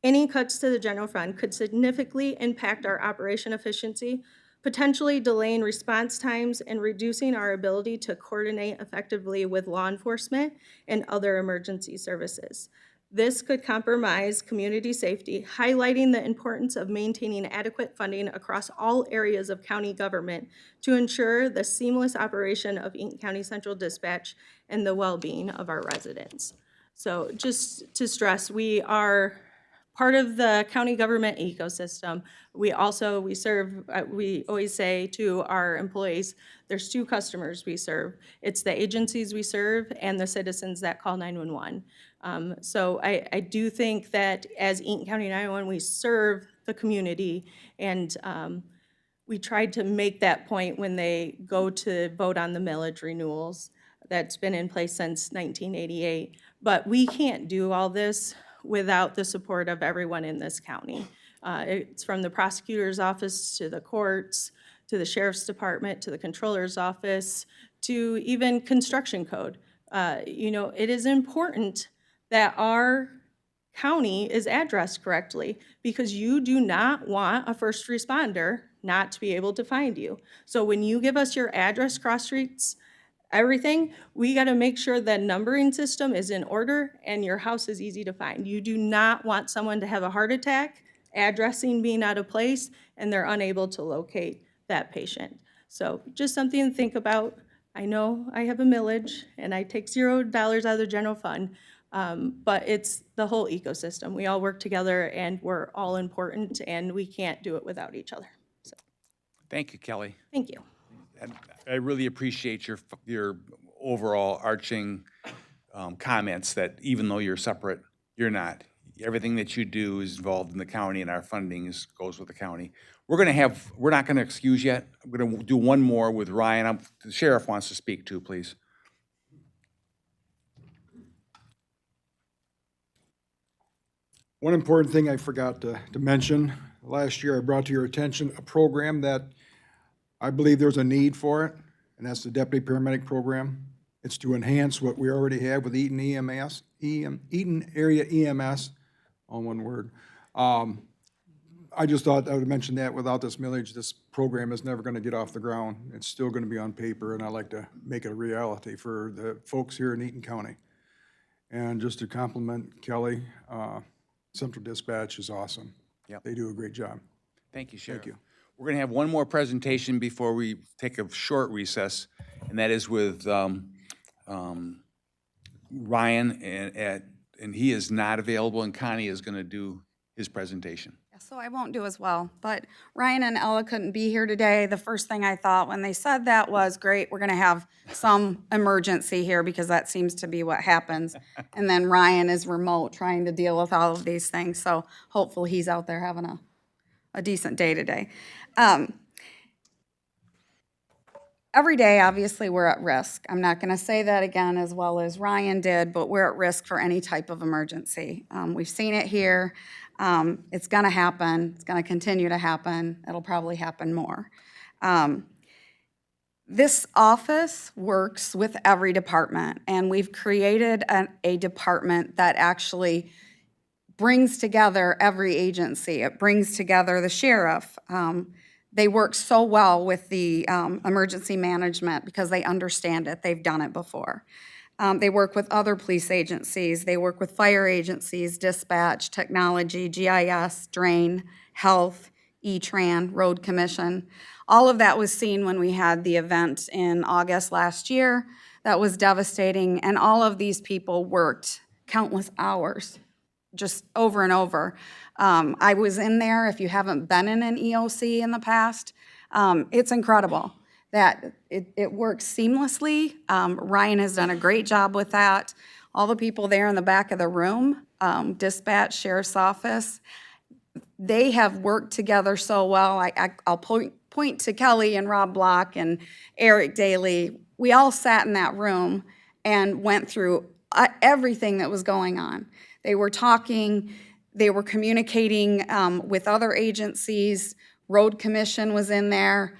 P: Any cuts to the general fund could significantly impact our operation efficiency, potentially delaying response times and reducing our ability to coordinate effectively with law enforcement and other emergency services. This could compromise community safety, highlighting the importance of maintaining adequate funding across all areas of county government to ensure the seamless operation of Eaton County Central Dispatch and the well-being of our residents. So just to stress, we are part of the county government ecosystem. We always say to our employees, there's two customers we serve. It's the agencies we serve and the citizens that call 911. So I do think that as Eaton County 911, we serve the community, and we tried to make that point when they go to vote on the millage renewals that's been in place since 1988. But we can't do all this without the support of everyone in this county. It's from the prosecutor's office to the courts, to the sheriff's department, to the controller's office, to even construction code. It is important that our county is addressed correctly, because you do not want a first responder not to be able to find you. So when you give us your address, cross streets, everything, we got to make sure the numbering system is in order and your house is easy to find. You do not want someone to have a heart attack, addressing being out of place, and they're unable to locate that patient. So just something to think about. I know I have a millage and I take $0 out of the general fund, but it's the whole ecosystem. We all work together and we're all important, and we can't do it without each other. So,
A: Thank you, Kelly.
P: thank you.
A: And I really appreciate your overall arching comments that even though you're separate, you're not. Everything that you do is involved in the county, and our funding goes with the county. We're not gonna excuse yet. I'm gonna do one more with Ryan. The sheriff wants to speak too, please.
L: One important thing I forgot to mention, last year I brought to your attention a program that I believe there's a need for it, and that's the deputy paramedic program. It's to enhance what we already have with Eaton EMS, Eaton Area EMS, all one word. I just thought I would mention that without this millage, this program is never gonna get off the ground. It's still gonna be on paper, and I'd like to make it a reality for the folks here in Eaton County. And just to compliment Kelly, Central Dispatch is awesome.
A: Yep.
L: They do a great job.
A: Thank you, Sheriff.
L: Thank you.
A: We're gonna have one more presentation before we take a short recess, and that is with Ryan, and he is not available, and Connie is gonna do his presentation.
B: So I won't do as well, but Ryan and Ella couldn't be here today. The first thing I thought when they said that was, great, we're gonna have some emergency here because that seems to be what happens. And then Ryan is remote trying to deal with all of these things, so hopefully he's out there having a decent day today. Every day, obviously, we're at risk. I'm not gonna say that again as well as Ryan did, but we're at risk for any type of emergency. We've seen it here. It's gonna happen. It's gonna continue to happen. It'll probably happen more. This office works with every department, and we've created a department that actually brings together every agency. It brings together the sheriff. They work so well with the emergency management because they understand it. They've done it before. They work with other police agencies. They work with fire agencies, dispatch, technology, GIS, drain, health, E-Tran, road commission. All of that was seen when we had the event in August last year. That was devastating, and all of these people worked countless hours, just over and over. I was in there. If you haven't been in an EOC in the past, it's incredible that it works seamlessly. Ryan has done a great job with that. All the people there in the back of the room, dispatch, sheriff's office, they have worked together so well. I'll point to Kelly and Rob Block and Eric Daly. We all sat in that room and went through everything that was going on. They were talking, they were communicating with other agencies. Road Commission was in there.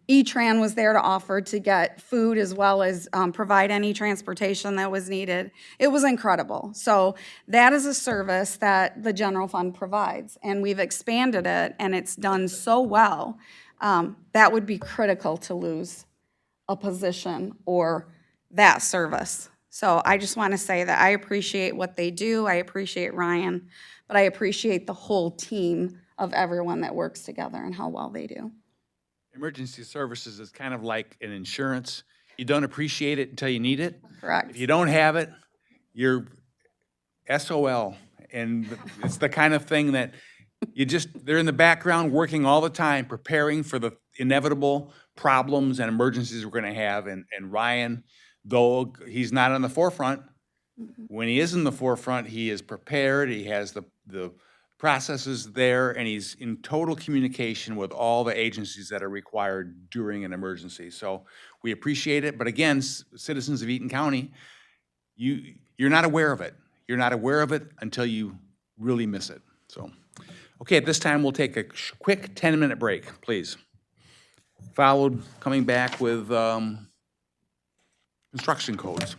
B: E-Tran was there to offer to get food as well as provide any transportation that was needed. It was incredible. So that is a service that the general fund provides, and we've expanded it, and it's done so well. That would be critical to lose a position or that service. So I just want to say that I appreciate what they do. I appreciate Ryan, but I appreciate the whole team of everyone that works together and how well they do.
A: Emergency services is kind of like an insurance. You don't appreciate it until you need it.
B: Correct.
A: If you don't have it, you're SOL. And it's the kind of thing that they're in the background working all the time, preparing for the inevitable problems and emergencies we're gonna have. And Ryan, though he's not on the forefront, when he is in the forefront, he is prepared, he has the processes there, and he's in total communication with all the agencies that are required during an emergency. So we appreciate it, but again, citizens of Eaton County, you're not aware of it. You're not aware of it until you really miss it, so. Okay, at this time, we'll take a quick 10-minute break, please. Coming back with instruction codes.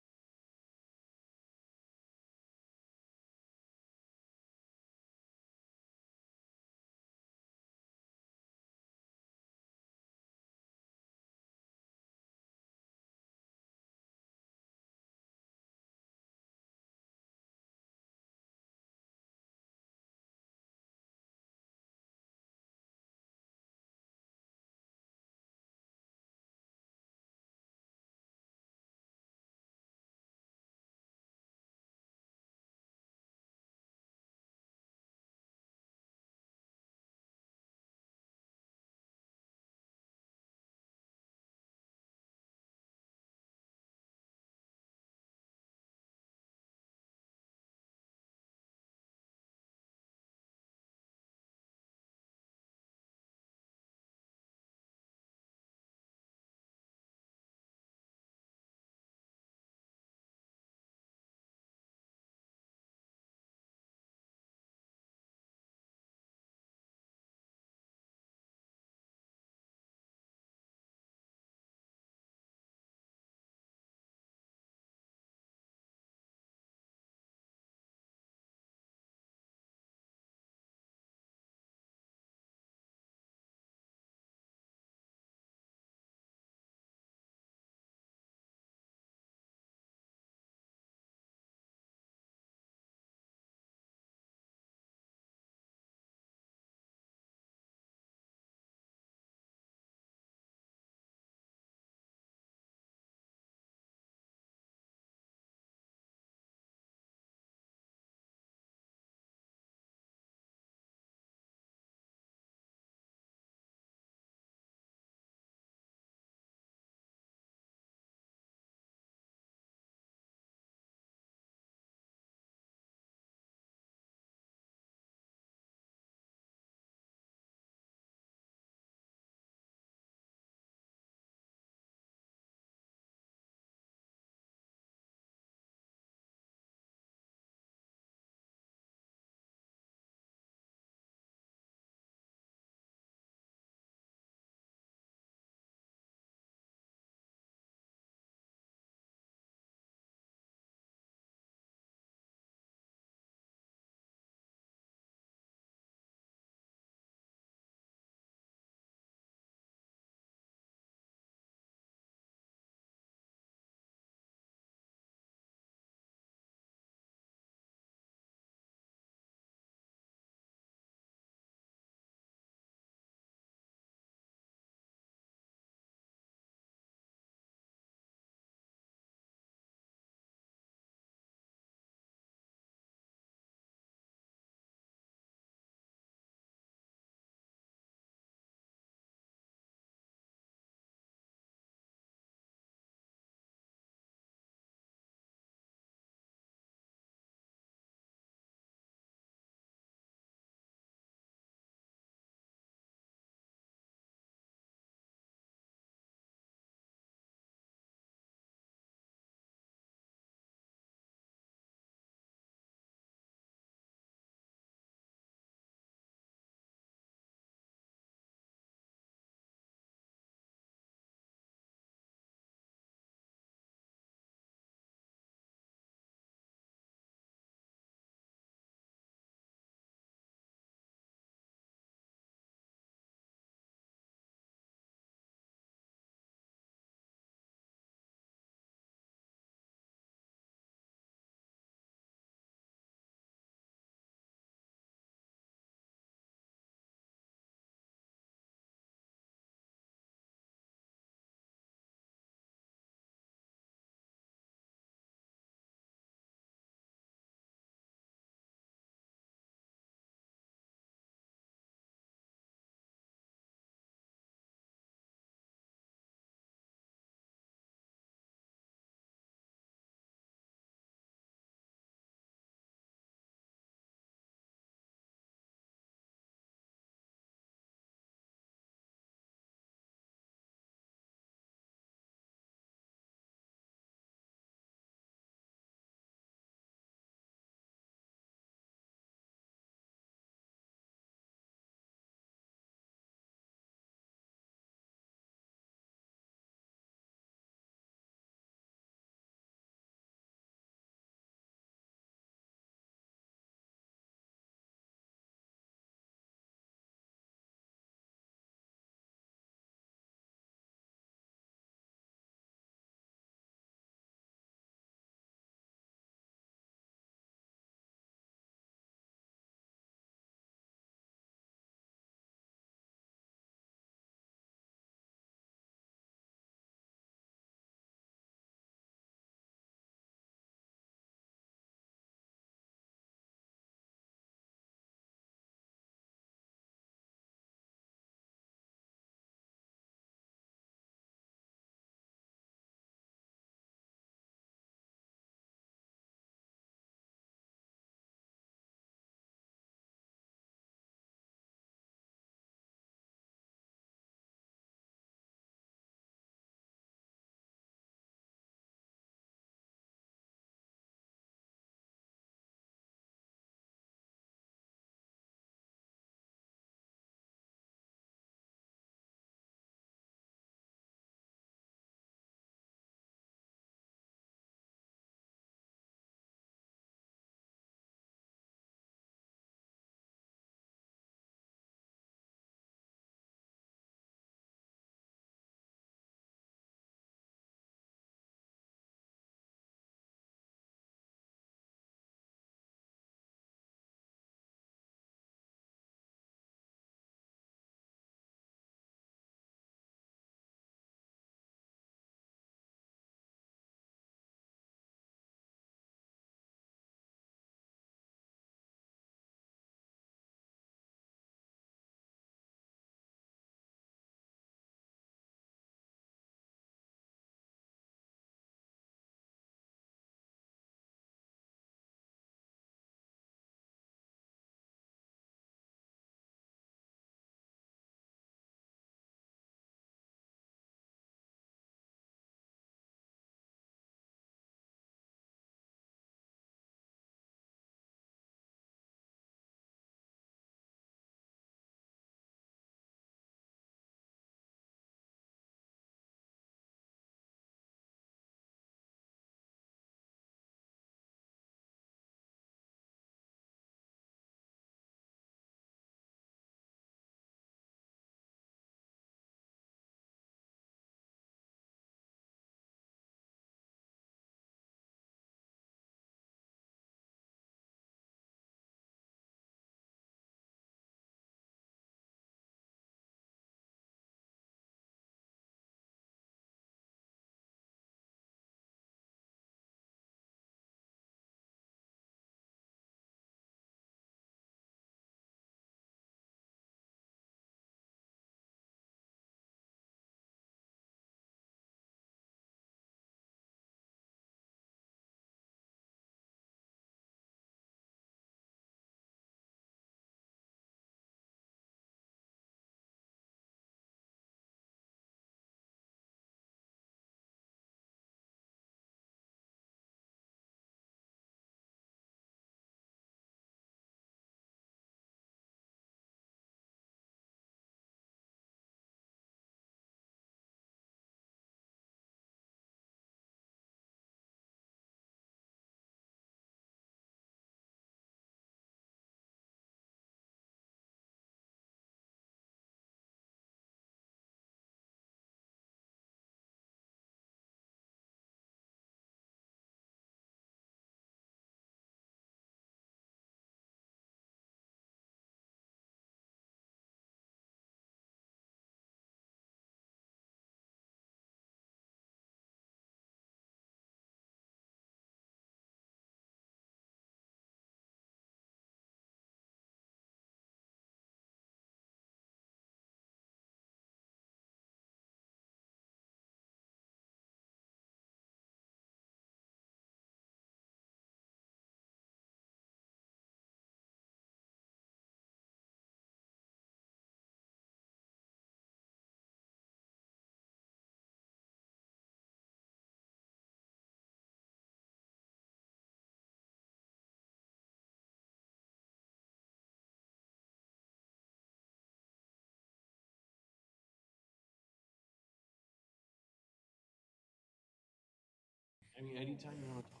H: Anytime you want to talk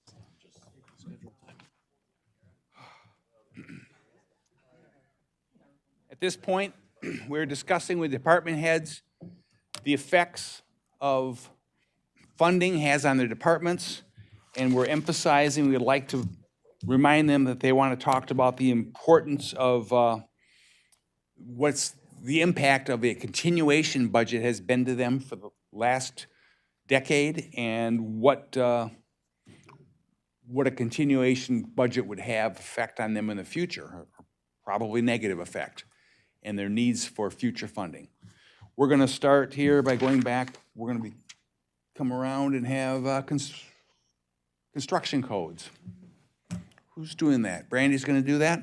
H: about it, just schedule time.
A: At this point, we're discussing with department heads the effects of funding has on their departments, and we're emphasizing, we'd like to remind them that they want to talk about the importance of what's the impact of a continuation budget has been to them for the last decade, and what a continuation budget would have effect on them in the future, probably negative effect, and their needs for future funding. We're going to start here by going back. We're going to come around and have construction codes. Who's doing that? Brandy's going to do that?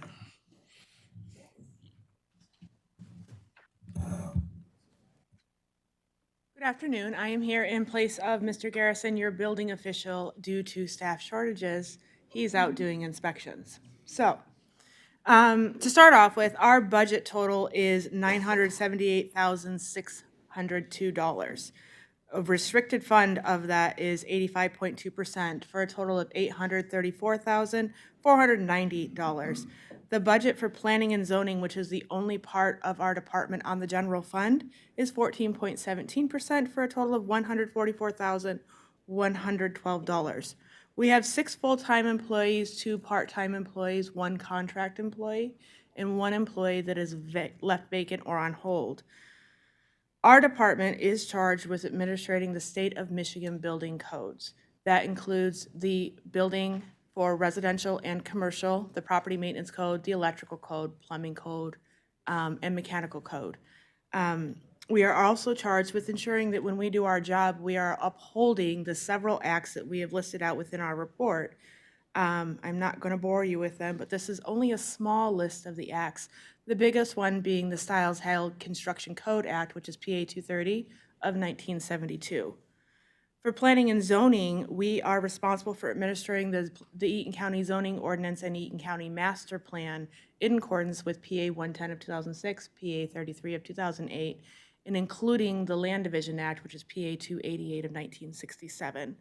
Q: Good afternoon. I am here in place of Mr. Garrison, your building official, due to staff shortages. He's out doing inspections. So, to start off with, our budget total is $978,602. A restricted fund of that is 85.2% for a total of $834,490. The budget for planning and zoning, which is the only part of our department on the general fund, is 14.17% for a total of $144,112. We have 6 full-time employees, 2 part-time employees, 1 contract employee, and 1 employee that is left vacant or on hold. Our department is charged with administrating the state of Michigan building codes. That includes the building for residential and commercial, the property maintenance code, the electrical code, plumbing code, and mechanical code. We are also charged with ensuring that when we do our job, we are upholding the several acts that we have listed out within our report. I'm not going to bore you with them, but this is only a small list of the acts. The biggest one being the Stiles-Held Construction Code Act, which is PA 230 of 1972. For planning and zoning, we are responsible for administering the Eaton County zoning ordinance and Eaton County master plan in accordance with PA 110 of 2006, PA 33 of 2008, and including the Land Division Act, which is PA 288 of 1967.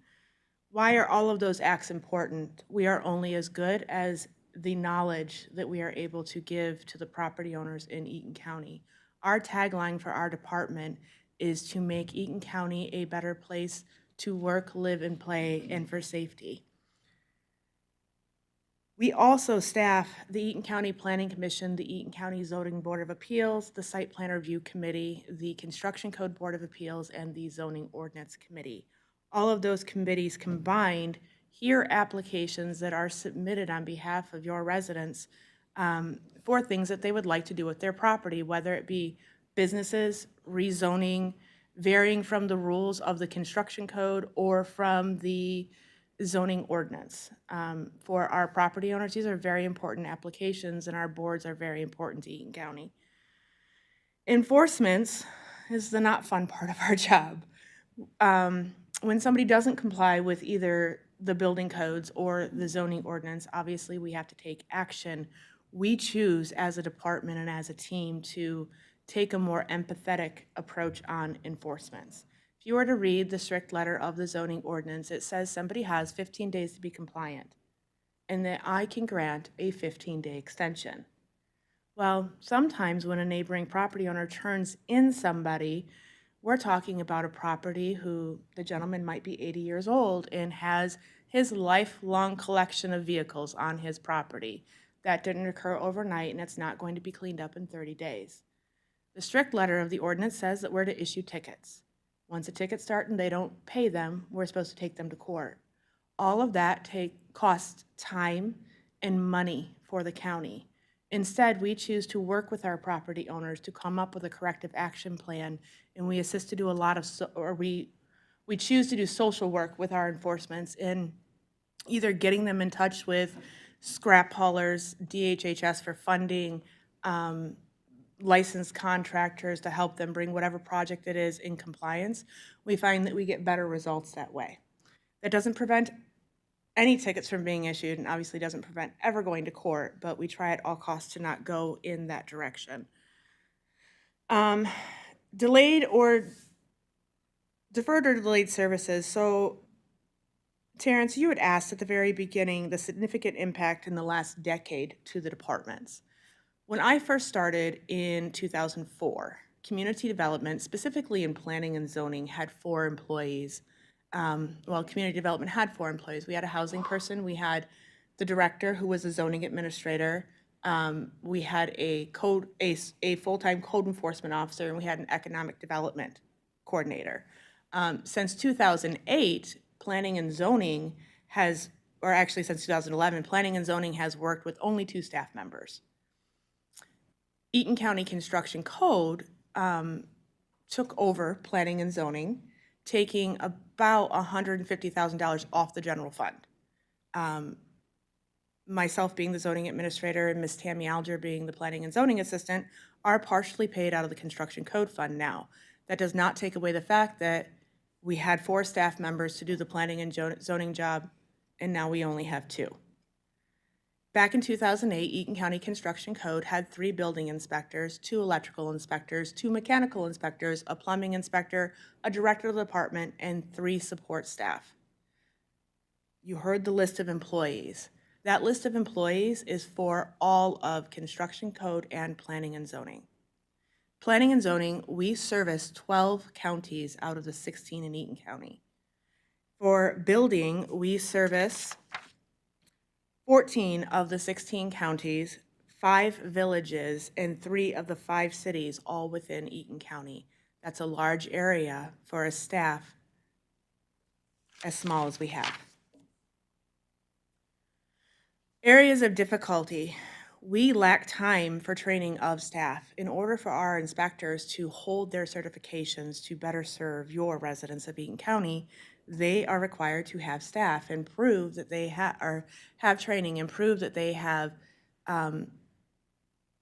Q: Why are all of those acts important? We are only as good as the knowledge that we are able to give to the property owners in Eaton County. Our tagline for our department is to make Eaton County a better place to work, live, and play, and for safety. We also staff the Eaton County Planning Commission, the Eaton County Zoning Board of Appeals, the Site Plan Review Committee, the Construction Code Board of Appeals, and the Zoning Ordinance Committee. All of those committees combined hear applications that are submitted on behalf of your residents for things that they would like to do with their property, whether it be businesses, rezoning, varying from the rules of the construction code or from the zoning ordinance. For our property owners, these are very important applications, and our boards are very important to Eaton County. Enforcement is the not fun part of our job. When somebody doesn't comply with either the building codes or the zoning ordinance, obviously we have to take action. We choose as a department and as a team to take a more empathetic approach on enforcement. If you were to read the strict letter of the zoning ordinance, it says somebody has 15 days to be compliant and that I can grant a 15-day extension. Well, sometimes when a neighboring property owner turns in somebody, we're talking about a property who the gentleman might be 80 years old and has his lifelong collection of vehicles on his property. That didn't occur overnight, and it's not going to be cleaned up in 30 days. The strict letter of the ordinance says that we're to issue tickets. Once a ticket starts and they don't pay them, we're supposed to take them to court. All of that costs time and money for the county. Instead, we choose to work with our property owners to come up with a corrective action plan, and we assist to do a lot of, we choose to do social work with our enforcements in either getting them in touch with scrap haulers, DHHS for funding, licensed contractors to help them bring whatever project it is in compliance. We find that we get better results that way. That doesn't prevent any tickets from being issued and obviously doesn't prevent ever going to court, but we try at all costs to not go in that direction. Deferred or delayed services. So Terrence, you had asked at the very beginning the significant impact in the last decade to the departments. When I first started in 2004, community development, specifically in planning and zoning, had 4 employees. Community development had 4 employees. We had a housing person, we had the director who was a zoning administrator, we had a full-time code enforcement officer, and we had an economic development coordinator. Since 2008, planning and zoning has, or actually since 2011, planning and zoning has worked with only 2 staff members. Eaton County Construction Code took over planning and zoning, taking about $150,000 off the general fund. Myself being the zoning administrator and Ms. Tammy Alger being the planning and zoning assistant are partially paid out of the construction code fund now. That does not take away the fact that we had 4 staff members to do the planning and zoning job, and now we only have 2. Back in 2008, Eaton County Construction Code had 3 building inspectors, 2 electrical inspectors, 2 mechanical inspectors, a plumbing inspector, a director of the department, and 3 support staff. You heard the list of employees. That list of employees is for all of construction code and planning and zoning. Planning and zoning, we service 12 counties out of the 16 in Eaton County. For building, we service 14 of the 16 counties, 5 villages, and 3 of the 5 cities, all within Eaton County. That's a large area for a staff as small as we have. Areas of difficulty. We lack time for training of staff. In order for our inspectors to hold their certifications to better serve your residents of Eaton County, they are required to have staff and prove that they have training and prove that they have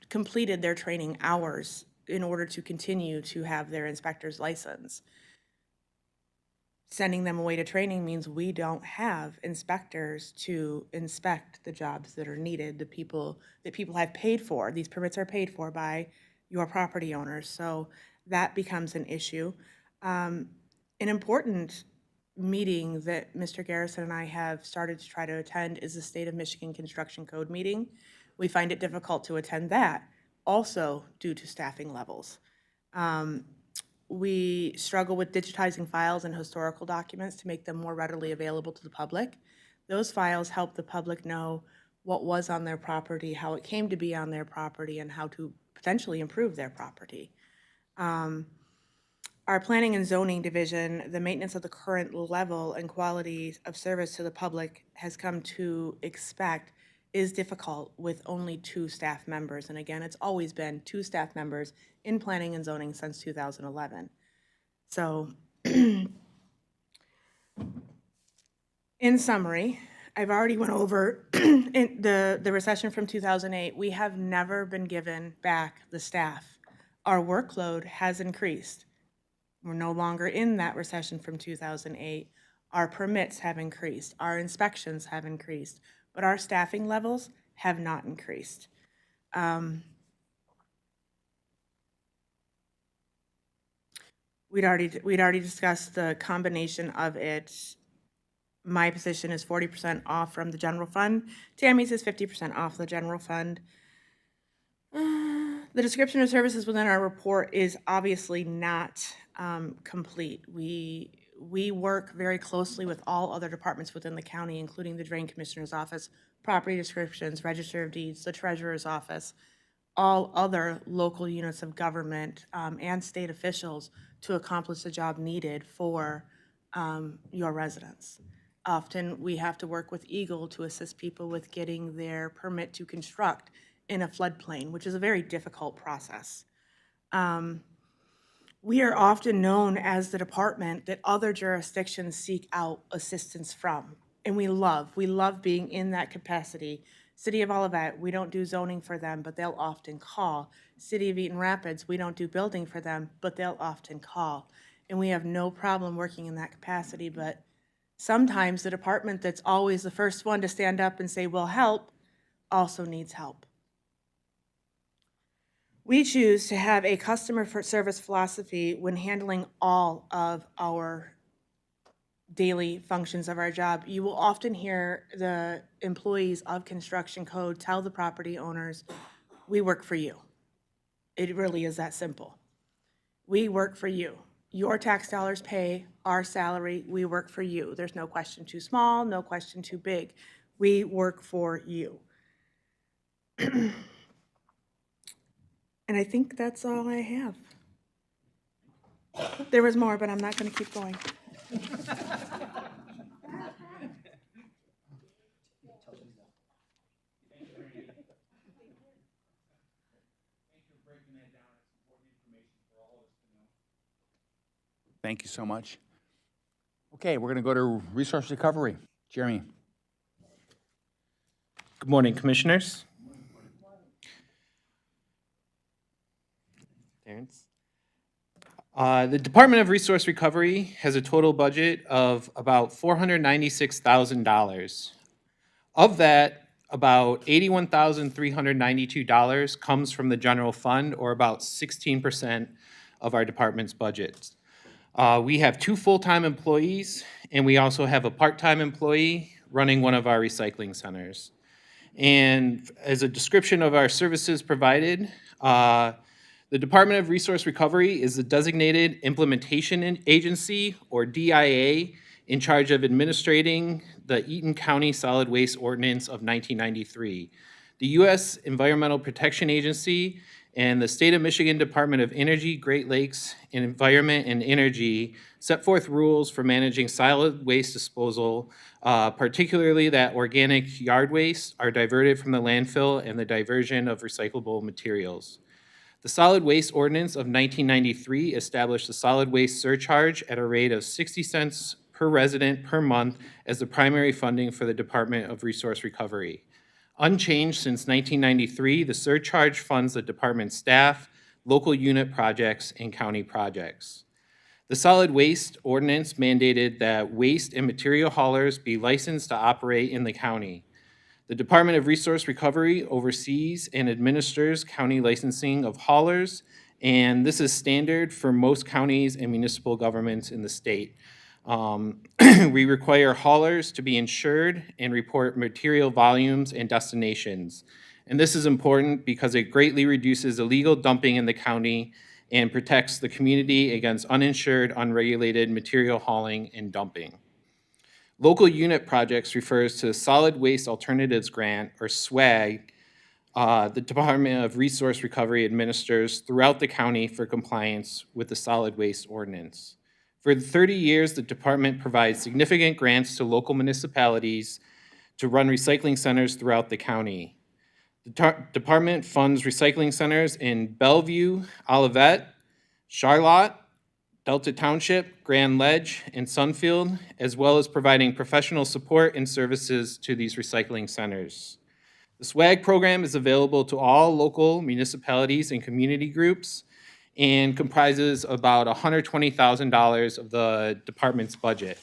Q: completed their training hours in order to continue to have their inspector's license. Sending them away to training means we don't have inspectors to inspect the jobs that are needed, the people that people have paid for. These permits are paid for by your property owners, so that becomes an issue. An important meeting that Mr. Garrison and I have started to try to attend is the State of Michigan Construction Code meeting. We find it difficult to attend that, also due to staffing levels. We struggle with digitizing files and historical documents to make them more readily available to the public. Those files help the public know what was on their property, how it came to be on their property, and how to potentially improve their property. Our planning and zoning division, the maintenance of the current level and quality of service to the public has come to expect is difficult with only 2 staff members. And again, it's always been 2 staff members in planning and zoning since 2011. So in summary, I've already went over the recession from 2008. We have never been given back the staff. Our workload has increased. We're no longer in that recession from 2008. Our permits have increased. Our inspections have increased. But our staffing levels have not increased. We'd already discussed the combination of it. My position is 40% off from the general fund. Tammy's is 50% off the general fund. The description of services within our report is obviously not complete. We work very closely with all other departments within the county, including the Drain Commissioner's Office, property descriptions, Register of Deeds, the Treasurer's Office, all other local units of government and state officials to accomplish the job needed for your residents. Often we have to work with Eagle to assist people with getting their permit to construct in a floodplain, which is a very difficult process. We are often known as the department that other jurisdictions seek out assistance from, and we love being in that capacity. City of Olivet, we don't do zoning for them, but they'll often call. City of Eaton Rapids, we don't do building for them, but they'll often call. And we have no problem working in that capacity, but sometimes the department that's always the first one to stand up and say, we'll help, also needs help. We choose to have a customer service philosophy when handling all of our daily functions of our job. You will often hear the employees of construction code tell the property owners, we work for you. It really is that simple. We work for you. Your tax dollars pay our salary. We work for you. There's no question too small, no question too big. We work for you. And I think that's all I have. There was more, but I'm not going to keep going.
A: Thank you so much. Okay, we're going to go to resource recovery. Jeremy.
R: Good morning, Commissioners. Terrence. The Department of Resource Recovery has a total budget of about $496,000. Of that, about $81,392 comes from the general fund, or about 16% of our department's budget. We have 2 full-time employees, and we also have a part-time employee running one of our recycling centers. And as a description of our services provided, the Department of Resource Recovery is the designated implementation agency, or DIA, in charge of administrating the Eaton County Solid Waste Ordinance of 1993. The U.S. Environmental Protection Agency and the State of Michigan Department of Energy, Great Lakes, and Environment and Energy set forth rules for managing solid waste disposal, particularly that organic yard waste are diverted from the landfill and the diversion of recyclable materials. The Solid Waste Ordinance of 1993 established a solid waste surcharge at a rate of 60 cents per resident per month as the primary funding for the Department of Resource Recovery. Unchanged since 1993, the surcharge funds the department's staff, local unit projects, and county projects. The Solid Waste Ordinance mandated that waste and material haulers be licensed to operate in the county. The Department of Resource Recovery oversees and administers county licensing of haulers, and this is standard for most counties and municipal governments in the state. We require haulers to be insured and report material volumes and destinations. And this is important because it greatly reduces illegal dumping in the county and protects the community against uninsured, unregulated material hauling and dumping. Local Unit Projects refers to Solid Waste Alternatives Grant, or SWAG, the Department of Resource Recovery administers throughout the county for compliance with the Solid Waste Ordinance. For 30 years, the department provides significant grants to local municipalities to run recycling centers throughout the county. The department funds recycling centers in Bellevue, Olivet, Charlotte, Delta Township, Grand Ledge, and Sunfield, as well as providing professional support and services to these recycling centers. The SWAG program is available to all local municipalities and community groups and comprises about $120,000 of the department's budget,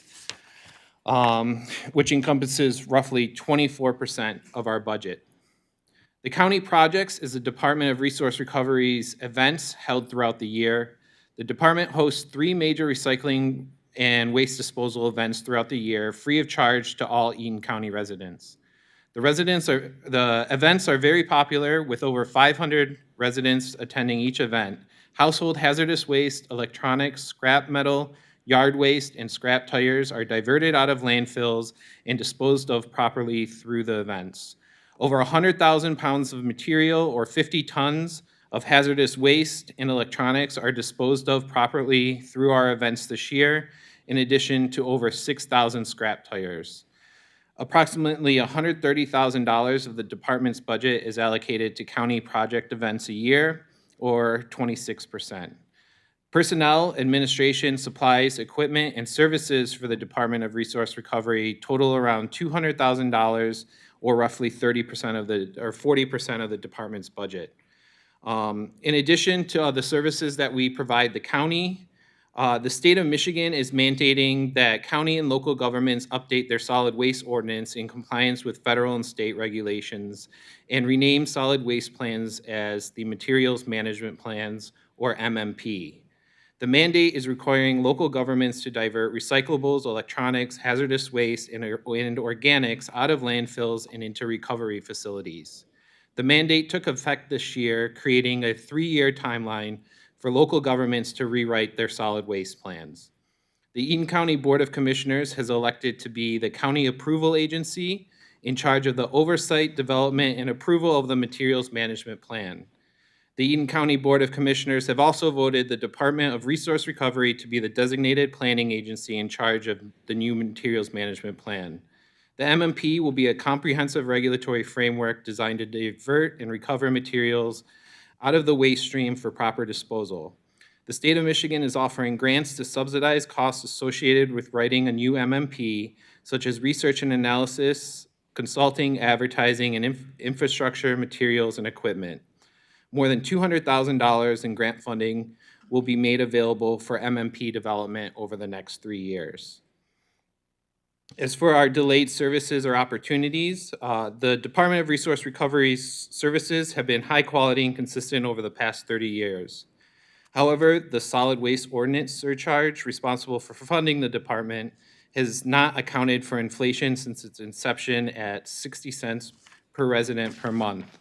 R: which encompasses roughly 24% of our budget. The County Projects is the Department of Resource Recovery's events held throughout the year. The department hosts 3 major recycling and waste disposal events throughout the year, free of charge to all Eaton County residents. The events are very popular, with over 500 residents attending each event. Household hazardous waste, electronics, scrap metal, yard waste, and scrap tires are diverted out of landfills and disposed of properly through the events. Over 100,000 pounds of material, or 50 tons, of hazardous waste and electronics are disposed of properly through our events this year, in addition to over 6,000 scrap tires. Approximately $130,000 of the department's budget is allocated to county project events a year, or 26%. Personnel, administration, supplies, equipment, and services for the Department of Resource Recovery total around $200,000, or roughly 30% of the, or 40% of the department's budget. In addition to the services that we provide the county, the state of Michigan is mandating that county and local governments update their solid waste ordinance in compliance with federal and state regulations and rename solid waste plans as the Materials Management Plans, or MMP. The mandate is requiring local governments to divert recyclables, electronics, hazardous waste, and organics out of landfills and into recovery facilities. The mandate took effect this year, creating a 3-year timeline for local governments to rewrite their solid waste plans. The Eaton County Board of Commissioners has elected to be the county approval agency in charge of the oversight, development, and approval of the materials management plan. The Eaton County Board of Commissioners have also voted the Department of Resource Recovery to be the designated planning agency in charge of the new materials management plan. The MMP will be a comprehensive regulatory framework designed to divert and recover materials out of the waste stream for proper disposal. The state of Michigan is offering grants to subsidize costs associated with writing a new MMP, such as research and analysis, consulting, advertising, and infrastructure, materials, and equipment. More than $200,000 in grant funding will be made available for MMP development over the next 3 years. As for our delayed services or opportunities, the Department of Resource Recovery's services have been high quality and consistent over the past 30 years. However, the solid waste ordinance surcharge responsible for funding the department has not accounted for inflation since its inception at 60 cents per resident per month.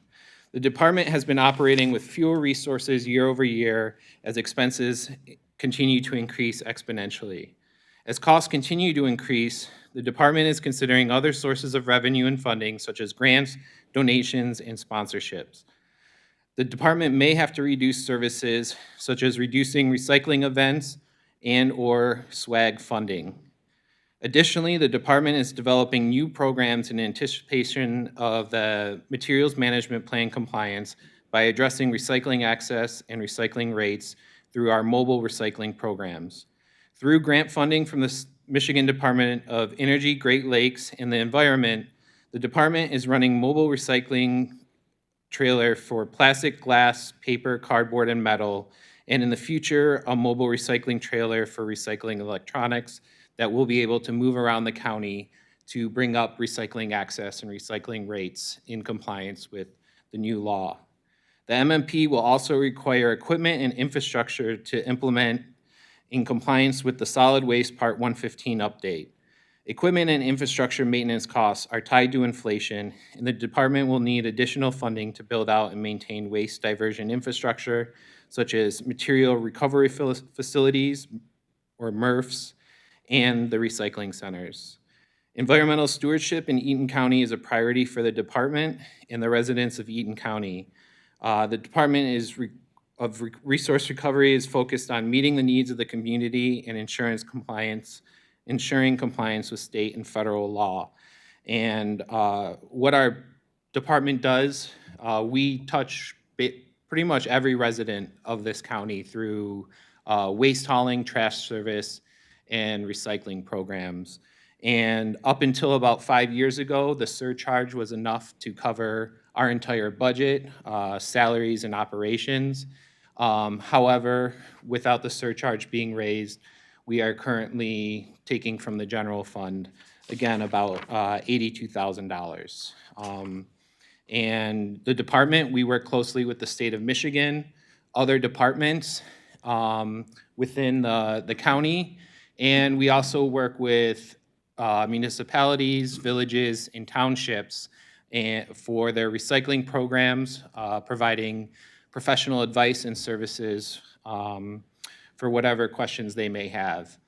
R: The department has been operating with fewer resources year over year as expenses continue to increase exponentially. As costs continue to increase, the department is considering other sources of revenue and funding, such as grants, donations, and sponsorships. The department may have to reduce services, such as reducing recycling events and/or swag funding. Additionally, the department is developing new programs in anticipation of the materials management plan compliance by addressing recycling access and recycling rates through our mobile recycling programs. Through grant funding from the Michigan Department of Energy, Great Lakes, and the Environment, the department is running mobile recycling trailer for plastic, glass, paper, cardboard, and metal, and in the future, a mobile recycling trailer for recycling electronics that will be able to move around the county to bring up recycling access and recycling rates in compliance with the new law. The MMP will also require equipment and infrastructure to implement in compliance with the Solid Waste Part 115 update. Equipment and infrastructure maintenance costs are tied to inflation, and the department will need additional funding to build out and maintain waste diversion infrastructure, such as material recovery facilities, or MRFs, and the recycling centers. Environmental stewardship in Eaton County is a priority for the department and the residents of Eaton County. The Department of Resource Recovery is focused on meeting the needs of the community and ensuring compliance with state and federal law. And what our department does, we touch pretty much every resident of this county through waste hauling, trash service, and recycling programs. And up until about 5 years ago, the surcharge was enough to cover our entire budget, salaries, and operations. However, without the surcharge being raised, we are currently taking from the general fund, again, about $82,000. And the department, we work closely with the state of Michigan, other departments within the county, and we also work with municipalities, villages, and townships for their recycling programs, providing professional advice and services for whatever questions they may have.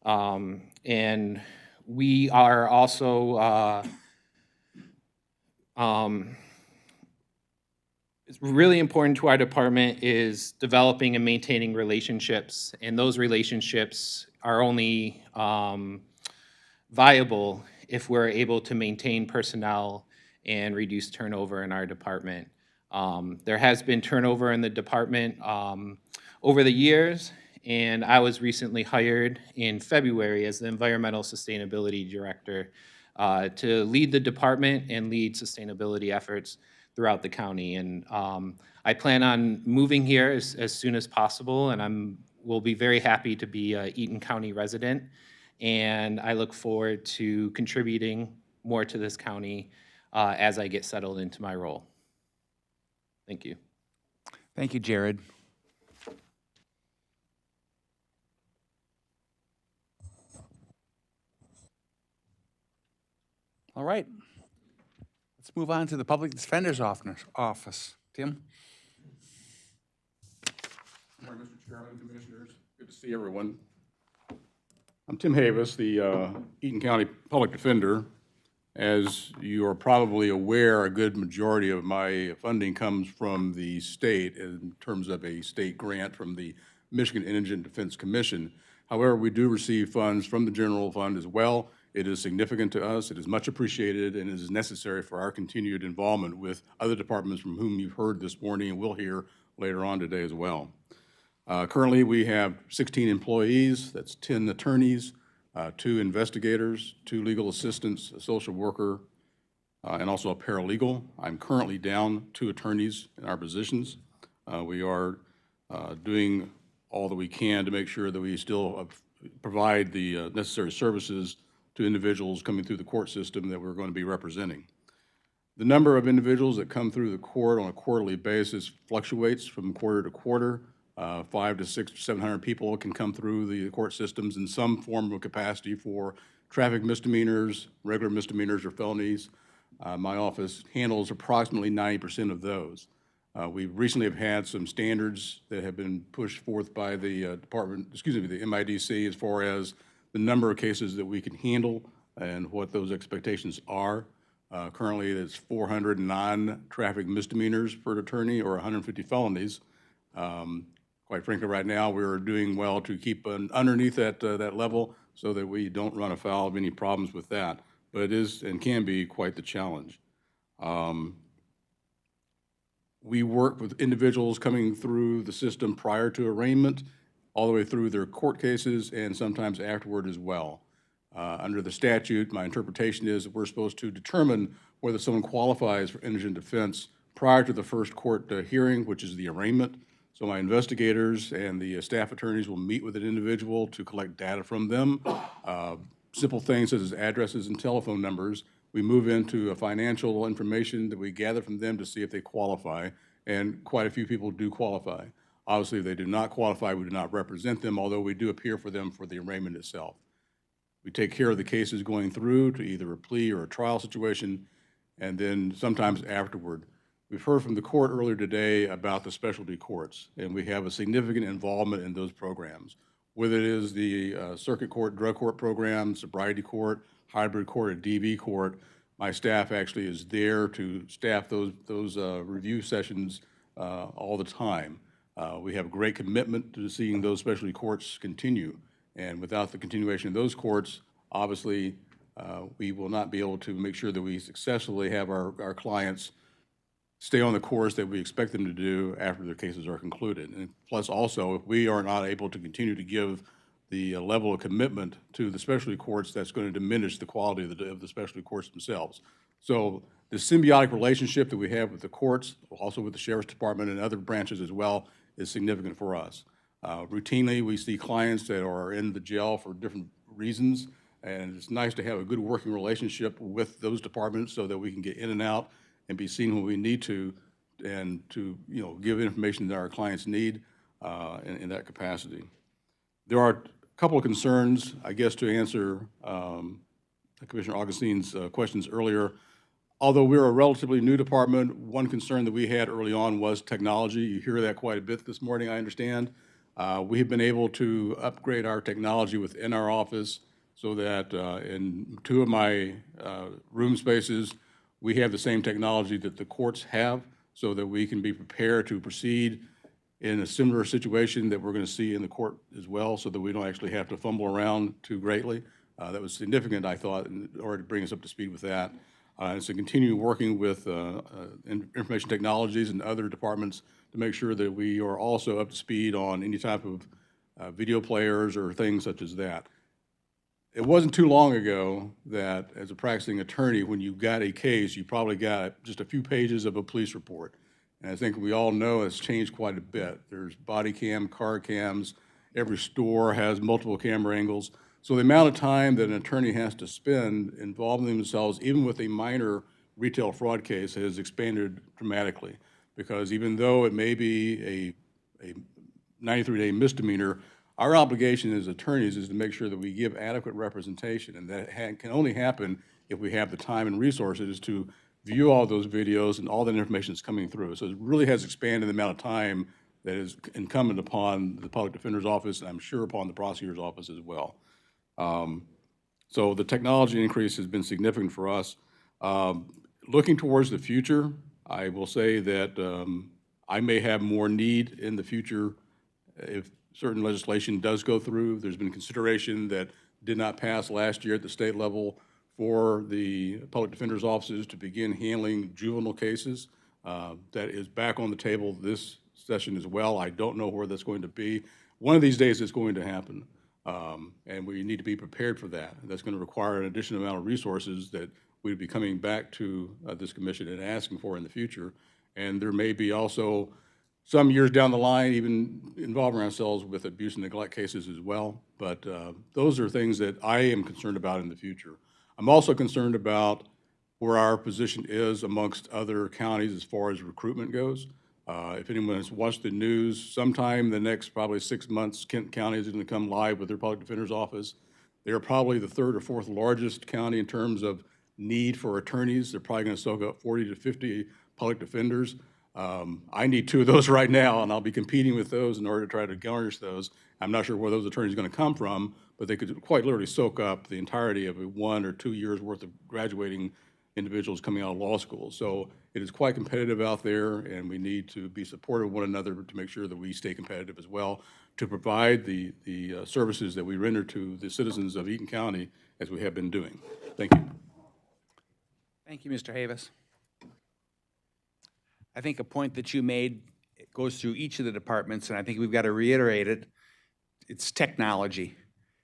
R: And we are also, it's really important to our department is developing and maintaining relationships, and those relationships are only viable if we're able to maintain personnel and reduce turnover in our department. There has been turnover in the department over the years, and I was recently hired in February as the Environmental Sustainability Director to lead the department and lead sustainability efforts throughout the county. And I plan on moving here as soon as possible, and will be very happy to be an Eaton County resident. And I look forward to contributing more to this county as I get settled into my role. Thank you.
A: Thank you, Jared. All right. Let's move on to the Public Defender's Office. Tim?
J: Good morning, Mr. Chairman, Commissioners. Good to see everyone. I'm Tim Havis, the Eaton County Public Defender. As you are probably aware, a good majority of my funding comes from the state in terms of a state grant from the Michigan Indigent Defense Commission. However, we do receive funds from the general fund as well. It is significant to us, it is much appreciated, and it is necessary for our continued involvement with other departments from whom you've heard this morning and will hear later on today as well. Currently, we have 16 employees, that's 10 attorneys, 2 investigators, 2 legal assistants, a social worker, and also a paralegal. I'm currently down 2 attorneys in our positions. We are doing all that we can to make sure that we still provide the necessary services to individuals coming through the court system that we're going to be representing. The number of individuals that come through the court on a quarterly basis fluctuates from quarter to quarter. 500 to 600 to 700 people can come through the court systems in some form of capacity for traffic misdemeanors, regular misdemeanors, or felonies. My office handles approximately 90% of those. We recently have had some standards that have been pushed forth by the the MIDC as far as the number of cases that we can handle and what those expectations are. Currently, it's 400 non-traffic misdemeanors for an attorney or 150 felonies. Quite frankly, right now, we're doing well to keep underneath that level so that we don't run afoul of any problems with that. But it is and can be quite the challenge. We work with individuals coming through the system prior to arraignment, all the way through their court cases, and sometimes afterward as well. Under the statute, my interpretation is that we're supposed to determine whether someone qualifies for indigent defense prior to the first court hearing, which is the arraignment. So my investigators and the staff attorneys will meet with an individual to collect data from them, simple things such as addresses and telephone numbers. We move into financial information that we gather from them to see if they qualify, and quite a few people do qualify. Obviously, if they do not qualify, we do not represent them, although we do appear for them for the arraignment itself. We take care of the cases going through to either a plea or a trial situation, and then sometimes afterward. We've heard from the court earlier today about the specialty courts, and we have a significant involvement in those programs. Whether it is the circuit court, drug court program, sobriety court, hybrid court, or DV court, my staff actually is there to staff those review sessions all the time. We have great commitment to seeing those specialty courts continue, and without the continuation of those courts, obviously, we will not be able to make sure that we successfully have our clients stay on the course that we expect them to do after their cases are concluded. And plus also, if we are not able to continue to give the level of commitment to the specialty courts, that's going to diminish the quality of the specialty courts themselves. So the symbiotic relationship that we have with the courts, also with the Sheriff's Department and other branches as well, is significant for us. Routinely, we see clients that are in the jail for different reasons, and it's nice to have a good working relationship with those departments so that we can get in and out and be seen when we need to, and to give information that our clients need in that capacity. There are a couple of concerns, I guess, to answer Commissioner Augustine's questions earlier. Although we're a relatively new department, one concern that we had early on was technology. You hear that quite a bit this morning, I understand. We have been able to upgrade our technology within our office so that in 2 of my room spaces, we have the same technology that the courts have so that we can be prepared to proceed in a similar situation that we're going to see in the court as well, so that we don't actually have to fumble around too greatly. That was significant, I thought, in order to bring us up to speed with that. And so continue working with information technologies and other departments to make sure that we are also up to speed on any type of video players or things such as that. It wasn't too long ago that, as a practicing attorney, when you got a case, you probably got just a few pages of a police report. And I think we all know it's changed quite a bit. There's body cam, car cams, every store has multiple camera angles. So the amount of time that an attorney has to spend involving themselves, even with a minor retail fraud case, has expanded dramatically. Because even though it may be a 93-day misdemeanor, our obligation as attorneys is to make sure that we give adequate representation, and that can only happen if we have the time and resources to view all those videos and all that information that's coming through. So it really has expanded the amount of time that is incumbent upon the Public Defender's Office, and I'm sure upon the Prosecutor's Office as well. So the technology increase has been significant for us. Looking towards the future, I will say that I may have more need in the future if certain legislation does go through. There's been consideration that did not pass last year at the state level for the public defender's offices to begin handling juvenile cases. That is back on the table this session as well. I don't know where that's going to be. One of these days it's going to happen, and we need to be prepared for that. That's going to require an additional amount of resources that we'd be coming back to this commission and asking for in the future. And there may be also some years down the line, even involving ourselves with abuse and neglect cases as well. But those are things that I am concerned about in the future. I'm also concerned about where our position is amongst other counties as far as recruitment goes. If anyone has watched the news, sometime in the next probably 6 months, Kent County is going to come live with their public defender's office. They are probably the third or fourth largest county in terms of need for attorneys. They're probably going to soak up 40 to 50 public defenders. I need 2 of those right now, and I'll be competing with those in order to try to garnish those. I'm not sure where those attorneys are going to come from, but they could quite literally soak up the entirety of 1 or 2 years worth of graduating individuals coming out of law school. So it is quite competitive out there, and we need to be supportive of one another to make sure that we stay competitive as well, to provide the services that we render to the citizens of Eaton County as we have been doing. Thank you.
A: Thank you, Mr. Havis. I think a point that you made goes through each of the departments, and I think we've got to reiterate it. It's technology.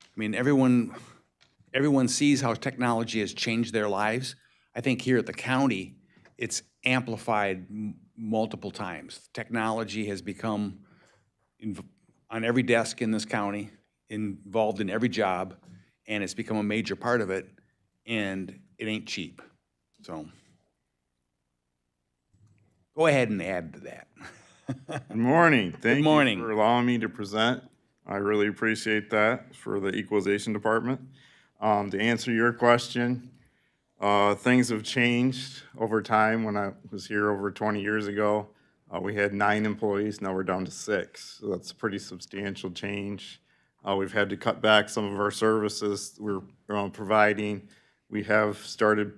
A: I mean, everyone sees how technology has changed their lives. I think here at the county, it's amplified multiple times. Technology has become on every desk in this county, involved in every job, and it's become a major part of it, and it ain't cheap. So go ahead and add to that.
S: Good morning. Thank
A: Good morning.
S: you for allowing me to present. I really appreciate that for the Equalization Department. To answer your question, things have changed over time. When I was here over 20 years ago, we had 9 employees. Now we're down to 6. So that's a pretty substantial change. We've had to cut back some of our services we're providing. We have started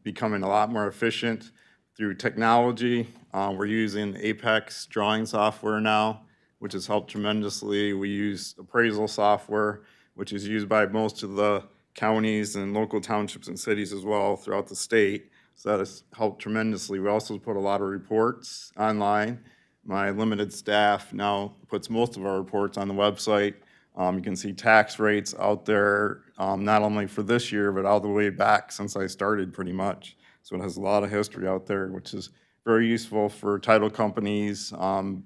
S: becoming a lot more efficient through technology. We're using Apex drawing software now, which has helped tremendously. We use appraisal software, which is used by most of the counties and local townships and cities as well throughout the state. So that has helped tremendously. We also put a lot of reports online. My limited staff now puts most of our reports on the website. You can see tax rates out there, not only for this year, but all the way back since I started pretty much. So it has a lot of history out there, which is very useful for title companies,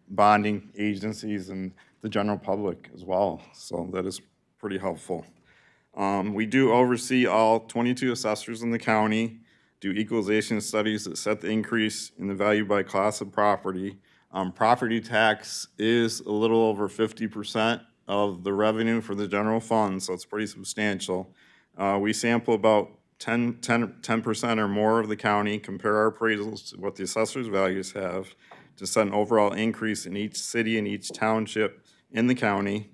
S: bonding agencies, and the general public as well. So that is pretty helpful. We do oversee all 22 assessors in the county, do equalization studies that set the increase in the value by class of property. Property tax is a little over 50% of the revenue for the general fund, so it's pretty substantial. We sample about 10% or more of the county, compare our appraisals to what the assessor's values have to set an overall increase in each city and each township in the county.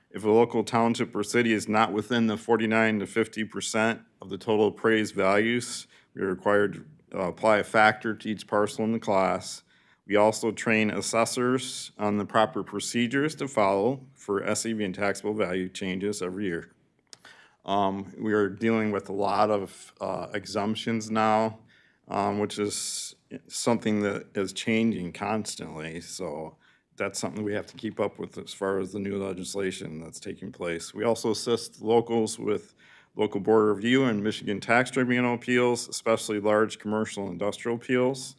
S: If a local township or city is not within the 49 to 50% of the total appraised values, we are required to apply a factor to each parcel in the class. We also train assessors on the proper procedures to follow for SEV and taxable value changes every year. We are dealing with a lot of exemptions now, which is something that is changing constantly. So that's something we have to keep up with as far as the new legislation that's taking place. We also assist locals with local board review and Michigan tax tribunal appeals, especially large commercial and industrial appeals.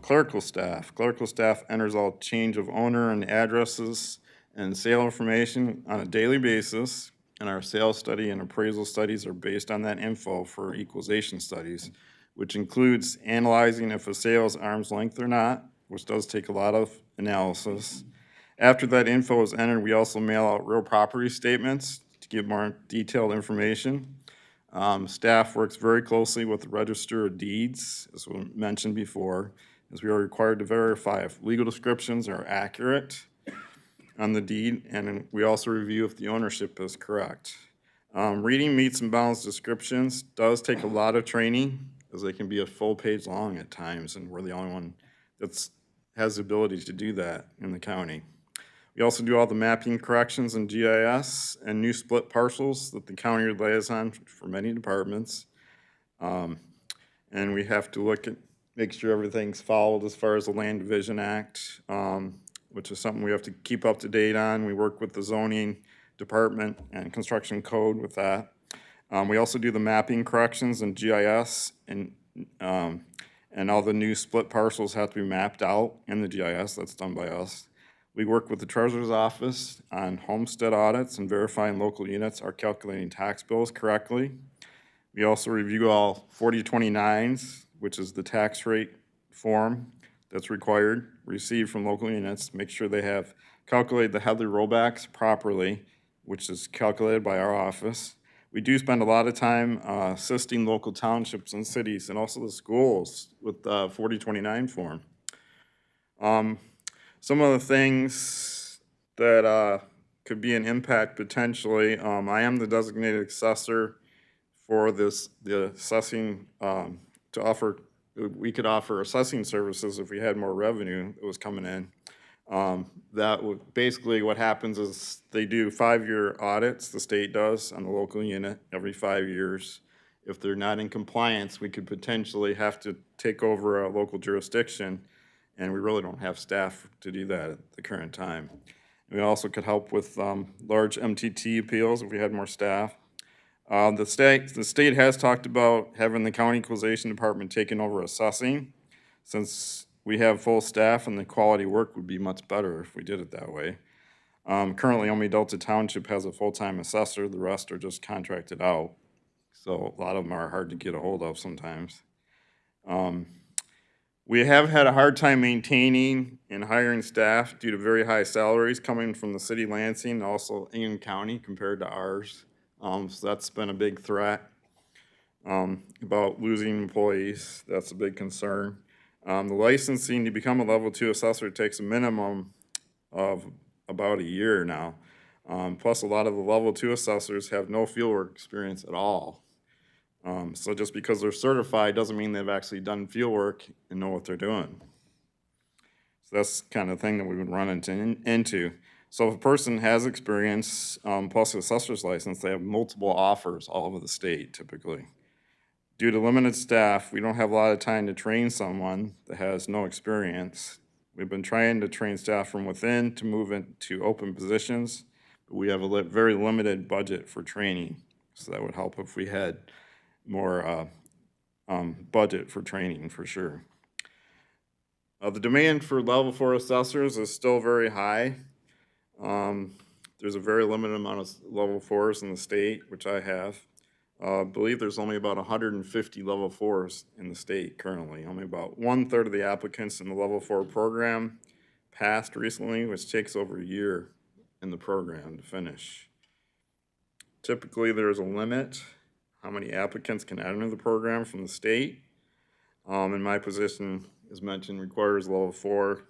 S: Clerical staff enters all change of owner and addresses and sale information on a daily basis, and our sales study and appraisal studies are based on that info for equalization studies, which includes analyzing if a sale is arm's length or not, which does take a lot of analysis. After that info is entered, we also mail out real property statements to give more detailed information. Staff works very closely with the Register of Deeds, as we mentioned before, as we are required to verify if legal descriptions are accurate on the deed, and then we also review if the ownership is correct. Reading meets and bounds descriptions does take a lot of training, as they can be a full page long at times, and we're the only one that's has the ability to do that in the county. We also do all the mapping corrections in GIS and new split parcels that the county relies on for many departments. And we have to look at, make sure everything's followed as far as the Land Division Act, which is something we have to keep up to date on. We work with the zoning department and construction code with that. We also do the mapping corrections in GIS, and all the new split parcels have to be mapped out in the GIS. That's done by us. We work with the treasurer's office on homestead audits and verifying local units are calculating tax bills correctly. We also review all 4029s, which is the tax rate form that's required, received from local units, make sure they have calculated the Headley rollbacks properly, which is calculated by our office. We do spend a lot of time assisting local townships and cities and also the schools with the 4029 form. Some of the things that could be an impact potentially, I am the designated assessor for the assessing, to offer, we could offer assessing services if we had more revenue that was coming in. That would, basically what happens is they do 5-year audits, the state does, on the local unit every 5 years. If they're not in compliance, we could potentially have to take over a local jurisdiction, and we really don't have staff to do that at the current time. We also could help with large MTT appeals if we had more staff. The state has talked about having the county equalization department taking over assessing, since we have full staff and the quality work would be much better if we did it that way. Currently, only Delta Township has a full-time assessor. The rest are just contracted out. So a lot of them are hard to get a hold of sometimes. We have had a hard time maintaining and hiring staff due to very high salaries coming from the city of Lansing, and also Ingham County compared to ours. So that's been a big threat about losing employees. That's a big concern. The licensing to become a level 2 assessor takes a minimum of about a year now. Plus, a lot of the level 2 assessors have no fieldwork experience at all. So just because they're certified doesn't mean they've actually done fieldwork and know what they're doing. So that's the kind of thing that we would run into. So if a person has experience, plus an assessor's license, they have multiple offers all over the state typically. Due to limited staff, we don't have a lot of time to train someone that has no experience. We've been trying to train staff from within to move into open positions, but we have a very limited budget for training. So that would help if we had more budget for training for sure. The demand for level 4 assessors is still very high. There's a very limited amount of level 4s in the state, which I have. I believe there's only about 150 level 4s in the state currently. Only about 1/3 of the applicants in the level 4 program passed recently, which takes over a year in the program to finish. Typically, there's a limit how many applicants can enter the program from the state. And my position, as mentioned, requires level 4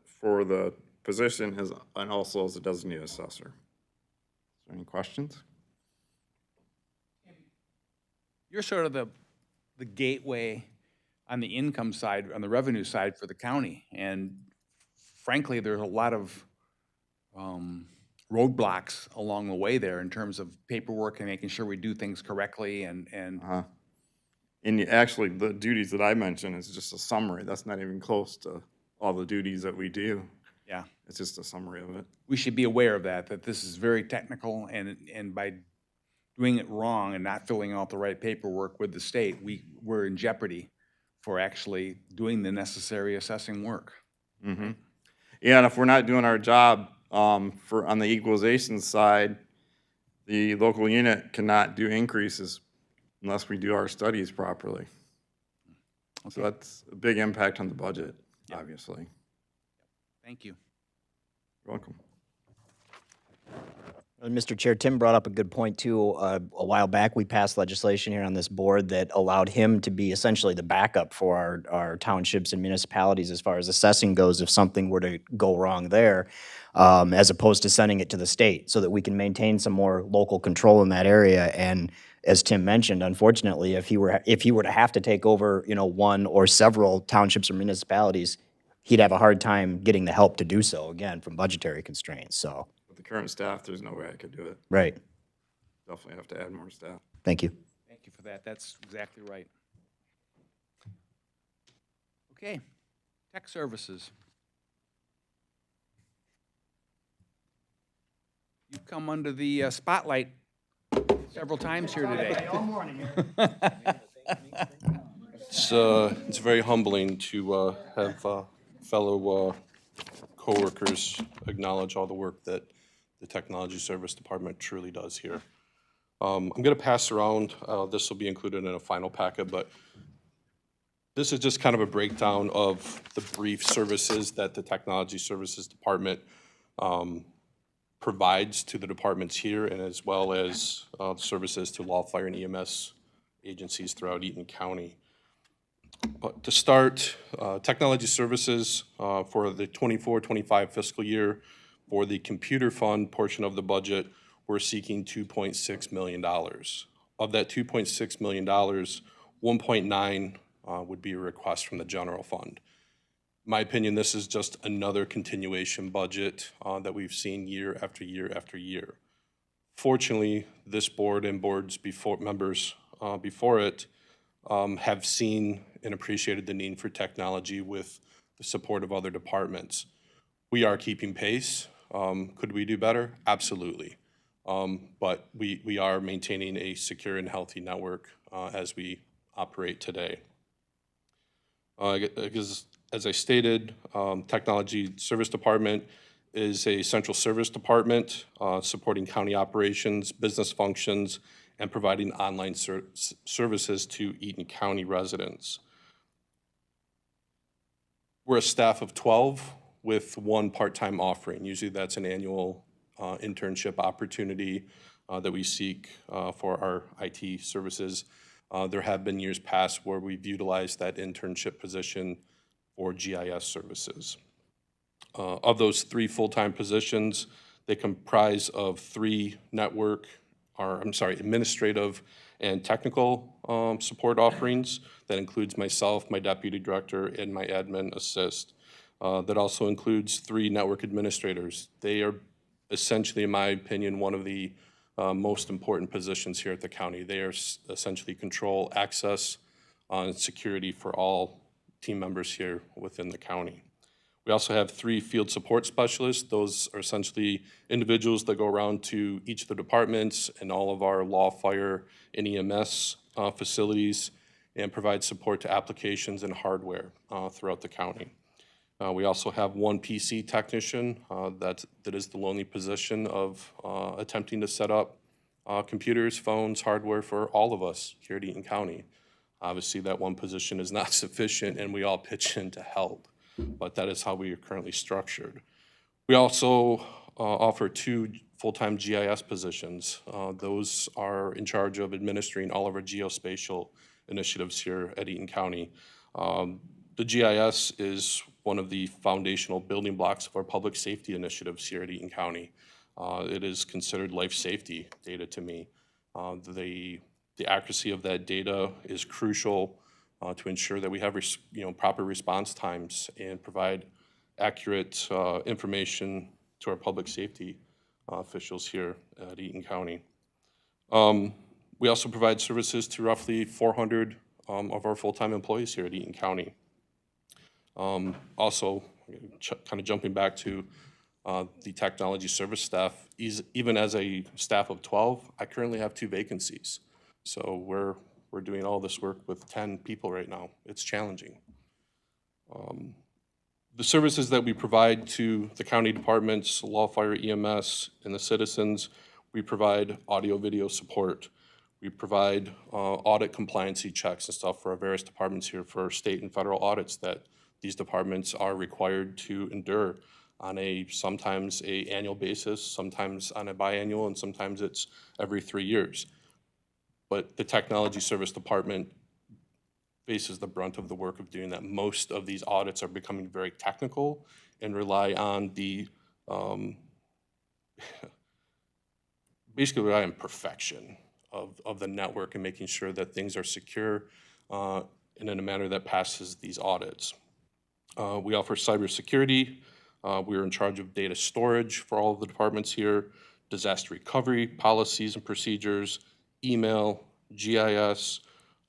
S: for the position and also as a designated assessor. Is there any questions?
A: You're sort of the gateway on the income side, on the revenue side for the county. And frankly, there's a lot of roadblocks along the way there in terms of paperwork and making sure we do things correctly and
S: Actually, the duties that I mentioned is just a summary. That's not even close to all the duties that we do.
A: Yeah.
S: It's just a summary of it.
A: We should be aware of that this is very technical, and by doing it wrong and not filling out the right paperwork with the state, we're in jeopardy for actually doing the necessary assessing work.
S: Mm-hmm. Yeah, and if we're not doing our job on the equalization side, the local unit cannot do increases unless we do our studies properly. Okay. So that's a big impact on the budget, obviously.
A: Thank you.
S: You're welcome.
F: Mr. Chair, Tim brought up a good point too. A while back, we passed legislation here on this board that allowed him to be essentially the backup for our townships and municipalities as far as assessing goes if something were to go wrong there, as opposed to sending it to the state, so that we can maintain some more local control in that area. And as Tim mentioned, unfortunately, if he were to have to take over, one or several townships or municipalities, he'd have a hard time getting the help to do so, again, from budgetary constraints, so.
S: With the current staff, there's no way I could do it.
F: Right.
S: Definitely have to add more staff.
F: Thank you.
A: Thank you for that. That's exactly right. Okay, tech services. You've come under the spotlight several times here today.
G: All morning.
T: It's very humbling to have fellow coworkers acknowledge all the work that the Technology Service Department truly does here. I'm going to pass around, this will be included in a final packet, but this is just kind of a breakdown of the brief services that the Technology Services Department provides to the departments here, and as well as services to law, fire, and EMS agencies throughout Eaton County. But to start, technology services for the 24-25 fiscal year, for the computer fund portion of the budget, we're seeking $2.6 million. Of that $2.6 million, 1.9 would be a request from the general fund. In my opinion, this is just another continuation budget that we've seen year after year after year. Fortunately, this board and boards members before it have seen and appreciated the need for technology with the support of other departments. We are keeping pace. Could we do better? Absolutely. But we are maintaining a secure and healthy network as we operate today. Because as I stated, Technology Service Department is a central service department supporting county operations, business functions, and providing online services to Eaton County residents. We're a staff of 12 with one part-time offering. Usually that's an annual internship opportunity that we seek for our IT services. There have been years past where we've utilized that internship position for GIS services. Of those 3 full-time positions, they comprise of 3 administrative and technical support offerings. That includes myself, my deputy director, and my admin assist. That also includes 3 network administrators. They are essentially, in my opinion, one of the most important positions here at the county. They are essentially control access and security for all team members here within the county. We also have 3 field support specialists. Those are essentially individuals that go around to each of the departments and all of our law, fire, and EMS facilities and provide support to applications and hardware throughout the county. We also have 1 PC technician that is the lonely position of attempting to set up computers, phones, hardware for all of us here at Eaton County. Obviously, that 1 position is not sufficient, and we all pitch in to help, but that is how we are currently structured. We also offer 2 full-time GIS positions. Those are in charge of administering all of our geospatial initiatives here at Eaton County. The GIS is one of the foundational building blocks of our public safety initiatives here at Eaton County. It is considered life safety data to me. The accuracy of that data is crucial to ensure that we have proper response times and provide accurate information to our public safety officials here at Eaton County. We also provide services to roughly 400 of our full-time employees here at Eaton County. Also, kind of jumping back to the technology service staff, even as a staff of 12, I currently have 2 vacancies. So we're doing all this work with 10 people right now. It's challenging. The services that we provide to the county departments, law, fire, EMS, and the citizens, we provide audio, video support. We provide audit compliancy checks and stuff for our various departments here for state and federal audits that these departments are required to endure. on a, sometimes a annual basis, sometimes on a biannual, and sometimes it's every 3 years. But the Technology Service Department faces the brunt of the work of doing that. Most of these audits are becoming very technical and rely on the, basically rely on perfection of the network and making sure that things are secure and in a manner that passes these audits. We offer cybersecurity. We are in charge of data storage for all of the departments here, disaster recovery, policies and procedures, email, GIS,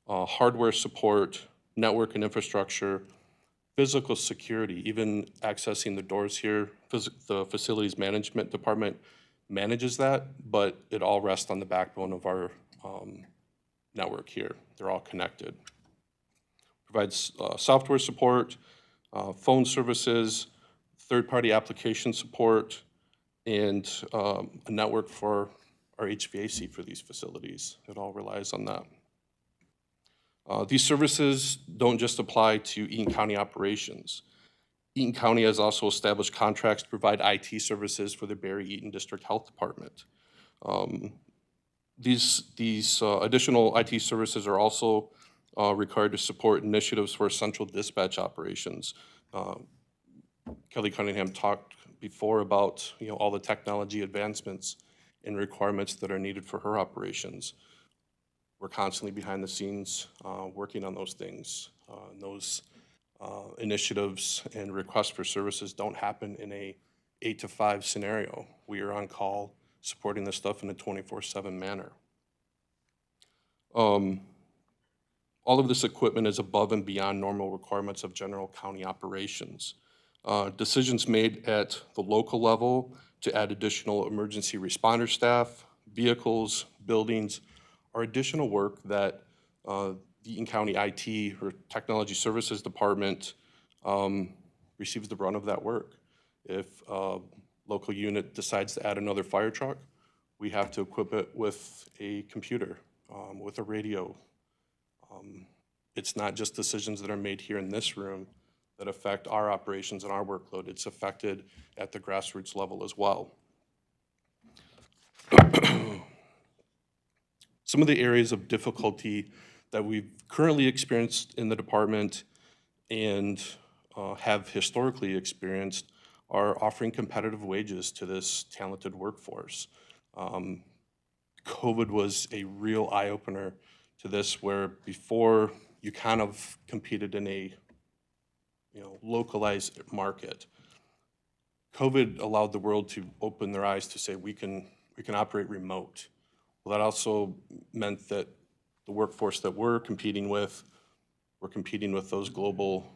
T: hardware support, network and infrastructure, physical security, even accessing the doors here. The facilities management department manages that, but it all rests on the backbone of our network here. They're all connected. Provides software support, phone services, third-party application support, and a network for our HVAC for these facilities. It all relies on that. These services don't just apply to Eaton County operations. Eaton County has also established contracts to provide IT services for the Barry Eaton District Health Department. These additional IT services are also required to support initiatives for central dispatch operations. Kelly Cunningham talked before about all the technology advancements and requirements that are needed for her operations. We're constantly behind the scenes working on those things. Those initiatives and requests for services don't happen in a 8 to 5 scenario. We are on call supporting this stuff in a 24/7 manner. All of this equipment is above and beyond normal requirements of general county operations. Decisions made at the local level to add additional emergency responder staff, vehicles, buildings, or additional work that the Eaton County IT or Technology Services Department receives the brunt of that work. If a local unit decides to add another fire truck, we have to equip it with a computer, with a radio. It's not just decisions that are made here in this room that affect our operations and our workload. It's affected at the grassroots level as well. Some of the areas of difficulty that we've currently experienced in the department and have historically experienced are offering competitive wages to this talented workforce. COVID was a real eye-opener to this, where before you kind of competed in a localized market. COVID allowed the world to open their eyes to say we can operate remote. Well, that also meant that the workforce that we're competing with those global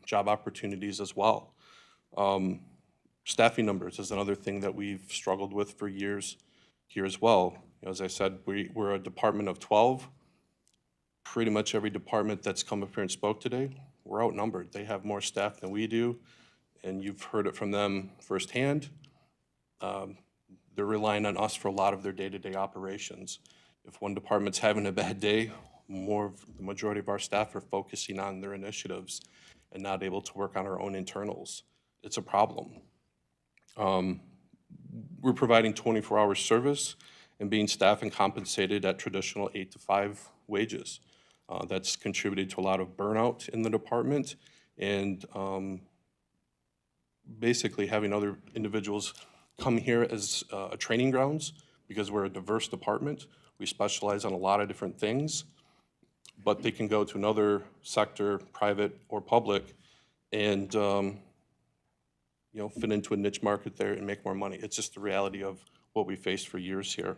T: job opportunities as well. Staffing numbers is another thing that we've struggled with for years here as well. As I said, we're a department of 12. Pretty much every department that's come up here and spoke today, we're outnumbered. They have more staff than we do, and you've heard it from them firsthand. They're relying on us for a lot of their day-to-day operations. If one department's having a bad day, the majority of our staff are focusing on their initiatives and not able to work on our own internals. It's a problem. We're providing 24-hour service and being staffed and compensated at traditional 8 to 5 wages. That's contributed to a lot of burnout in the department and basically having other individuals come here as a training grounds because we're a diverse department. We specialize on a lot of different things, but they can go to another sector, private or public, and fit into a niche market there and make more money. It's just the reality of what we faced for years here.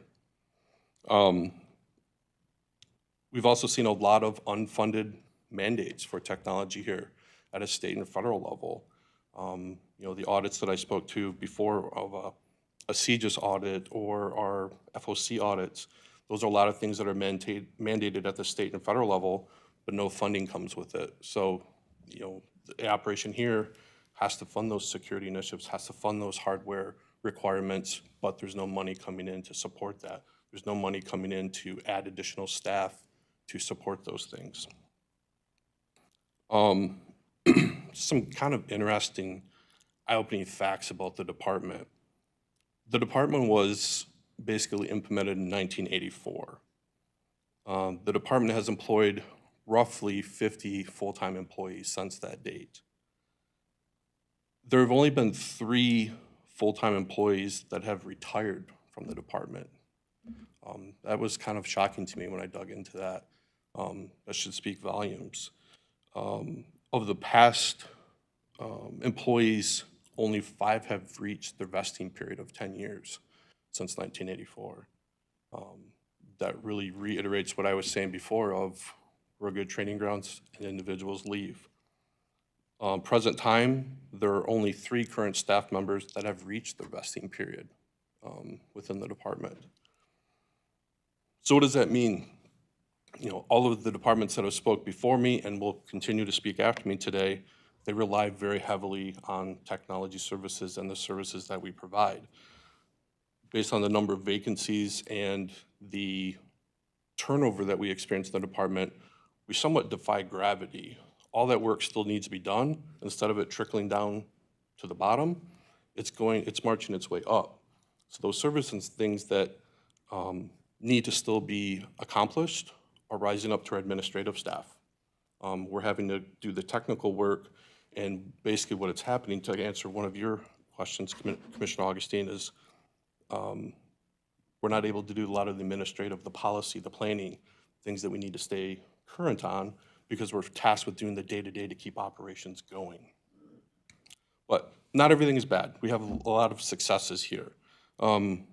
T: We've also seen a lot of unfunded mandates for technology here at a state and federal level. The audits that I spoke to before of a CGIS audit or our FOC audits, those are a lot of things that are mandated at the state and federal level, but no funding comes with it. So, the operation here has to fund those security initiatives, has to fund those hardware requirements, but there's no money coming in to support that. There's no money coming in to add additional staff to support those things. Some kind of interesting eye-opening facts about the department. The department was basically implemented in 1984. The department has employed roughly 50 full-time employees since that date. There have only been 3 full-time employees that have retired from the department. That was kind of shocking to me when I dug into that. That should speak volumes. Of the past employees, only 5 have reached their vesting period of 10 years since 1984. That really reiterates what I was saying before of we're good training grounds and individuals leave. Present time, there are only 3 current staff members that have reached their vesting period within the department. So what does that mean? You know, all of the departments that have spoke before me and will continue to speak after me today, they rely very heavily on technology services and the services that we provide. Based on the number of vacancies and the turnover that we experience in the department, we somewhat defy gravity. All that work still needs to be done. Instead of it trickling down to the bottom, it's marching its way up. So those services and things that need to still be accomplished are rising up to our administrative staff. We're having to do the technical work, and basically what it's happening, to answer one of your questions, Commissioner Augustine, is we're not able to do a lot of the administrative, the policy, the planning, things that we need to stay current on because we're tasked with doing the day-to-day to keep operations going. But not everything is bad. We have a lot of successes here. I'm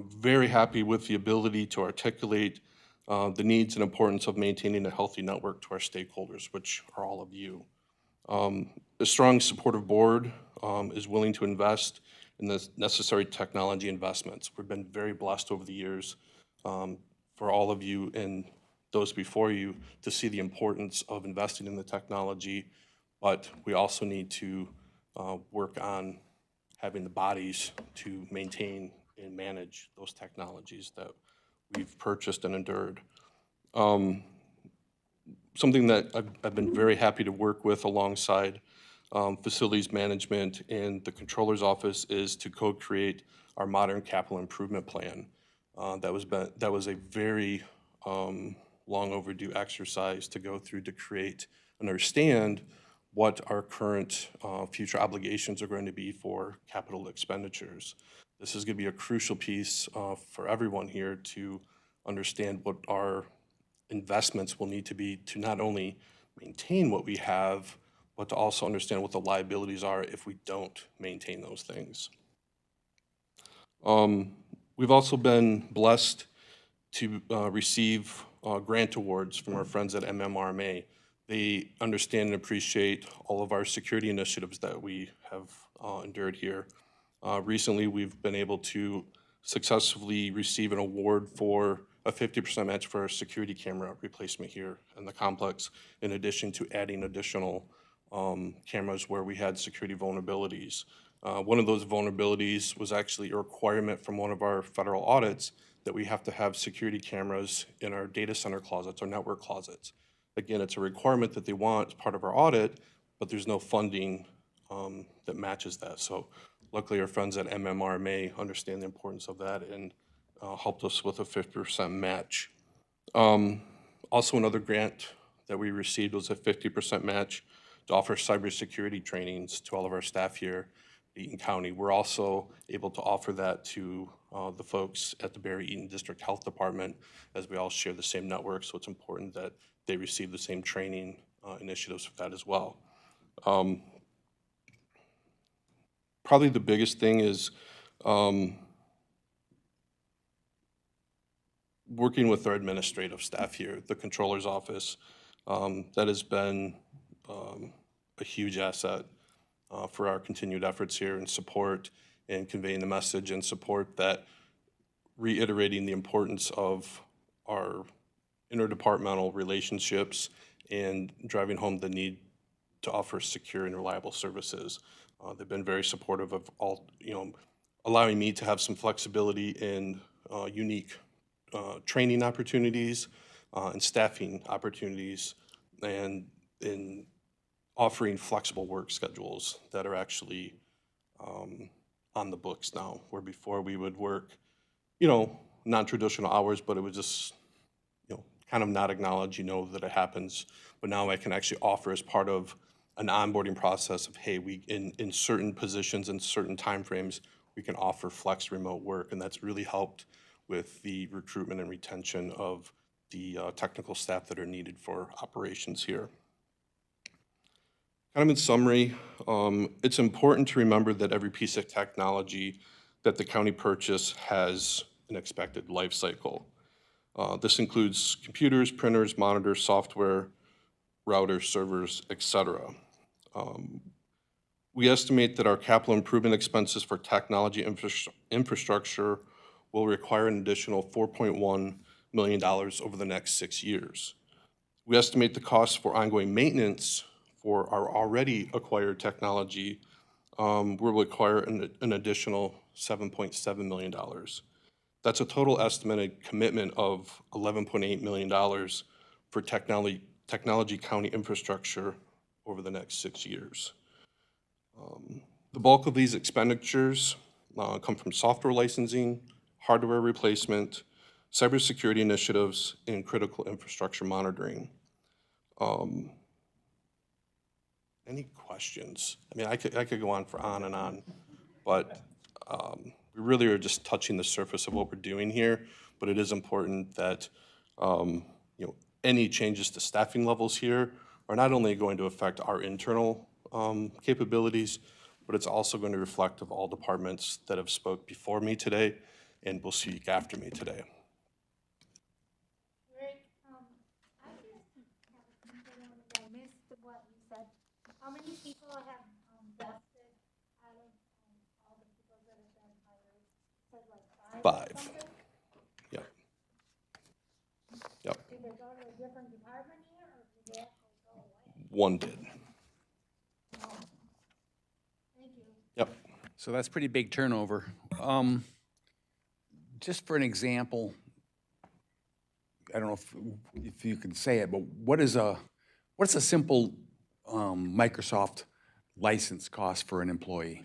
T: very happy with the ability to articulate the needs and importance of maintaining a healthy network to our stakeholders, which are all of you. A strong supportive board is willing to invest in the necessary technology investments. We've been very blessed over the years for all of you and those before you to see the importance of investing in the technology, but we also need to work on having the bodies to maintain and manage those technologies that we've purchased and endured. Something that I've been very happy to work with alongside facilities management and the controller's office is to co-create our modern capital improvement plan. That was a very long overdue exercise to go through to create and understand what our current future obligations are going to be for capital expenditures. This is going to be a crucial piece for everyone here to understand what our investments will need to be to not only maintain what we have, but to also understand what the liabilities are if we don't maintain those things. We've also been blessed to receive grant awards from our friends at MMRMA. They understand and appreciate all of our security initiatives that we have endured here. Recently, we've been able to successfully receive an award for a 50% match for our security camera replacement here in the complex, in addition to adding additional cameras where we had security vulnerabilities. One of those vulnerabilities was actually a requirement from one of our federal audits that we have to have security cameras in our data center closets or network closets. Again, it's a requirement that they want as part of our audit, but there's no funding that matches that. So luckily our friends at MMRMA understand the importance of that and helped us with a 50% match. Also another grant that we received was a 50% match to offer cybersecurity trainings to all of our staff here in Eaton County. We're also able to offer that to the folks at the Barry Eaton District Health Department, as we all share the same network, so it's important that they receive the same training initiatives for that as well. Probably the biggest thing is working with our administrative staff here, the controller's office. That has been a huge asset for our continued efforts here and support and conveying the message and support that reiterating the importance of our interdepartmental relationships and driving home the need to offer secure and reliable services. They've been very supportive of all, allowing me to have some flexibility in unique training opportunities and staffing opportunities, and in offering flexible work schedules that are actually on the books now, where before we would work, non-traditional hours, but it was just, kind of not acknowledge, that it happens. But now I can actually offer as part of an onboarding process of, hey, in certain positions and certain timeframes, we can offer flex remote work, and that's really helped with the recruitment and retention of the technical staff that are needed for operations here. Kind of in summary, it's important to remember that every piece of technology that the county purchase has an expected life cycle. This includes computers, printers, monitors, software, routers, servers, etc. We estimate that our capital improvement expenses for technology infrastructure will require an additional $4.1 million over the next 6 years. We estimate the cost for ongoing maintenance for our already acquired technology will require an additional $7.7 million. That's a total estimated commitment of $11.8 million for technology county infrastructure over the next 6 years. The bulk of these expenditures come from software licensing, hardware replacement, cybersecurity initiatives, and critical infrastructure monitoring. Any questions? I mean, I could go on and on, but we really are just touching the surface of what we're doing here. But it is important that any changes to staffing levels here are not only going to affect our internal capabilities, but it's also going to reflect of all departments that have spoke before me today and will speak after me today.
U: I missed what you said. How many people have vested out of all the people that have been hired? Said like 5? Or
T: 5.
U: something?
T: Yep. Yep.
U: Did they go to a different department here, or did they actually go away?
T: One did.
U: Thank you.
T: Yep.
A: So that's pretty big turnover. Just for an example, I don't know if you can say it, but what's a simple Microsoft license cost for an employee?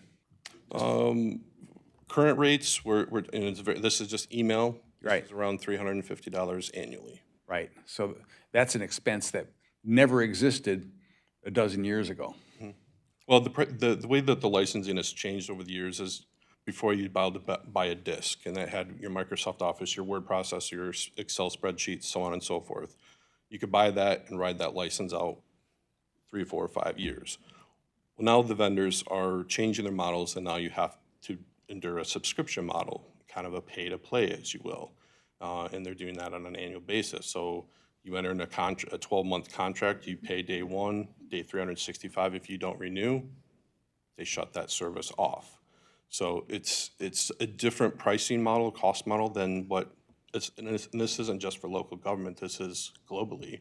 T: Current rates, this is just email.
A: Right.
T: This is around $350 annually.
A: Right. So that's an expense that never existed a dozen years ago.
T: Well, the way that the licensing has changed over the years is before you buy a disk, and that had your Microsoft Office, your word processor, your Excel spreadsheets, so on and so forth. You could buy that and ride that license out 3, 4, or 5 years. Well, now the vendors are changing their models, and now you have to endure a subscription model, kind of a pay-to-play, as you will. And they're doing that on an annual basis. So you enter in a 12-month contract, you pay day 1, day 365. If you don't renew, they shut that service off. So it's a different pricing model, cost model than what and this isn't just for local government, this is globally.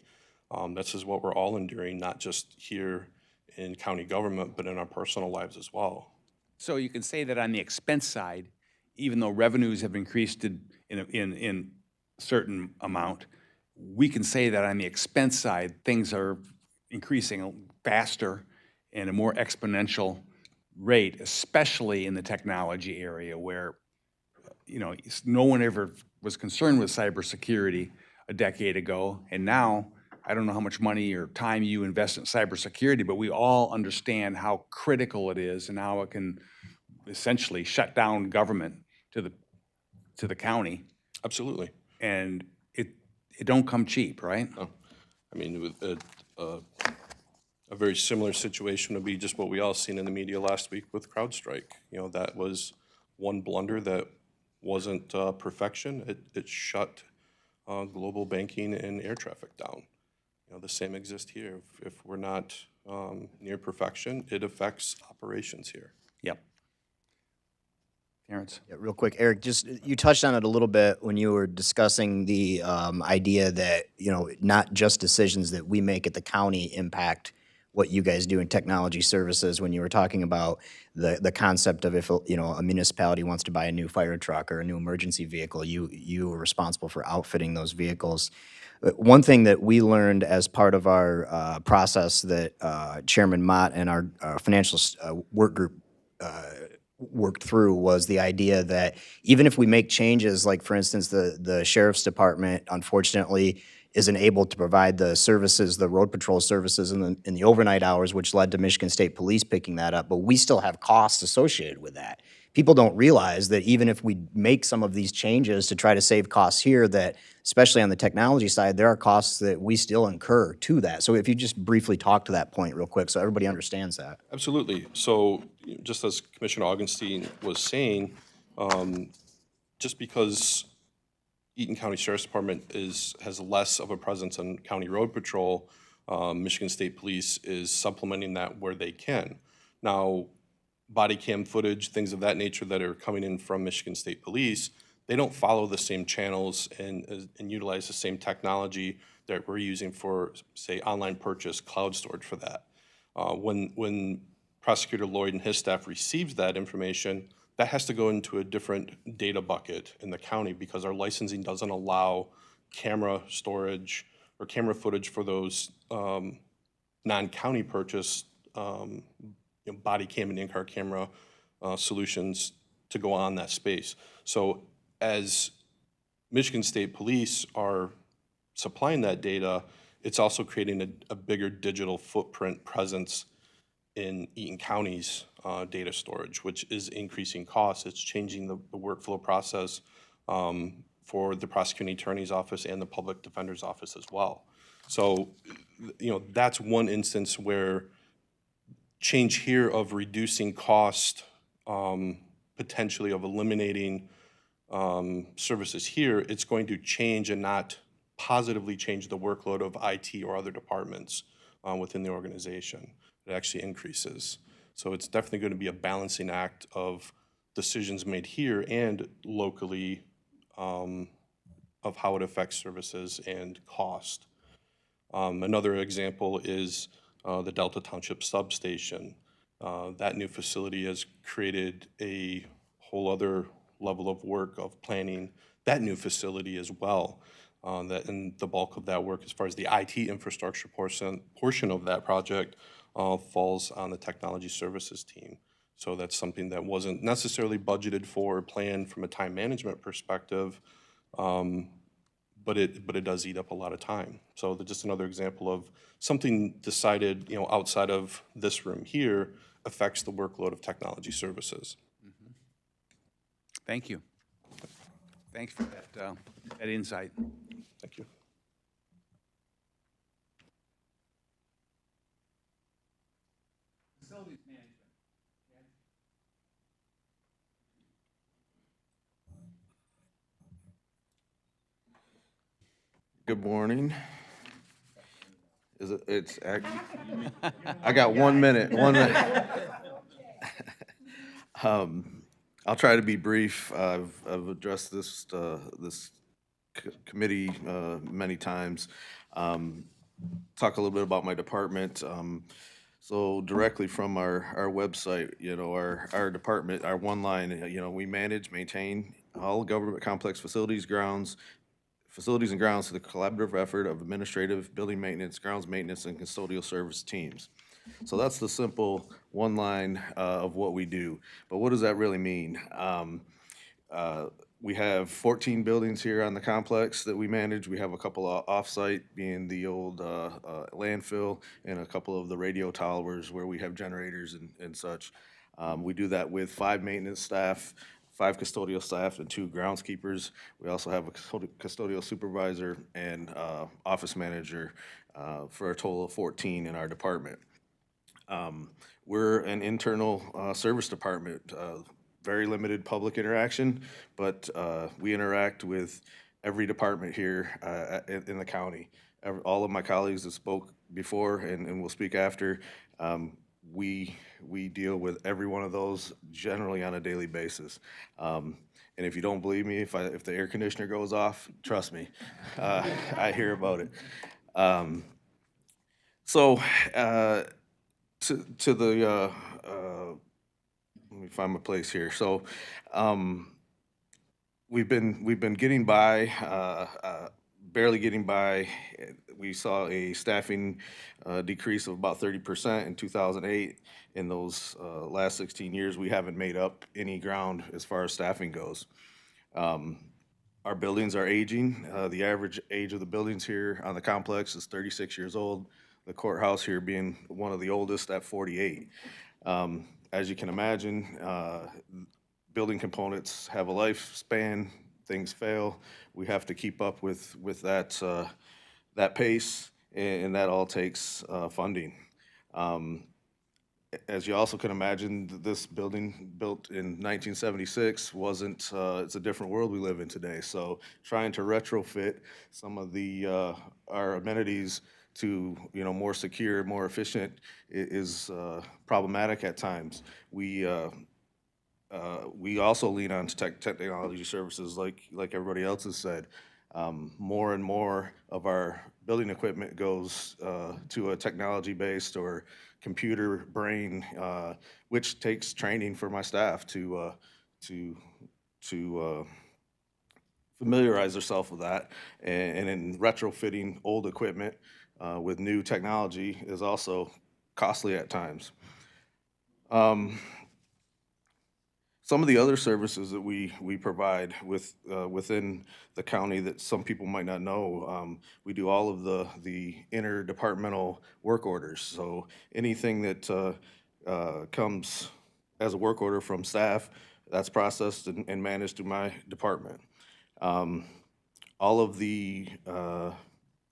T: This is what we're all enduring, not just here in county government, but in our personal lives as well.
A: So you can say that on the expense side, even though revenues have increased in a certain amount, we can say that on the expense side, things are increasing faster and a more exponential rate, especially in the technology area where, no one ever was concerned with cybersecurity a decade ago. And now, I don't know how much money or time you invest in cybersecurity, but we all understand how critical it is and how it can essentially shut down government to the county.
T: Absolutely.
A: And it don't come cheap, right?
T: No. I mean, with a very similar situation would be just what we all seen in the media last week with CrowdStrike. That was one blunder that wasn't perfection. It shut global banking and air traffic down. The same exists here. If we're not near perfection, it affects operations here.
A: Yep. Terrence?
F: Yeah, real quick, Eric, you touched on it a little bit when you were discussing the idea that, not just decisions that we make at the county impact what you guys do in technology services when you were talking about the concept of if, you know, a municipality wants to buy a new fire truck or a new emergency vehicle, you are responsible for outfitting those vehicles. One thing that we learned as part of our process that Chairman Mott and our financial work group worked through was the idea that even if we make changes, like for instance, the sheriff's department unfortunately isn't able to provide the services, the road patrol services in the overnight hours, which led to Michigan State Police picking that up, but we still have costs associated with that. People don't realize that even if we make some of these changes to try to save costs here, that especially on the technology side, there are costs that we still incur to that. So if you just briefly talk to that point real quick so everybody understands that.
T: Absolutely. So just as Commissioner Augenstein was saying, just because Eaton County Sheriff's Department has less of a presence on county road patrol, Michigan State Police is supplementing that where they can. Now, body cam footage, things of that nature that are coming in from Michigan State Police, they don't follow the same channels and utilize the same technology that we're using for, say, online purchase, cloud storage for that. When Prosecutor Lloyd and his staff receives that information, that has to go into a different data bucket in the county because our licensing doesn't allow camera storage or camera footage for those non-county purchase body cam and in-car camera solutions to go on that space. So as Michigan State Police are supplying that data, it's also creating a bigger digital footprint presence in Eaton County's data storage, which is increasing costs. It's changing the workflow process for the prosecuting attorney's office and the public defender's office as well. So, you know, that's one instance where change here of reducing cost, potentially of eliminating services here, it's going to change and not positively change the workload of IT or other departments within the organization. It actually increases. So it's definitely going to be a balancing act of decisions made here and locally of how it affects services and cost. Another example is the Delta Township substation. That new facility has created a whole other level of work of planning that new facility as well. And the bulk of that work, as far as the IT infrastructure portion of that project, falls on the technology services team. So that's something that wasn't necessarily budgeted for or planned from a time management perspective, but it does eat up a lot of time. So just another example of something decided, you know, outside of this room here affects the workload of technology services.
A: Thank you. Thanks for that insight.
T: Thank you.
A: Facilities management.
S: Good morning. I got 1 minute, 1 minute. I'll try to be brief. I've addressed this committee many times. Talk a little bit about my department. So directly from our website, you know, our department, our one line, you know, we manage, maintain all government complex facilities and grounds to the collaborative effort of administrative, building maintenance, grounds maintenance, and custodial service teams. So that's the simple one line of what we do. But what does that really mean? We have 14 buildings here on the complex that we manage. We have a couple of off-site, being the old landfill, and a couple of the radio towers where we have generators and such. We do that with 5 maintenance staff, 5 custodial staff, and 2 groundskeepers. We also have a custodial supervisor and office manager for a total of 14 in our department. We're an internal service department, very limited public interaction, but we interact with every department here in the county. All of my colleagues that spoke before and will speak after, we deal with every one of those generally on a daily basis. And if you don't believe me, if the air conditioner goes off, trust me, I hear about it. So to the, let me find my place here. So, we've been getting by, barely getting by. We saw a staffing decrease of about 30% in 2008. In those last 16 years, we haven't made up any ground as far as staffing goes. Our buildings are aging. The average age of the buildings here on the complex is 36 years old. The courthouse here being one of the oldest at 48. As you can imagine, building components have a lifespan, things fail. We have to keep up with that, that pace, and that all takes funding. As you also can imagine, this building, built in 1976, wasn't, it's a different world we live in today. So trying to retrofit some of the, our amenities to, more secure, more efficient is problematic at times. We also lean on technology services like everybody else has said. More and more of our building equipment goes to a technology-based or computer brain, which takes training for my staff to familiarize themselves with that. And in retrofitting old equipment with new technology is also costly at times. Some of the other services that we provide within the county that some people might not know, we do all of the inter-departmental work orders. So anything that comes as a work order from staff, that's processed and managed through my department. All of the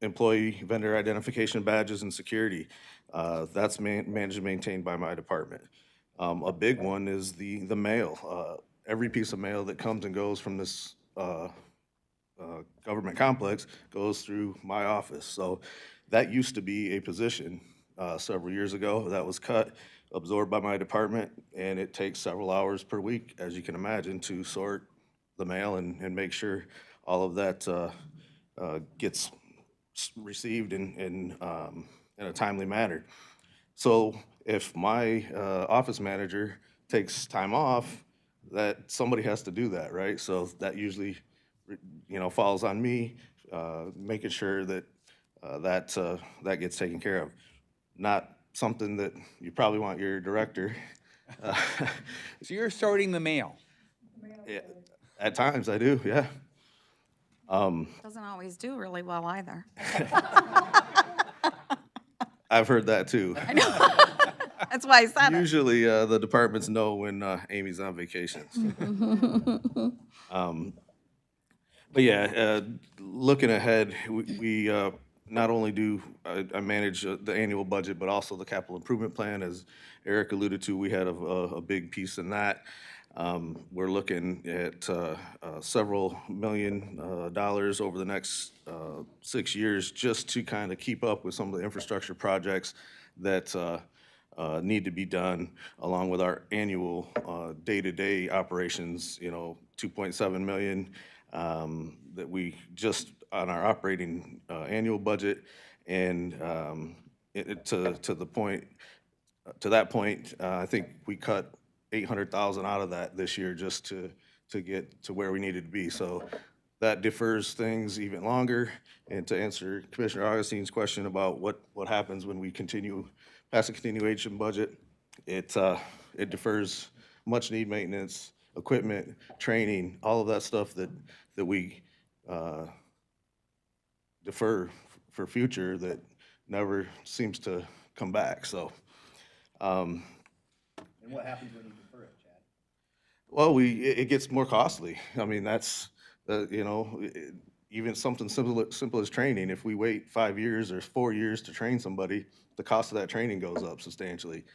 S: employee vendor identification badges and security, that's managed and maintained by my department. A big one is the mail. Every piece of mail that comes and goes from this government complex goes through my office. So that used to be a position several years ago. That was cut, absorbed by my department, and it takes several hours per week, as you can imagine, to sort the mail and make sure all of that gets received in a timely manner. So if my office manager takes time off, that somebody has to do that, right? So that usually, falls on me, making sure that that gets taken care of. Not something that you probably want your director.
A: So you're sorting the mail?
S: Yeah, at times I do, yeah.
B: Doesn't always do really well either.
S: I've heard that too.
B: I know. That's why I said it.
S: Usually the departments know when Amy's on vacation. But yeah, looking ahead, we not only do I manage the annual budget, but also the capital improvement plan. As Eric alluded to, we had a big piece in that. We're looking at several $million over the next 6 years just to kind of keep up with some of the infrastructure projects that need to be done, along with our annual day-to-day operations, $2.7 million that we just on our operating annual budget. And to that point, I think we cut $800,000 out of that this year just to get to where we needed to be. So that defers things even longer. And to answer Commissioner Augustine's question about what happens when we pass a continuation budget, it defers much need maintenance, equipment, training, all of that stuff that we defer for future that never seems to come back. So.
F: And what happens when you defer it, Chad?
S: Well, it gets more costly. I mean, that's, even something simple as training. If we wait 5 years or 4 years to train somebody, the cost of that training goes up substantially.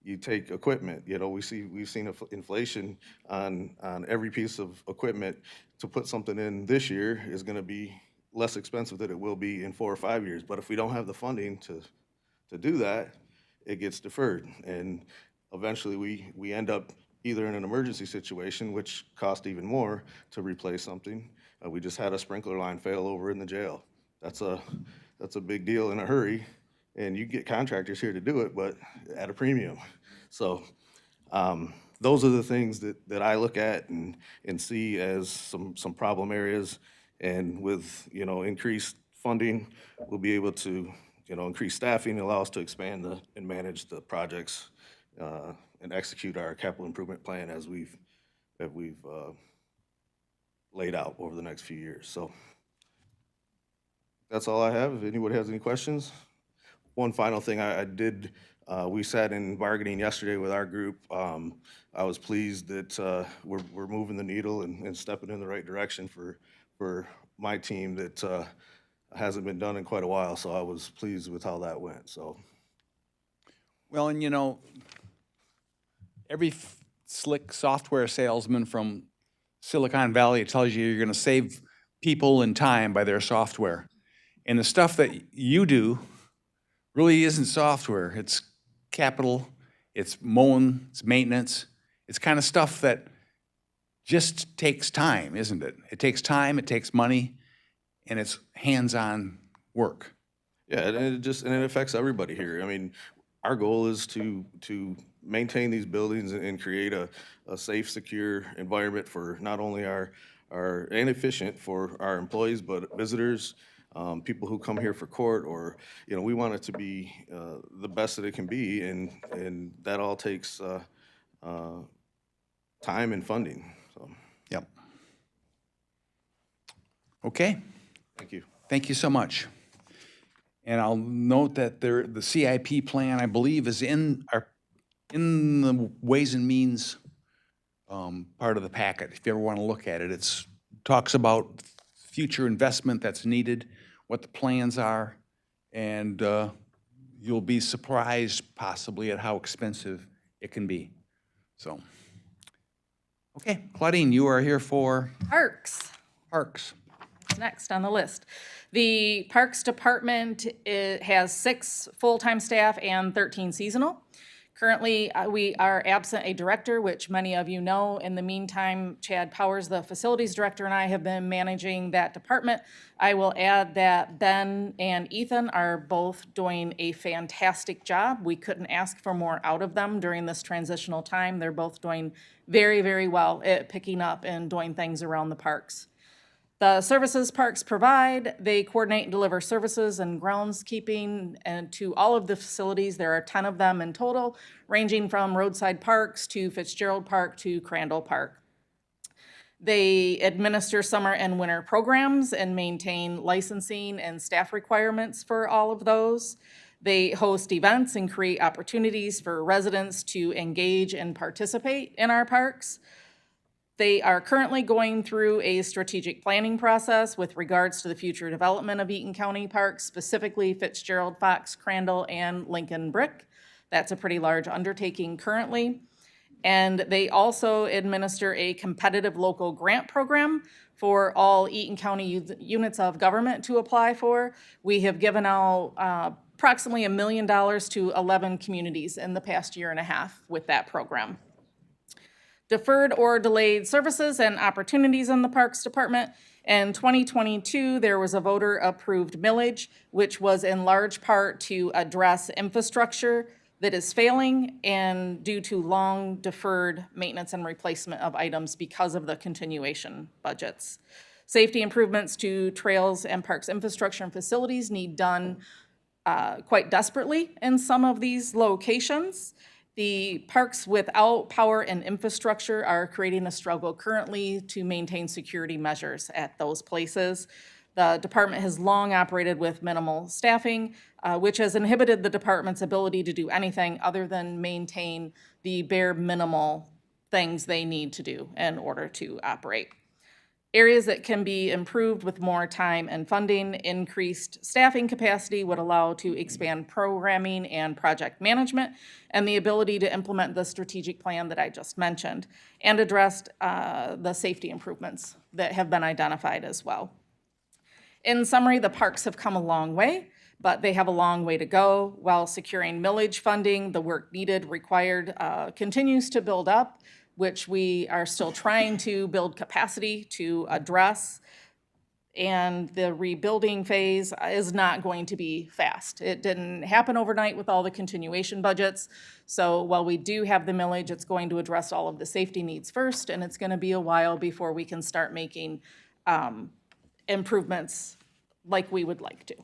S: You take equipment, we've seen inflation on every piece of equipment. To put something in this year is going to be less expensive than it will be in 4 or 5 years. But if we don't have the funding to do that, it gets deferred. And eventually we end up either in an emergency situation, which costs even more to replace something. We just had a sprinkler line fail over in the jail. That's a big deal in a hurry. and you get contractors here to do it, but at a premium. So those are the things that I look at and see as some problem areas. And with, increased funding, we'll be able to, increase staffing, allow us to expand and manage the projects and execute our capital improvement plan as we've laid out over the next few years. So that's all I have. If anybody has any questions. One final thing we sat in bargaining yesterday with our group. I was pleased that we're moving the needle and stepping in the right direction for my team that hasn't been done in quite a while. So I was pleased with how that went. So.
A: Well, and every slick software salesman from Silicon Valley tells you you're going to save people and time by their software. And the stuff that you do really isn't software. It's capital, it's mowing, it's maintenance. It's kind of stuff that just takes time, isn't it? It takes time, it takes money, and it's hands-on work.
S: Yeah, and it affects everybody here. I mean, our goal is to maintain these buildings and create a safe, secure environment for not only and efficient for our employees, but visitors, people who come here for court, or, we want it to be the best that it can be, and that all takes time and funding, so.
A: Yep. Okay.
S: Thank you.
A: Thank you so much. And I'll note that the CIP plan, I believe, is in the Ways and Means part of the packet. If you ever want to look at it, it talks about future investment that's needed, what the plans are, and you'll be surprised possibly at how expensive it can be. So, okay, Claudine, you are here for
E: Parks.
A: Parks.
E: Next on the list. The Parks Department has 6 full-time staff and 13 seasonal. Currently, we are absent a director, which many of you know. In the meantime, Chad Powers, the facilities director, and I have been managing that department. I will add that Ben and Ethan are both doing a fantastic job. We couldn't ask for more out of them during this transitional time. They're both doing very, very well at picking up and doing things around the parks. The services parks provide, they coordinate and deliver services and groundskeeping and to all of the facilities. There are 10 of them in total, ranging from roadside parks to Fitzgerald Park to Crandall Park. They administer summer and winter programs and maintain licensing and staff requirements for all of those. They host events and create opportunities for residents to engage and participate in our parks. They are currently going through a strategic planning process with regards to the future development of Eaton County parks, specifically Fitzgerald, Fox, Crandall, and Lincoln Brick. That's a pretty large undertaking currently. And they also administer a competitive local grant program for all Eaton County units of government to apply for. We have given out approximately $1 million to 11 communities in the past year and a half with that program. Deferred or delayed services and opportunities in the Parks Department. In 2022, there was a voter-approved millage, which was in large part to address infrastructure that is failing and due to long deferred maintenance and replacement of items because of the continuation budgets. Safety improvements to trails and parks infrastructure and facilities need done quite desperately in some of these locations. The parks without power and infrastructure are creating a struggle currently to maintain security measures at those places. The department has long operated with minimal staffing, which has inhibited the department's ability to do anything other than maintain the bare minimal things they need to do in order to operate. Areas that can be improved with more time and funding. Increased staffing capacity would allow to expand programming and project management and the ability to implement the strategic plan that I just mentioned and addressed the safety improvements that have been identified as well. In summary, the parks have come a long way, but they have a long way to go. While securing millage funding, the work needed, required, continues to build up, which we are still trying to build capacity to address. And the rebuilding phase is not going to be fast. It didn't happen overnight with all the continuation budgets. So while we do have the millage, it's going to address all of the safety needs first, and it's going to be a while before we can start making improvements like we would like to.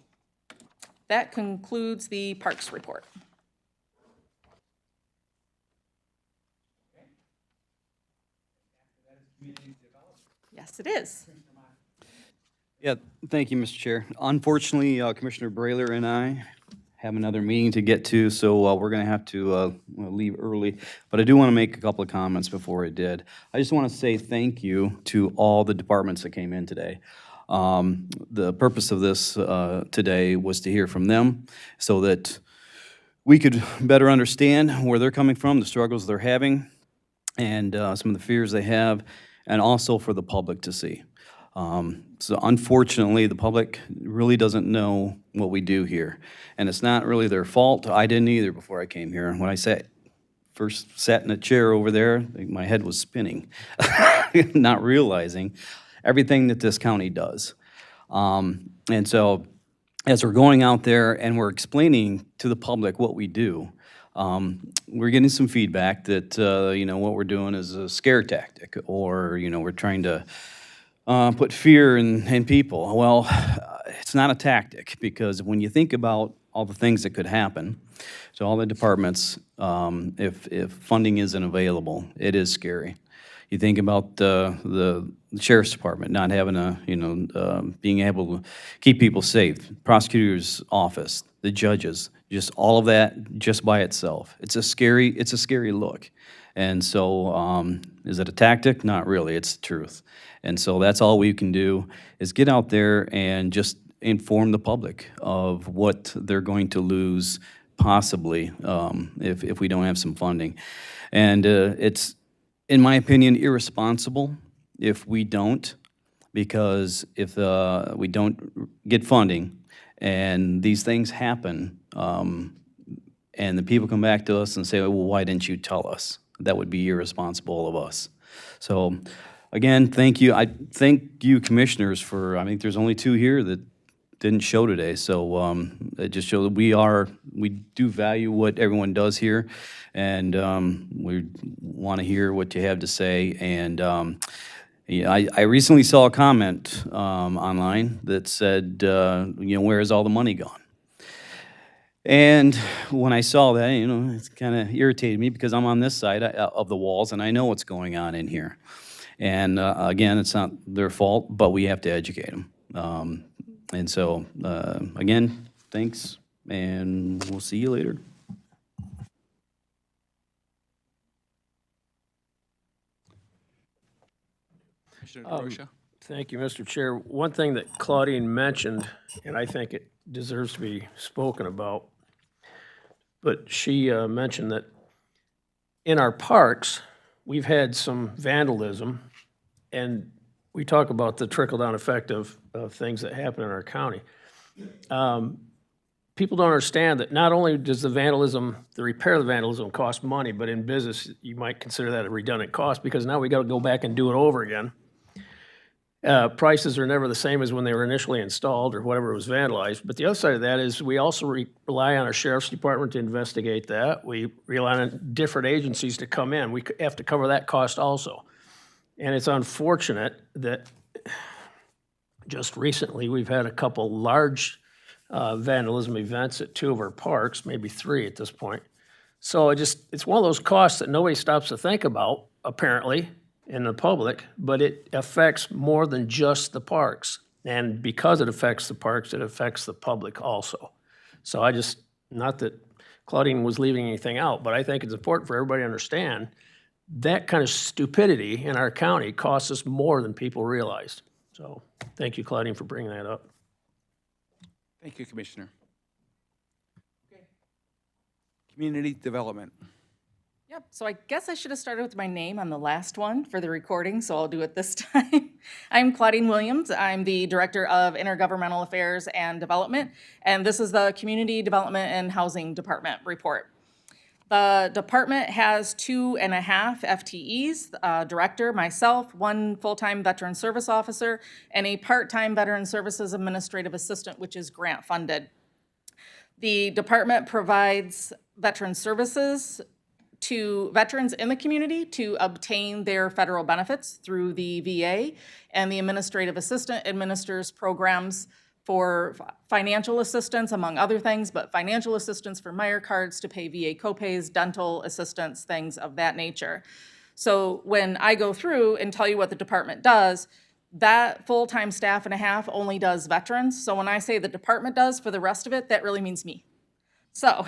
E: That concludes the Parks report. Yes, it is.
D: Yeah, thank you, Mr. Chair. Unfortunately, Commissioner Brailer and I have another meeting to get to, so we're going to have to leave early. But I do want to make a couple of comments before I did. I just want to say thank you to all the departments that came in today. The purpose of this today was to hear from them so that we could better understand where they're coming from, the struggles they're having, and some of the fears they have, and also for the public to see. So unfortunately, the public really doesn't know what we do here. And it's not really their fault. I didn't either before I came here. When I first sat in a chair over there, my head was spinning, not realizing everything that this county does. And so as we're going out there and we're explaining to the public what we do, we're getting some feedback that, what we're doing is a scare tactic, or, we're trying to put fear in people. Well, it's not a tactic, because when you think about all the things that could happen to all the departments, if funding isn't available, it is scary. You think about the sheriff's department not having being able to keep people safe, prosecutor's office, the judges, just all of that just by itself. It's a scary look. And so, is it a tactic? Not really, it's the truth. And so that's all we can do, is get out there and just inform the public of what they're going to lose possibly if we don't have some funding. And it's, in my opinion, irresponsible if we don't, because if we don't get funding and these things happen, and the people come back to us and say, well, why didn't you tell us? That would be irresponsible of us. So, again, thank you. I thank you, commissioners, for, I think there's only 2 here that didn't show today. So it just shows that we do value what everyone does here, and we want to hear what you have to say. And I recently saw a comment online that said, where has all the money gone? And when I saw that, it kind of irritated me, because I'm on this side of the walls and I know what's going on in here. And again, it's not their fault, but we have to educate them. And so, again, thanks, and we'll see you later.
H: Thank you, Mr. Chair. One thing that Claudine mentioned, and I think it deserves to be spoken about, but she mentioned that in our parks, we've had some vandalism, and we talk about the trickle-down effect of things that happen in our county. People don't understand that not only does the repair of the vandalism cost money, but in business, you might consider that a redundant cost, because now we got to go back and do it over again. Prices are never the same as when they were initially installed or whatever was vandalized. But the other side of that is we also rely on our sheriff's department to investigate that. We rely on different agencies to come in. We have to cover that cost also. And it's unfortunate that just recently we've had a couple large vandalism events at 2 of our parks, maybe 3 at this point. So it's one of those costs that nobody stops to think about, apparently, in the public, but it affects more than just the parks. And because it affects the parks, it affects the public also. So not that Claudine was leaving anything out, but I think it's important for everybody to understand that kind of stupidity in our county costs us more than people realize. So thank you, Claudine, for bringing that up.
A: Thank you, Commissioner. Okay. Community development.
E: Yep, so I guess I should have started with my name on the last one for the recording, so I'll do it this time. I'm Claudine Williams. I'm the Director of Intergovernmental Affairs and Development, and this is the Community Development and Housing Department report. The department has 2.5 FTEs, director, myself, 1 full-time veteran service officer, and a part-time veteran services administrative assistant, which is grant funded. The department provides veteran services to veterans in the community to obtain their federal benefits through the VA, and the administrative assistant administers programs for financial assistance, among other things, but financial assistance for Meyer cards to pay VA copays, dental assistance, things of that nature. So when I go through and tell you what the department does, that full-time staff and a half only does veterans. So when I say the department does for the rest of it, that really means me. So,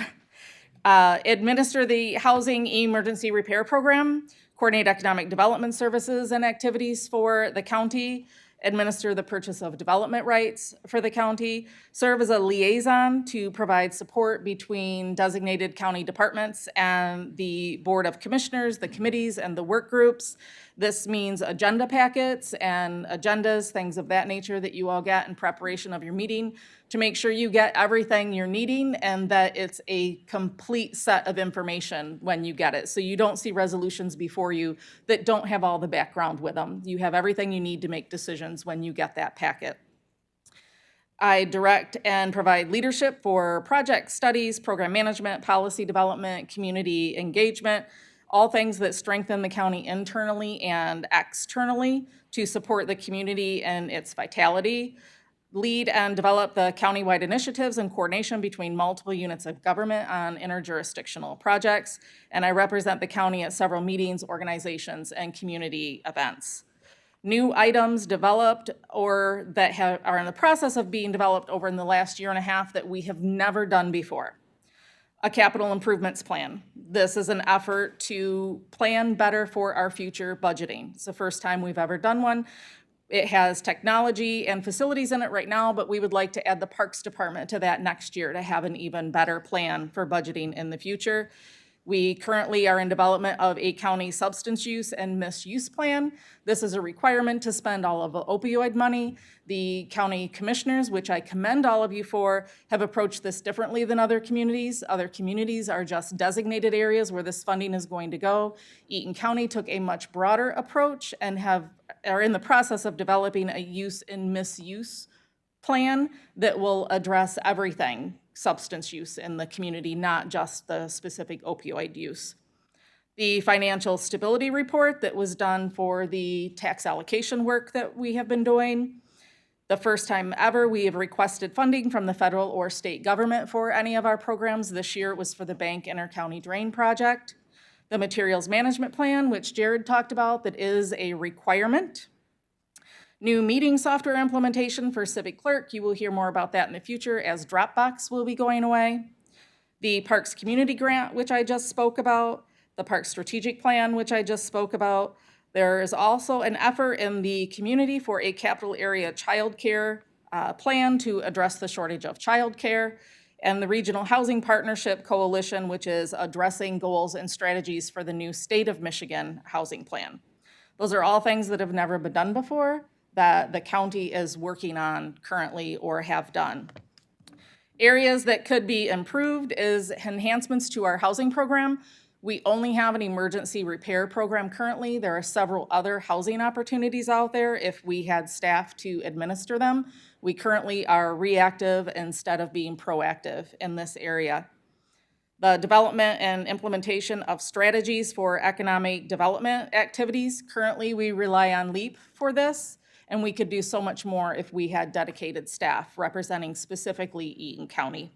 E: administer the Housing Emergency Repair Program, coordinate economic development services and activities for the county, administer the purchase of development rights for the county, serve as a liaison to provide support between designated county departments and the Board of Commissioners, the committees, and the work groups. This means agenda packets and agendas, things of that nature that you all get in preparation of your meeting, to make sure you get everything you're needing and that it's a complete set of information when you get it. So you don't see resolutions before you that don't have all the background with them. You have everything you need to make decisions when you get that packet. I direct and provide leadership for project studies, program management, policy development, community engagement, all things that strengthen the county internally and externally to support the community and its vitality. Lead and develop the countywide initiatives and coordination between multiple units of government on interjurisdictional projects. And I represent the county at several meetings, organizations, and community events. New items developed or that are in the process of being developed over in the last year and a half that we have never done before. A capital improvements plan. This is an effort to plan better for our future budgeting. It's the first time we've ever done one. It has technology and facilities in it right now, but we would like to add the Parks Department to that next year to have an even better plan for budgeting in the future. We currently are in development of a county substance use and misuse plan. This is a requirement to spend all of the opioid money. The county commissioners, which I commend all of you for, have approached this differently than other communities. Other communities are just designated areas where this funding is going to go. Eaton County took a much broader approach and are in the process of developing a use and misuse plan that will address everything substance use in the community, not just the specific opioid use. The financial stability report that was done for the tax allocation work that we have been doing. The first time ever we have requested funding from the federal or state government for any of our programs. This year it was for the Bank Inter-County Drain Project. The materials management plan, which Jared talked about, that is a requirement. New meeting software implementation for Civic Clerk. You will hear more about that in the future as Dropbox will be going away. The Parks Community Grant, which I just spoke about. The Parks Strategic Plan, which I just spoke about. There is also an effort in the community for a capital area childcare plan to address the shortage of childcare. And the Regional Housing Partnership Coalition, which is addressing goals and strategies for the new State of Michigan housing plan. Those are all things that have never been done before, that the county is working on currently or have done. Areas that could be improved is enhancements to our housing program. We only have an emergency repair program currently. There are several other housing opportunities out there if we had staff to administer them. We currently are reactive instead of being proactive in this area. The development and implementation of strategies for economic development activities. Currently, we rely on LEAP for this, and we could do so much more if we had dedicated staff representing specifically Eaton County.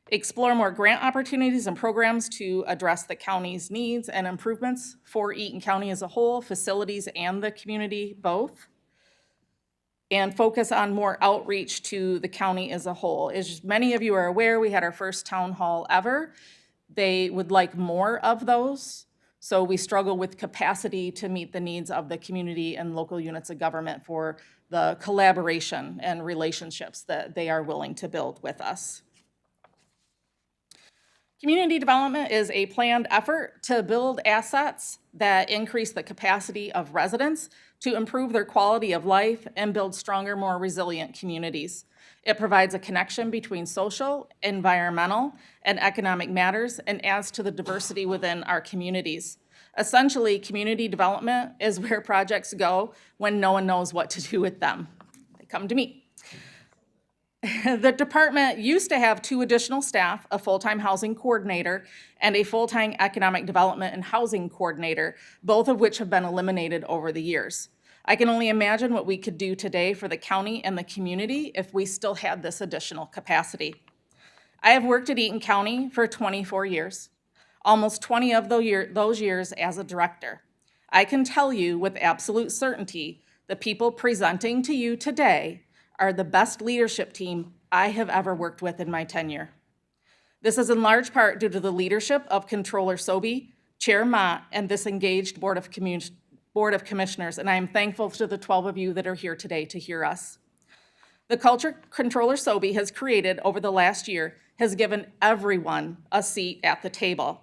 E: Explore more grant opportunities and programs to address the county's needs and improvements for Eaton County as a whole, facilities and the community both. And focus on more outreach to the county as a whole. As many of you are aware, we had our first town hall ever. They would like more of those. So we struggle with capacity to meet the needs of the community and local units of government for the collaboration and relationships that they are willing to build with us. Community development is a planned effort to build assets that increase the capacity of residents to improve their quality of life and build stronger, more resilient communities. It provides a connection between social, environmental, and economic matters and adds to the diversity within our communities. Essentially, community development is where projects go when no one knows what to do with them. They come to me. The department used to have 2 additional staff, a full-time housing coordinator and a full-time economic development and housing coordinator, both of which have been eliminated over the years. I can only imagine what we could do today for the county and the community if we still had this additional capacity. I have worked at Eaton County for 24 years, almost 20 of those years as a director. I can tell you with absolute certainty, the people presenting to you today are the best leadership team I have ever worked with in my tenure. This is in large part due to the leadership of Controller Sobey, Chair Mott, and this engaged Board of Commissioners, and I am thankful to the 12 of you that are here today to hear us. The culture Controller Sobey has created over the last year has given everyone a seat at the table,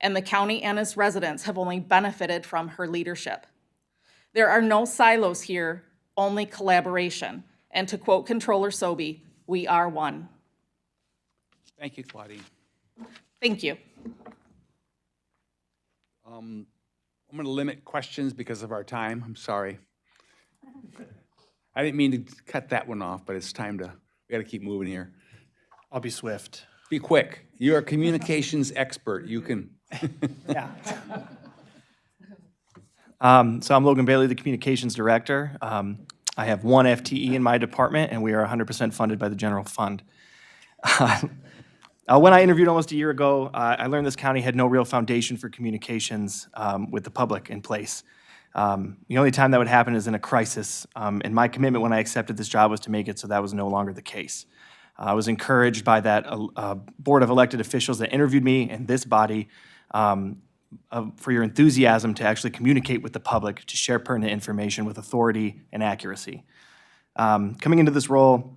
E: and the county and its residents have only benefited from her leadership. There are no silos here, only collaboration. And to quote Controller Sobey, we are one.
A: Thank you, Claudine.
E: Thank you.
A: I'm going to limit questions because of our time. I'm sorry. I didn't mean to cut that one off, but it's time to, we got to keep moving here.
C: I'll be swift.
A: Be quick. You're a communications expert. You can.
C: Yeah. So I'm Logan Bailey, the Communications Director. I have 1 FTE in my department, and we are 100% funded by the general fund. When I interviewed almost a year ago, I learned this county had no real foundation for communications with the public in place. The only time that would happen is in a crisis, and my commitment when I accepted this job was to make it so that was no longer the case. I was encouraged by that board of elected officials that interviewed me and this body for your enthusiasm to actually communicate with the public, to share pertinent information with authority and accuracy. Coming into this role,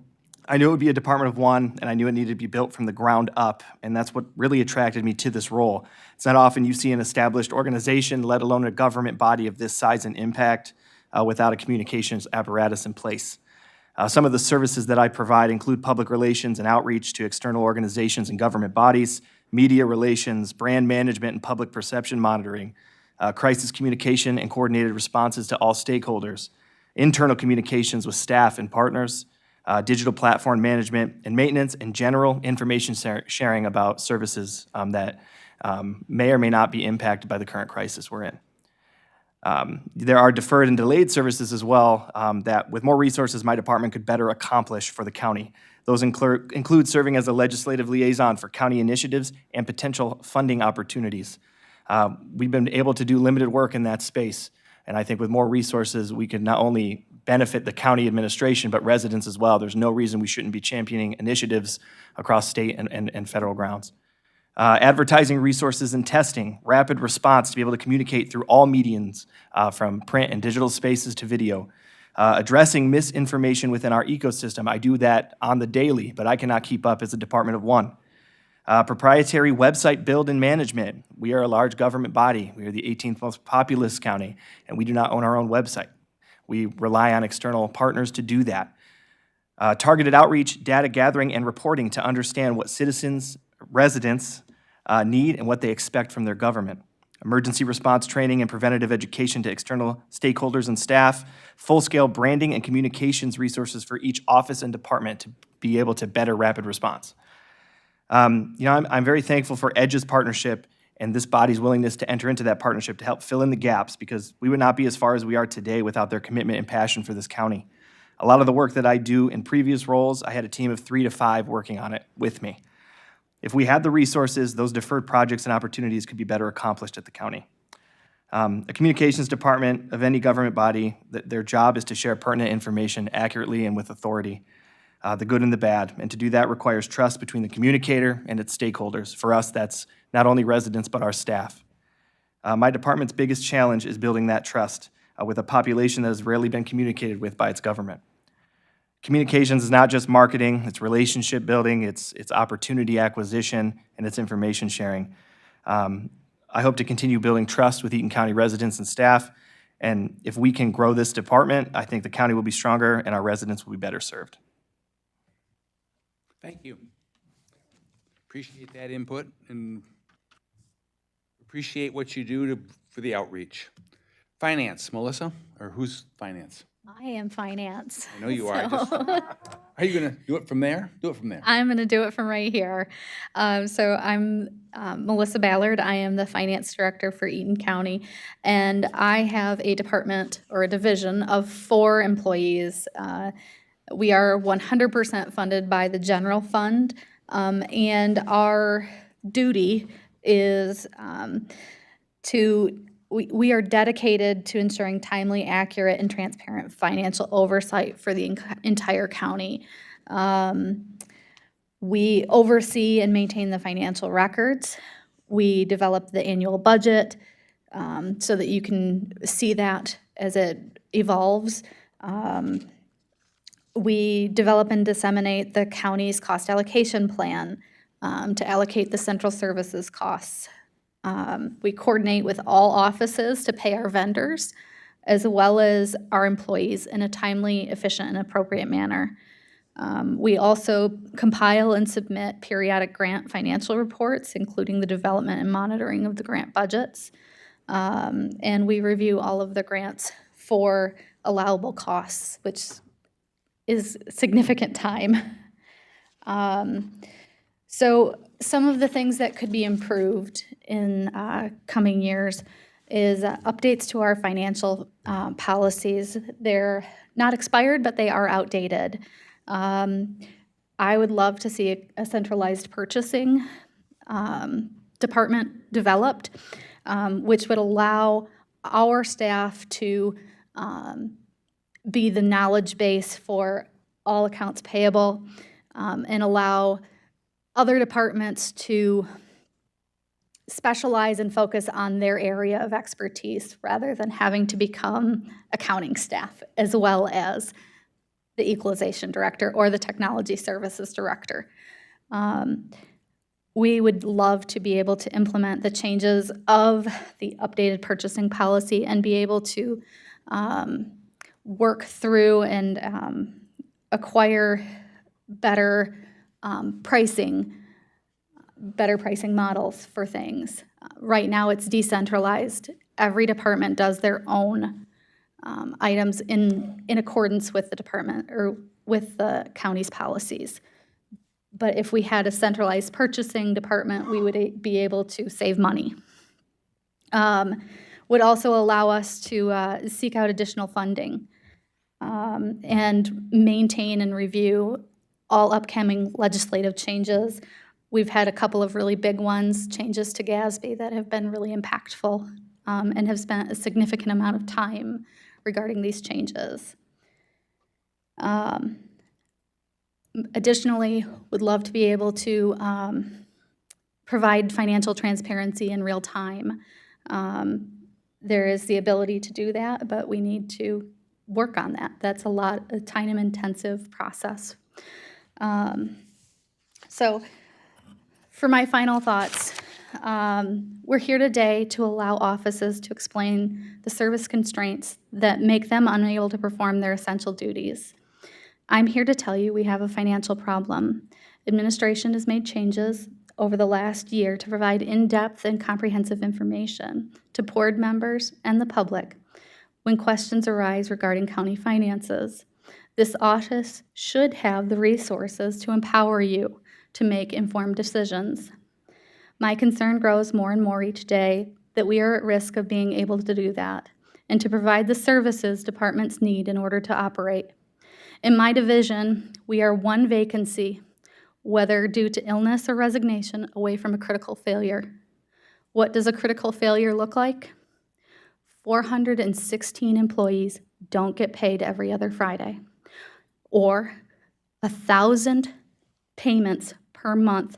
C: I knew it would be a department of one, and I knew it needed to be built from the ground up, and that's what really attracted me to this role. It's not often you see an established organization, let alone a government body of this size and impact, without a communications apparatus in place. Some of the services that I provide include public relations and outreach to external organizations and government bodies, media relations, brand management and public perception monitoring, crisis communication and coordinated responses to all stakeholders, internal communications with staff and partners, digital platform management and maintenance, and general information sharing about services that may or may not be impacted by the current crisis we're in. There are deferred and delayed services as well that with more resources my department could better accomplish for the county. Those include serving as a legislative liaison for county initiatives and potential funding opportunities. We've been able to do limited work in that space, and I think with more resources we could not only benefit the county administration but residents as well. There's no reason we shouldn't be championing initiatives across state and federal grounds. Advertising resources and testing, rapid response to be able to communicate through all mediums, from print and digital spaces to video. Addressing misinformation within our ecosystem. I do that on the daily, but I cannot keep up as a department of one. Proprietary website build and management. We are a large government body. We are the 18th most populous county, and we do not own our own website. We rely on external partners to do that. Targeted outreach, data gathering, and reporting to understand what citizens, residents need and what they expect from their government. Emergency response training and preventative education to external stakeholders and staff, full-scale branding and communications resources for each office and department to be able to better rapid response. I'm very thankful for EDGE's partnership and this body's willingness to enter into that partnership to help fill in the gaps, because we would not be as far as we are today without their commitment and passion for this county. A lot of the work that I do in previous roles, I had a team of 3 to 5 working on it with me. If we had the resources, those deferred projects and opportunities could be better accomplished at the county. A communications department of any government body, their job is to share pertinent information accurately and with authority, the good and the bad. And to do that requires trust between the communicator and its stakeholders. For us, that's not only residents, but our staff. My department's biggest challenge is building that trust with a population that has rarely been communicated with by its government. Communications is not just marketing, it's relationship building, it's opportunity acquisition, and it's information sharing. I hope to continue building trust with Eaton County residents and staff, and if we can grow this department, I think the county will be stronger and our residents will be better served.
A: Thank you. Appreciate that input and appreciate what you do for the outreach. Finance, Melissa, or who's finance?
K: I am finance.
A: I know you are.
K: so-
A: Are you gonna do it from there? Do it from there.
K: I'm going to do it from right here. So I'm Melissa Ballard. I am the finance director for Eaton County, and I have a department or a division of 4 employees. We are 100% funded by the general fund, and our duty is we are dedicated to ensuring timely, accurate, and transparent financial oversight for the entire county. We oversee and maintain the financial records. We develop the annual budget so that you can see that as it evolves. We develop and disseminate the county's cost allocation plan to allocate the central services costs. We coordinate with all offices to pay our vendors, as well as our employees in a timely, efficient, and appropriate manner. We also compile and submit periodic grant financial reports, including the development and monitoring of the grant budgets. And we review all of the grants for allowable costs, which is significant time. So some of the things that could be improved in coming years is updates to our financial policies. They're not expired, but they are outdated. I would love to see a centralized purchasing department developed, which would allow our staff to be the knowledge base for all accounts payable, and allow other departments to specialize and focus on their area of expertise rather than having to become accounting staff, as well as the equalization director or the technology services director. We would love to be able to implement the changes of the updated purchasing policy and be able to work through and acquire better pricing models for things. Right now, it's decentralized. Every department does their own items in accordance with the department or with the county's policies. But if we had a centralized purchasing department, we would be able to save money. Would also allow us to seek out additional funding and maintain and review all upcoming legislative changes. We've had a couple of really big ones, changes to GASB, that have been really impactful and have spent a significant amount of time regarding these changes. Additionally, would love to be able to provide financial transparency in real time. There is the ability to do that, but we need to work on that. That's a time-intensive process. So for my final thoughts, we're here today to allow offices to explain the service constraints that make them unable to perform their essential duties. I'm here to tell you we have a financial problem. Administration has made changes over the last year to provide in-depth and comprehensive information to board members and the public when questions arise regarding county finances. This office should have the resources to empower you to make informed decisions. My concern grows more and more each day that we are at risk of being able to do that and to provide the services departments need in order to operate. In my division, we are one vacancy, whether due to illness or resignation, away from a critical failure. What does a critical failure look like? 416 employees don't get paid every other Friday, or 1,000 payments per month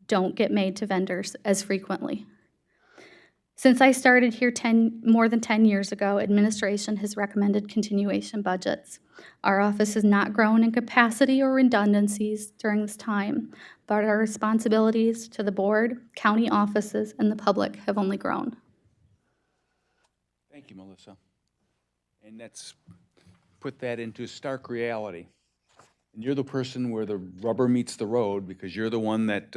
K: don't get made to vendors as frequently. Since I started here more than 10 years ago, administration has recommended continuation budgets. Our office has not grown in capacity or redundancies during this time, but our responsibilities to the board, county offices, and the public have only grown.
A: Thank you, Melissa. And that's put that into stark reality. And you're the person where the rubber meets the road because you're the one that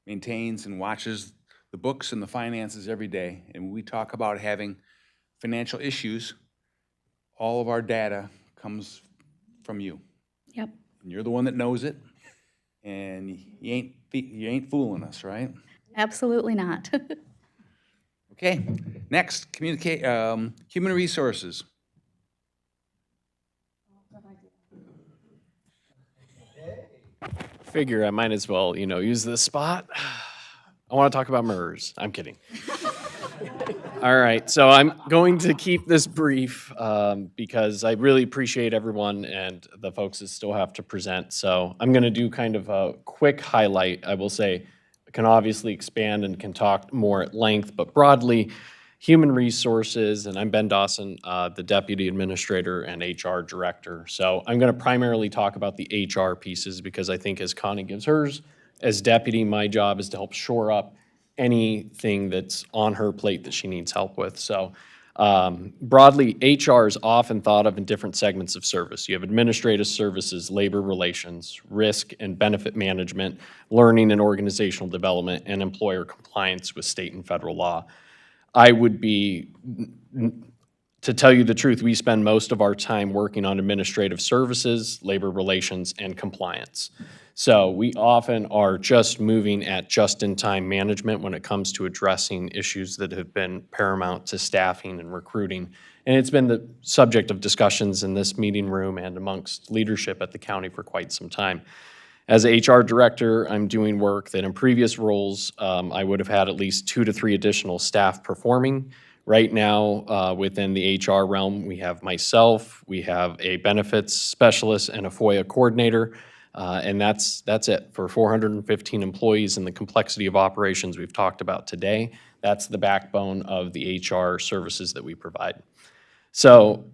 A: maintains and watches the books and the finances every day. And we talk about having financial issues. All of our data comes from you.
K: Yep.
A: And you're the one that knows it. And you ain't fooling us, right?
K: Absolutely not.
A: Okay, next, human resources.
I: Figure I might as well, use this spot. I want to talk about MERS. I'm kidding. All right, so I'm going to keep this brief because I really appreciate everyone and the folks that still have to present. So I'm going to do kind of a quick highlight. I will say I can obviously expand and can talk more at length, but broadly, human resources, and I'm Ben Dawson, the Deputy Administrator and HR Director. So I'm going to primarily talk about the HR pieces because I think as Connie gives hers, as Deputy, my job is to help shore up anything that's on her plate that she needs help with. So broadly, HR is often thought of in different segments of service. You have administrative services, labor relations, risk and benefit management, learning and organizational development, and employer compliance with state and federal law. I would be, to tell you the truth, we spend most of our time working on administrative services, labor relations, and compliance. So we often are just moving at just-in-time management when it comes to addressing issues that have been paramount to staffing and recruiting. And it's been the subject of discussions in this meeting room and amongst leadership at the county for quite some time. As HR Director, I'm doing work that in previous roles, I would have had at least 2 to 3 additional staff performing. Right now, within the HR realm, we have myself, we have a benefits specialist and a FOIA coordinator, and that's it. For 415 employees and the complexity of operations we've talked about today, that's the backbone of the HR services that we provide. So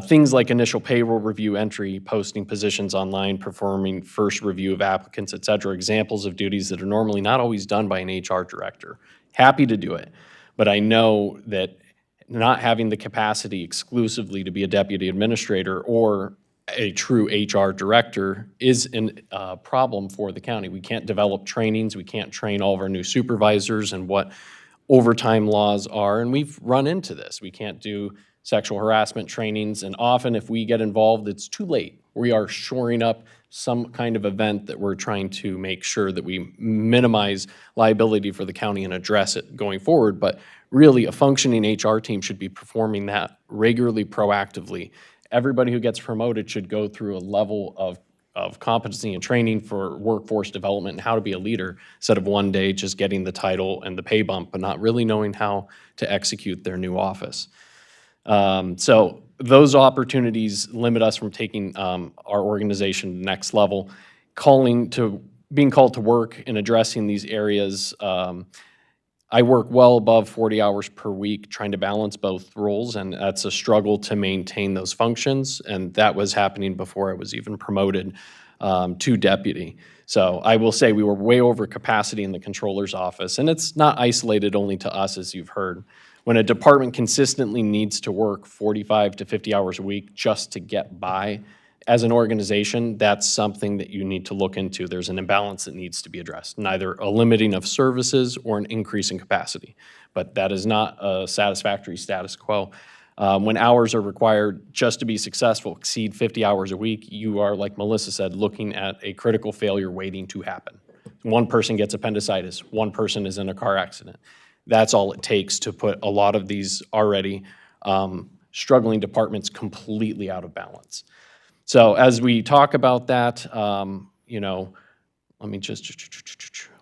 I: things like initial payroll review entry, posting positions online, performing first review of applicants, et cetera, examples of duties that are normally not always done by an HR director. Happy to do it, but I know that not having the capacity exclusively to be a deputy administrator or a true HR director is a problem for the county. We can't develop trainings, we can't train all of our new supervisors and what overtime laws are, and we've run into this. We can't do sexual harassment trainings, and often if we get involved, it's too late. We are shoring up some kind of event that we're trying to make sure that we minimize liability for the county and address it going forward, but really a functioning HR team should be performing that regularly, proactively. Everybody who gets promoted should go through a level of competency and training for workforce development and how to be a leader, instead of one day just getting the title and the pay bump, but not really knowing how to execute their new office. So those opportunities limit us from taking our organization to the next level. Being called to work and addressing these areas, I work well above 40 hours per week trying to balance both roles, and that's a struggle to maintain those functions, and that was happening before I was even promoted to deputy. So I will say we were way over capacity in the controller's office, and it's not isolated only to us, as you've heard. When a department consistently needs to work 45 to 50 hours a week just to get by, as an organization, that's something that you need to look into. There's an imbalance that needs to be addressed, neither a limiting of services or an increase in capacity. But that is not a satisfactory status quo. When hours are required just to be successful, exceed 50 hours a week, you are, like Melissa said, looking at a critical failure waiting to happen. One person gets appendicitis, one person is in a car accident. That's all it takes to put a lot of these already struggling departments completely out of balance. So as we talk about that,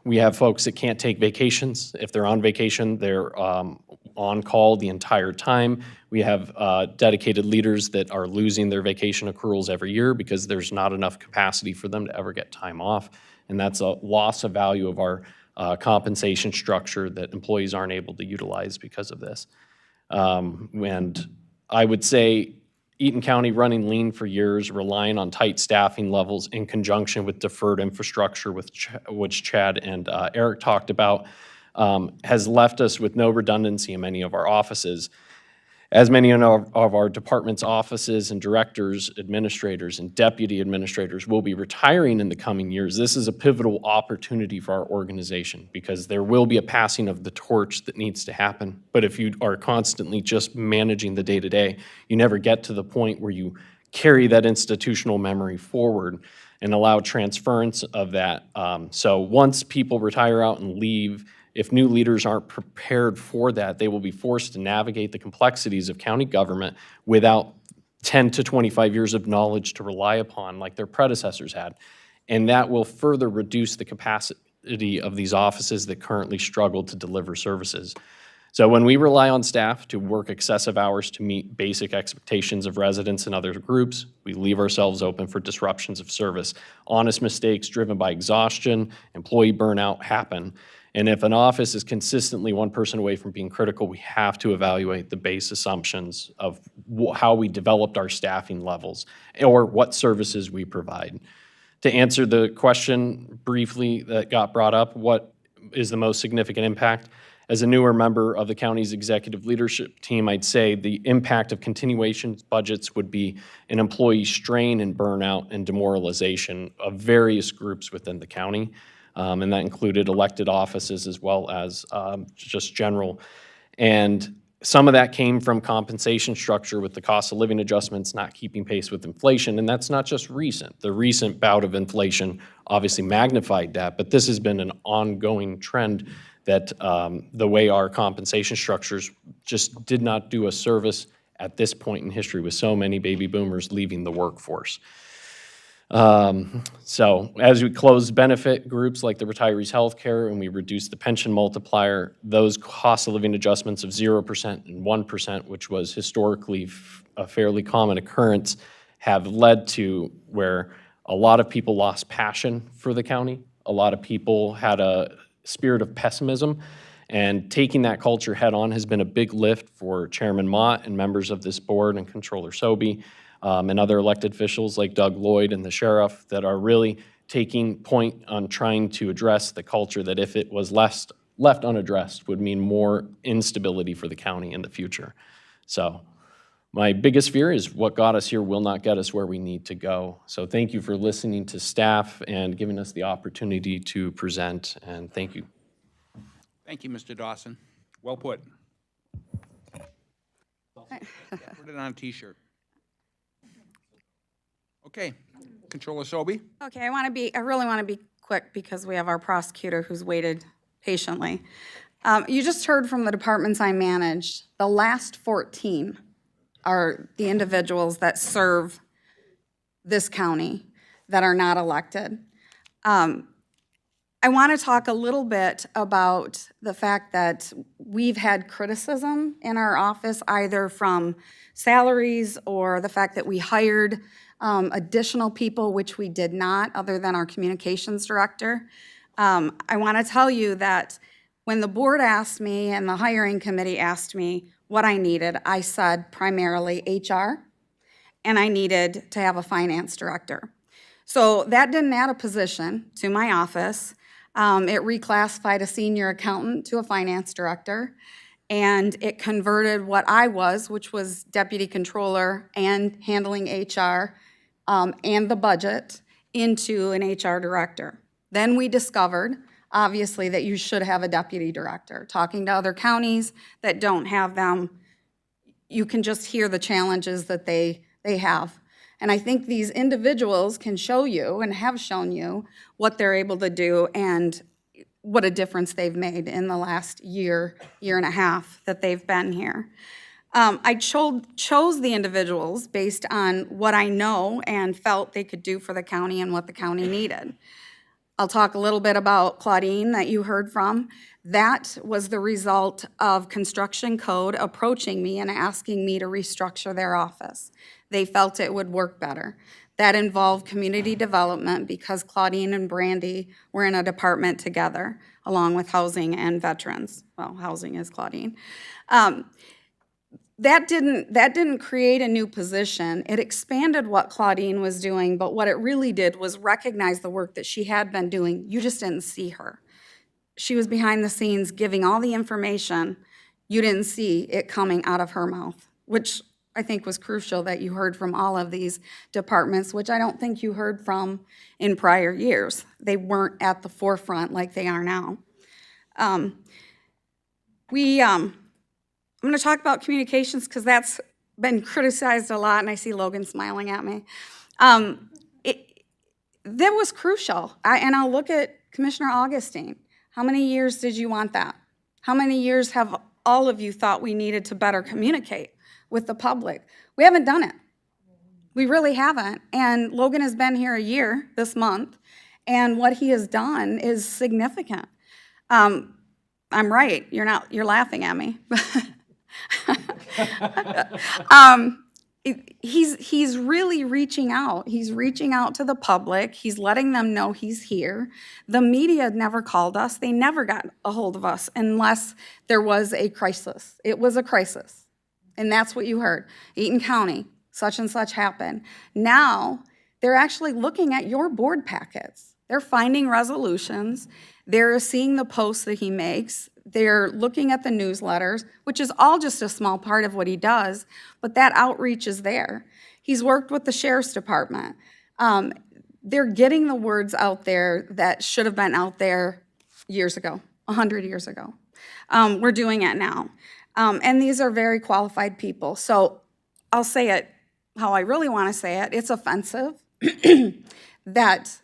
I: we have folks that can't take vacations. If they're on vacation, they're on call the entire time. We have dedicated leaders that are losing their vacation accruals every year because there's not enough capacity for them to ever get time off. And that's a loss of value of our compensation structure that employees aren't able to utilize because of this. And I would say Eaton County running lean for years, relying on tight staffing levels in conjunction with deferred infrastructure, which Chad and Eric talked about, has left us with no redundancy in many of our offices. As many of our department's offices and directors, administrators, and deputy administrators will be retiring in the coming years, this is a pivotal opportunity for our organization because there will be a passing of the torch that needs to happen. But if you are constantly just managing the day-to-day, you never get to the point where you carry that institutional memory forward and allow transference of that. So once people retire out and leave, if new leaders aren't prepared for that, they will be forced to navigate the complexities of county government without 10 to 25 years of knowledge to rely upon like their predecessors had. And that will further reduce the capacity of these offices that currently struggle to deliver services. So when we rely on staff to work excessive hours to meet basic expectations of residents and other groups, we leave ourselves open for disruptions of service. Honest mistakes driven by exhaustion, employee burnout happen. And if an office is consistently one person away from being critical, we have to evaluate the base assumptions of how we developed our staffing levels or what services we provide. To answer the question briefly that got brought up, what is the most significant impact? As a newer member of the county's executive leadership team, I'd say the impact of continuation budgets would be an employee strain and burnout and demoralization of various groups within the county. And that included elected offices as well as just general. And some of that came from compensation structure with the cost of living adjustments not keeping pace with inflation. And that's not just recent. The recent bout of inflation obviously magnified that, but this has been an ongoing trend that the way our compensation structures just did not do a service at this point in history with so many baby boomers leaving the workforce. So as we close benefit groups like the retirees healthcare and we reduce the pension multiplier, those cost of living adjustments of 0% and 1%, which was historically a fairly common occurrence, have led to where a lot of people lost passion for the county. A lot of people had a spirit of pessimism, and taking that culture head on has been a big lift for Chairman Mott and members of this board and Controller Sobey. And other elected officials like Doug Lloyd and the sheriff that are really taking point on trying to address the culture that if it was left unaddressed would mean more instability for the county in the future. So my biggest fear is what got us here will not get us where we need to go. So thank you for listening to staff and giving us the opportunity to present, and thank you.
A: Thank you, Mr. Dawson. Well put. Put it on a t-shirt. Okay, Controller Sobey.
B: Okay, I really want to be quick because we have our prosecutor who's waited patiently. You just heard from the departments I manage. The last 14 are the individuals that serve this county that are not elected. I want to talk a little bit about the fact that we've had criticism in our office either from salaries or the fact that we hired additional people, which we did not, other than our communications director. I want to tell you that when the board asked me and the hiring committee asked me what I needed, I said primarily HR, and I needed to have a finance director. So that didn't add a position to my office. It reclassified a senior accountant to a finance director, and it converted what I was, which was deputy controller and handling HR and the budget, into an HR director. Then we discovered, obviously, that you should have a deputy director. Talking to other counties that don't have them, you can just hear the challenges that they have. And I think these individuals can show you and have shown you what they're able to do and what a difference they've made in the last year and a half that they've been here. I chose the individuals based on what I know and felt they could do for the county and what the county needed. I'll talk a little bit about Claudine that you heard from. That was the result of construction code approaching me and asking me to restructure their office. They felt it would work better. That involved community development because Claudine and Brandy were in a department together, along with housing and veterans. Well, housing is Claudine. That didn't create a new position. It expanded what Claudine was doing, but what it really did was recognize the work that she had been doing. You just didn't see her. She was behind the scenes giving all the information. You didn't see it coming out of her mouth, which I think was crucial that you heard from all of these departments, which I don't think you heard from in prior years. They weren't at the forefront like they are now. I'm going to talk about communications because that's been criticized a lot, and I see Logan smiling at me. That was crucial. And I'll look at Commissioner Augustine. How many years did you want that? How many years have all of you thought we needed to better communicate with the public? We haven't done it. We really haven't. And Logan has been here a year this month, and what he has done is significant. I'm right. You're laughing at me. He's really reaching out. He's reaching out to the public. He's letting them know he's here. The media never called us. They never got a hold of us unless there was a crisis. It was a crisis. And that's what you heard. Eaton County, such and such happened. Now, they're actually looking at your board packets. They're finding resolutions. They're seeing the posts that he makes. They're looking at the newsletters, which is all just a small part of what he does, but that outreach is there. He's worked with the Sheriff's Department. They're getting the words out there that should have been out there years ago, 100 years ago. We're doing it now. And these are very qualified people. So I'll say it how I really want to say it. It's offensive that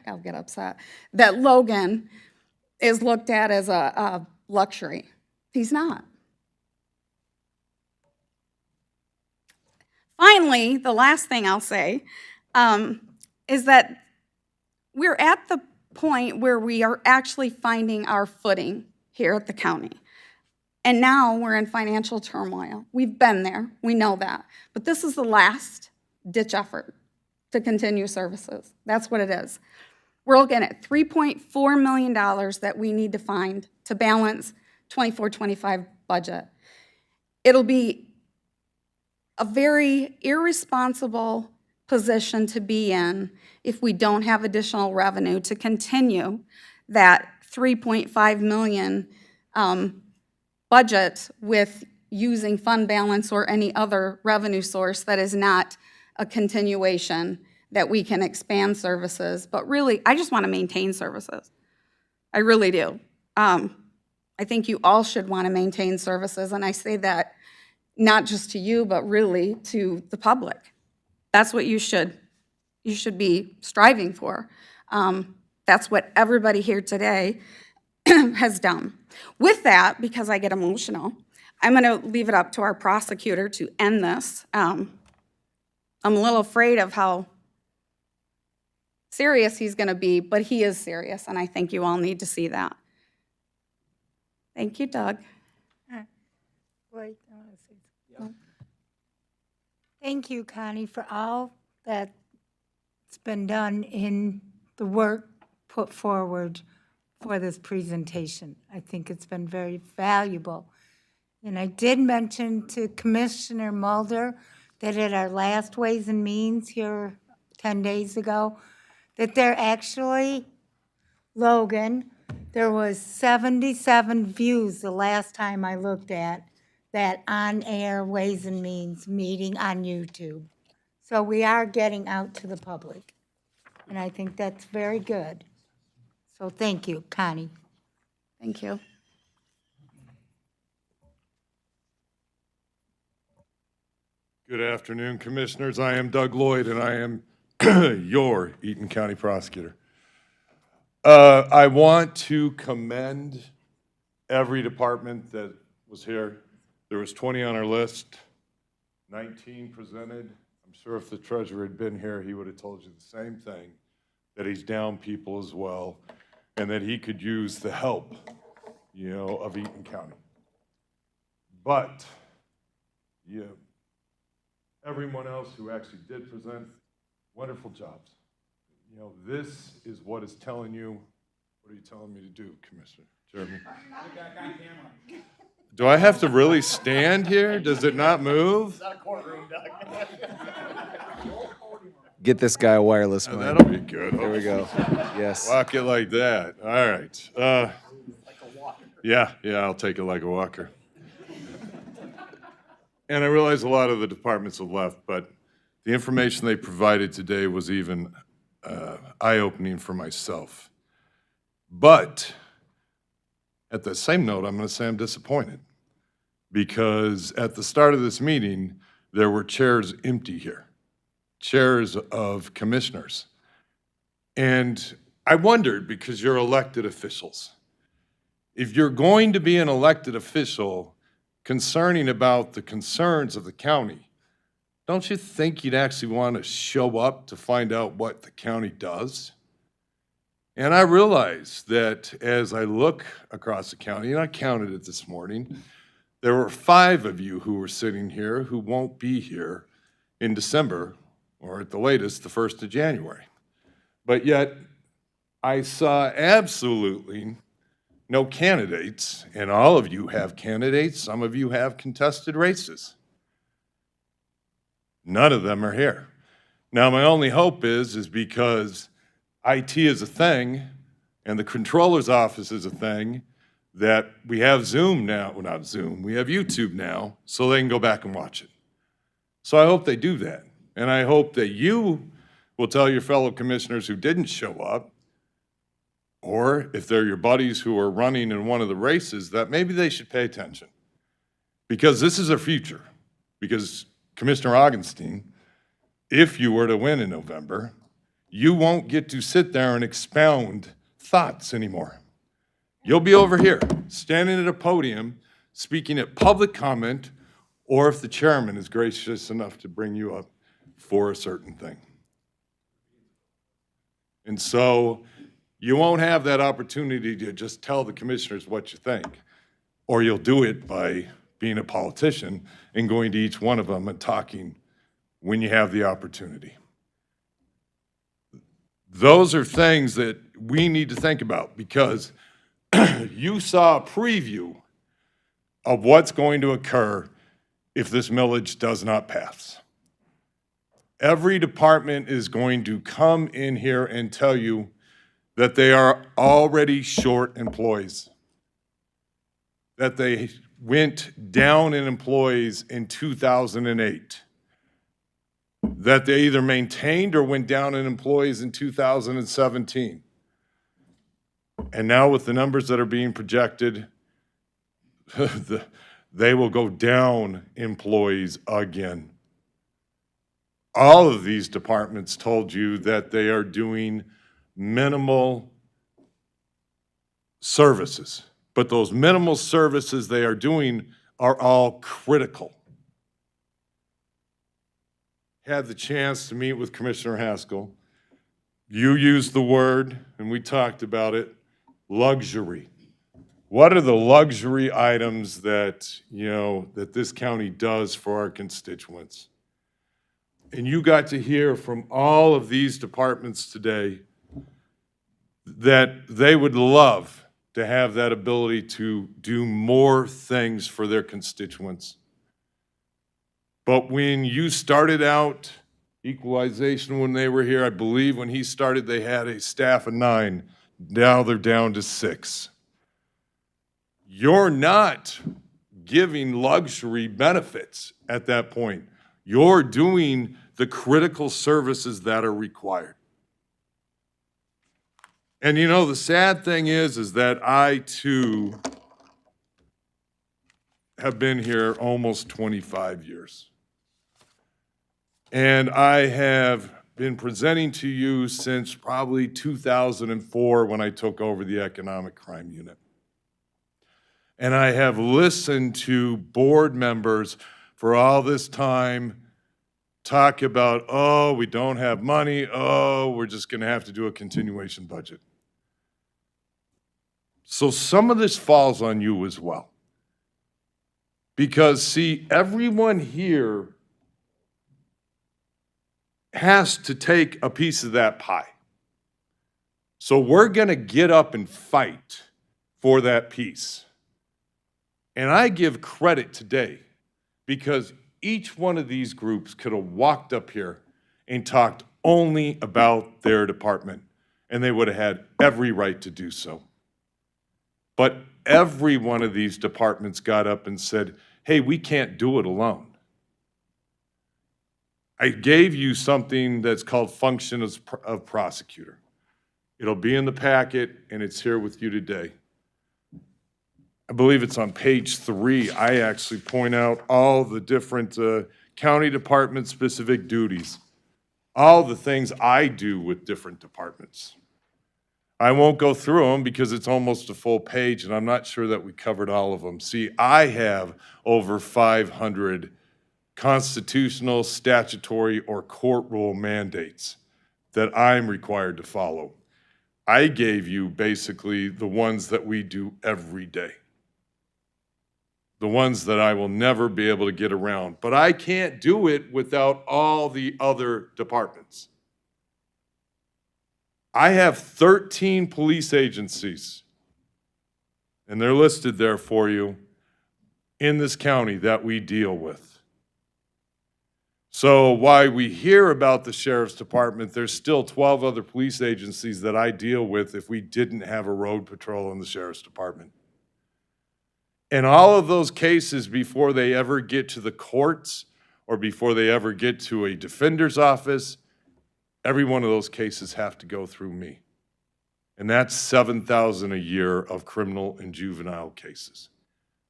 B: I'll get upset, that Logan is looked at as a luxury. He's not. Finally, the last thing I'll say is that we're at the point where we are actually finding our footing here at the county. And now we're in financial turmoil. We've been there. We know that. But this is the last ditch effort to continue services. That's what it is. We're looking at $3.4 million that we need to find to balance 24-25 budget. It'll be a very irresponsible position to be in if we don't have additional revenue to continue that $3.5 million budget with using fund balance or any other revenue source that is not a continuation that we can expand services. But really, I just want to maintain services. I really do. I think you all should want to maintain services, and I say that not just to you, but really to the public. That's what you should be striving for. That's what everybody here today has done. With that, because I get emotional, I'm going to leave it up to our prosecutor to end this. I'm a little afraid of how serious he's going to be, but he is serious, and I think you all need to see that. Thank you, Doug.
U: Wait, I want to say something. Thank you, Connie, for all that's been done in the work put forward for this presentation. I think it's been very valuable. And I did mention to Commissioner Mulder that at our last Ways and Means here 10 days ago, that there actually, Logan, there was 77 views the last time I looked at that on-air Ways and Means meeting on YouTube. So we are getting out to the public, and I think that's very good. So thank you, Connie.
B: Thank you.
M: Good afternoon, Commissioners. I am Doug Lloyd, and I am your Eaton County Prosecutor. I want to commend every department that was here. There was 20 on our list, 19 presented. I'm I'm sure if the treasurer had been here, he would have told you the same thing, that he's down people as well, and that he could use the help, of Eaton County. But, everyone else who actually did present, wonderful jobs. This is what it's telling you. What are you telling me to do, Commissioner Jeremy? Do I have to really stand here? Does it not move?
F: Not a courtroom, Doug.
N: Get this guy a wireless mic.
M: That'll be good.
N: There we go. Yes.
M: Walk it like that. All right. Yeah, I'll take it like a walker. And I realize a lot of the departments have left, but the information they provided today was even eye-opening for myself. But at the same note, I'm going to say I'm disappointed, because at the start of this meeting, there were chairs empty here, chairs of commissioners. And I wondered, because you're elected officials, if you're going to be an elected official concerning about the concerns of the county, don't you think you'd actually want to show up to find out what the county does? And I realize that as I look across the county, and I counted it this morning, there were 5 of you who were sitting here who won't be here in December, or at the latest, the 1st of January. But yet, I saw absolutely no candidates, and all of you have candidates. Some of you have contested races. None of them are here. Now, my only hope is because IT is a thing, and the controller's office is a thing, that we have Zoom now, well, not Zoom, we have YouTube now, so they can go back and watch it. So I hope they do that. And I hope that you will tell your fellow commissioners who didn't show up, or if they're your buddies who are running in one of the races, that maybe they should pay attention. Because this is our future. Because Commissioner Augenstein, if you were to win in November, you won't get to sit there and expound thoughts anymore. You'll be over here, standing at a podium, speaking at public comment, or if the chairman is gracious enough to bring you up for a certain thing. And so you won't have that opportunity to just tell the commissioners what you think, or you'll do it by being a politician and going to each one of them and talking when you have the opportunity. Those are things that we need to think about, because you saw a preview of what's going to occur if this millage does not pass. Every department is going to come in here and tell you that they are already short employees, that they went down in employees in 2008, that they either maintained or went down in employees in 2017. And now with the numbers that are being projected, they will go down employees again. All of these departments told you that they are doing minimal services, but those minimal services they are doing are all critical. Had the chance to meet with Commissioner Haskell. You used the word, and we talked about it, luxury. What are the luxury items that, that this county does for our constituents? And you got to hear from all of these departments today that they would love to have that ability to do more things for their constituents. But when you started out Equalization, when they were here, I believe when he started, they had a staff of 9. Now they're down to 6. You're not giving luxury benefits at that point. You're doing the critical services that are required. And the sad thing is that I too have been here almost 25 years. And I have been presenting to you since probably 2004 when I took over the Economic Crime Unit. And I have listened to board members for all this time talk about, oh, we don't have money, oh, we're just gonna have to do a continuation budget. So some of this falls on you as well. Because see, everyone here has to take a piece of that pie. So we're gonna get up and fight for that piece. And I give credit today because each one of these groups could have walked up here and talked only about their department, and they would have had every right to do so. But every one of these departments got up and said, hey, we can't do it alone. I gave you something that's called function of prosecutor. It'll be in the packet, and it's here with you today. I believe it's on page 3. I actually point out all the different county department-specific duties, all the things I do with different departments. I won't go through them because it's almost a full page, and I'm not sure that we covered all of them. See, I have over 500 constitutional, statutory, or court rule mandates that I'm required to follow. I gave you basically the ones that we do every day, the ones that I will never be able to get around. But I can't do it without all the other departments. I have 13 police agencies, and they're listed there for you in this county that we deal with. So while we hear about the sheriff's department, there's still 12 other police agencies that I deal with if we didn't have a road patrol in the sheriff's department. And all of those cases, before they ever get to the courts or before they ever get to a defender's office, every one of those cases have to go through me. And that's 7,000 a year of criminal and juvenile cases.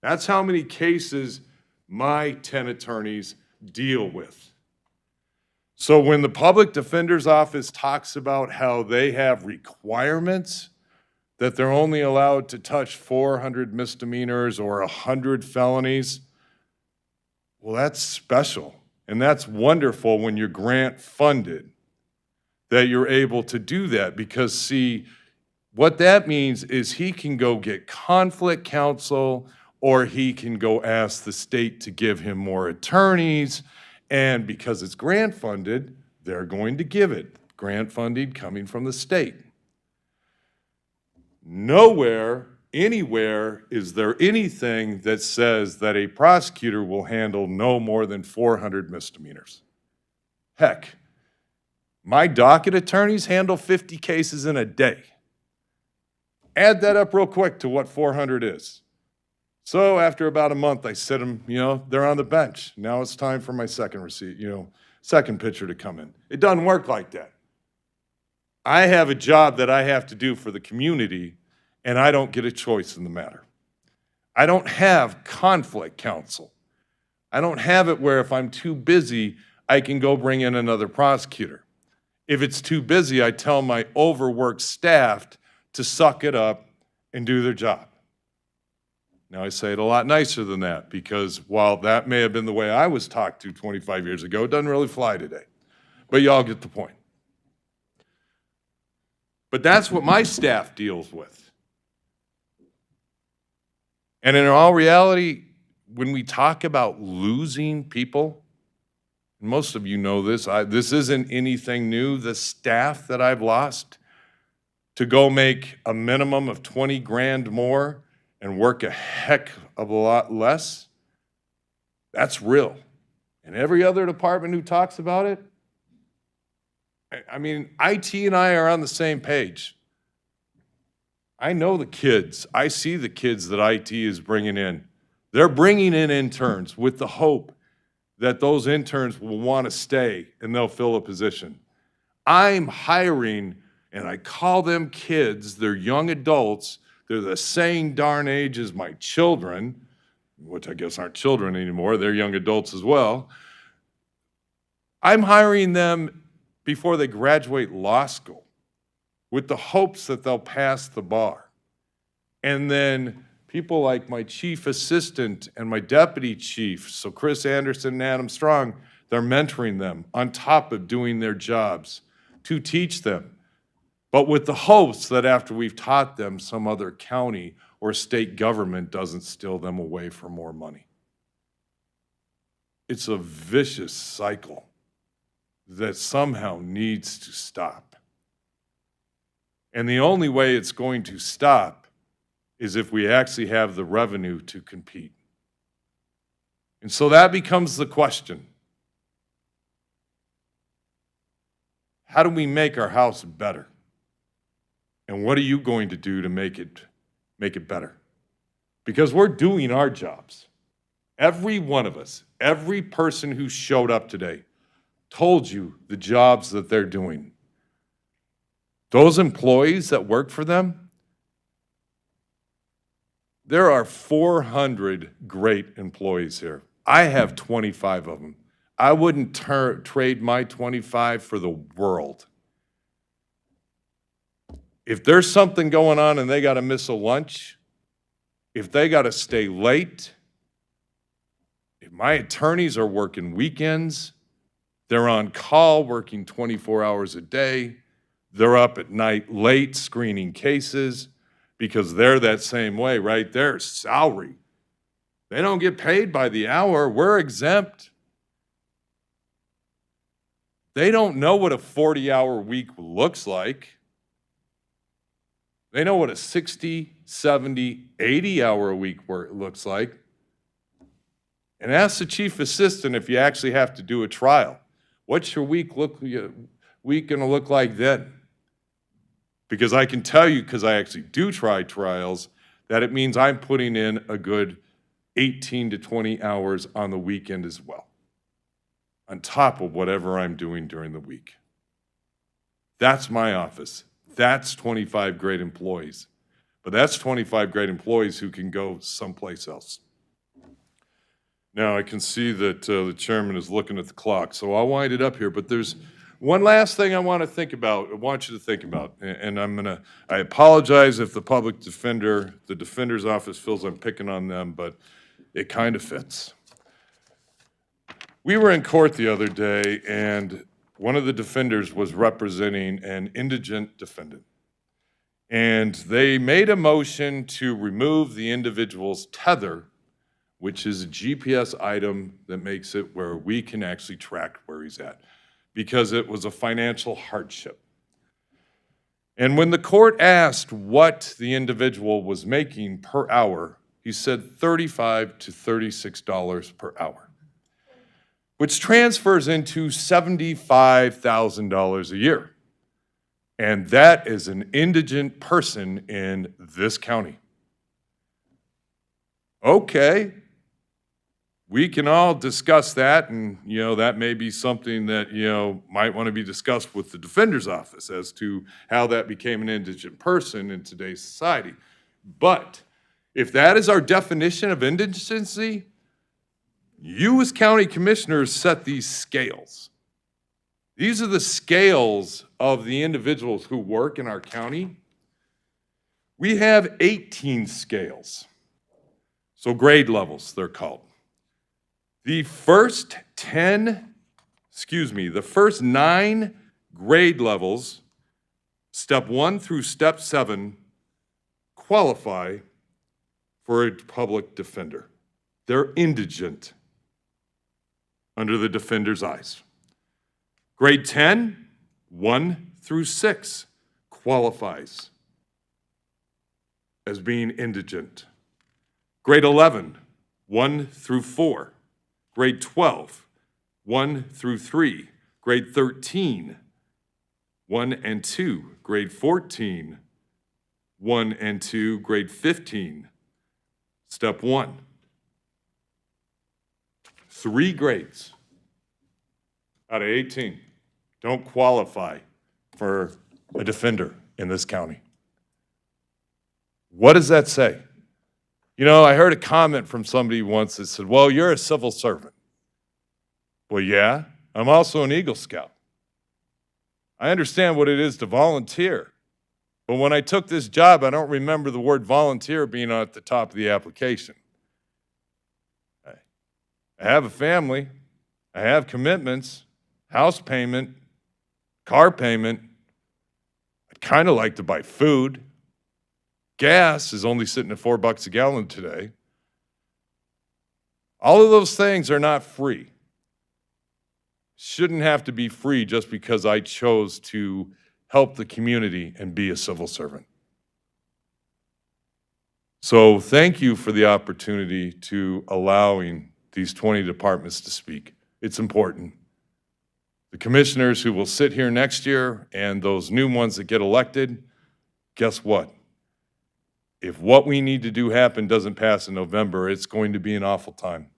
M: That's how many cases my 10 attorneys deal with. So when the public defender's office talks about how they have requirements that they're only allowed to touch 400 misdemeanors or 100 felonies, well, that's special. And that's wonderful when you're grant funded that you're able to do that, because see, what that means is he can go get conflict counsel, or he can go ask the state to give him more attorneys, and because it's grant funded, they're going to give it. Grant funding coming from the state. Nowhere, anywhere, is there anything that says that a prosecutor will handle no more than 400 misdemeanors. Heck, my docket attorneys handle 50 cases in a day. Add that up real quick to what 400 is. So after about a month, I sit them, they're on the bench. Now it's time for my second second pitcher to come in. It doesn't work like that. I have a job that I have to do for the community, and I don't get a choice in the matter. I don't have conflict counsel. I don't have it where if I'm too busy, I can go bring in another prosecutor. If it's too busy, I tell my overworked staff to suck it up and do their job. Now, I say it a lot nicer than that, because while that may have been the way I was talked to 25 years ago, it doesn't really fly today. But y'all get the point. But that's what my staff deals with. And in all reality, when we talk about losing people, and most of you know this, this isn't anything new, the staff that I've lost to go make a minimum of 20 grand more and work a heck of a lot less, that's real. And every other department who talks about it, I mean, IT and I are on the same page. I know the kids. I see the kids that IT is bringing in. They're bringing in interns with the hope that those interns will want to stay and they'll fill a position. I'm hiring, and I call them kids, they're young adults. They're the same darn age as my children, which I guess aren't children anymore. They're young adults as well. I'm hiring them before they graduate law school with the hopes that they'll pass the bar. And then people like my chief assistant and my deputy chief, so Chris Anderson and Adam Strong, They're mentoring them on top of doing their jobs to teach them, but with the hopes that after we've taught them, some other county or state government doesn't steal them away for more money. It's a vicious cycle that somehow needs to stop. And the only way it's going to stop is if we actually have the revenue to compete. And so that becomes the question. How do we make our house better? And what are you going to do to make it better? Because we're doing our jobs. Every one of us, every person who showed up today told you the jobs that they're doing. Those employees that work for them, there are 400 great employees here. I have 25 of them. I wouldn't trade my 25 for the world. If there's something going on and they got to miss a lunch, if they got to stay late, if my attorneys are working weekends, they're on call working 24 hours a day, they're up at night late screening cases because they're that same way, right? They're salary. They don't get paid by the hour. We're exempt. They don't know what a 40-hour week looks like. They know what a 60, 70, 80-hour week looks like. And ask the chief assistant if you actually have to do a trial. What's your week going to look like then? Because I can tell you, because I actually do try trials, that it means I'm putting in a good 18 to 20 hours on the weekend as well, on top of whatever I'm doing during the week. That's my office. That's 25 great employees. But that's 25 great employees who can go someplace else. Now, I can see that the chairman is looking at the clock, so I'll wind it up here. But there's one last thing I want you to think about, and I apologize if the public defender, the defender's office feels I'm picking on them, but it kind of fits. We were in court the other day, and one of the defenders was representing an indigent defendant. And they made a motion to remove the individual's tether, which is a GPS item that makes it where we can actually track where he's at, because it was a financial hardship. And when the court asked what the individual was making per hour, he said $35 to $36 per hour, which transfers into $75,000 a year. And that is an indigent person in this county. Okay, we can all discuss that, and that may be something that might want to be discussed with the defender's office as to how that became an indigent person in today's society. But if that is our definition of indigency, you as county commissioners set these scales. These are the scales of the individuals who work in our county. We have 18 scales. So grade levels, they're called. The first 9 grade levels, step 1 through step 7, qualify for a public defender. They're indigent under the defender's eyes. Grade 10, 1 through 6, qualifies as being indigent. Grade 11, 1 through 4. Grade 12, 1 through 3. Grade 13, 1 and 2. Grade 14, 1 and 2. Grade 15, step 1. 3 grades out of 18 don't qualify for a defender in this county. What does that say? I heard a comment from somebody once that said, well, you're a civil servant. Well, yeah, I'm also an Eagle Scout. I understand what it is to volunteer. But when I took this job, I don't remember the word volunteer being at the top of the application. I have a family. I have commitments, house payment, car payment. I'd kind of like to buy food. Gas is only sitting at $4 a gallon today. All of those things are not free. Shouldn't have to be free just because I chose to help the community and be a civil servant. So thank you for the opportunity to allowing these 20 departments to speak. It's important. The commissioners who will sit here next year and those new ones that get elected, guess what? If what we need to do happen doesn't pass in November, it's going to be an awful time.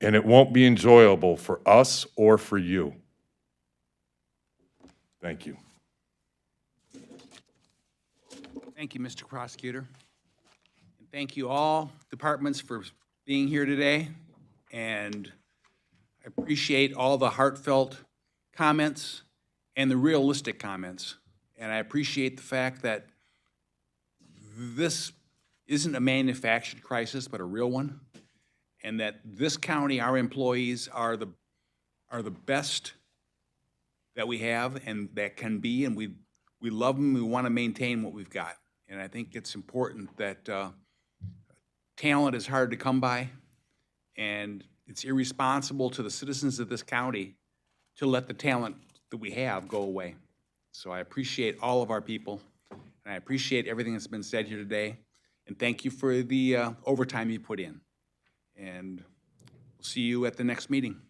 M: And it won't be enjoyable for us or for you. Thank you.
A: Thank you, Mr. Prosecutor. And thank you all departments for being here today. And I appreciate all the heartfelt comments and the realistic comments. And I appreciate the fact that this isn't a manufactured crisis, but a real one. And that this county, our employees are the best that we have and that can be, and we love them, we want to maintain what we've got. And I think it's important that talent is hard to come by, and it's irresponsible to the citizens of this county to let the talent that we have go away. So I appreciate all of our people, and I appreciate everything that's been said here today, and thank you for the overtime you put in. And we'll see you at the next meeting.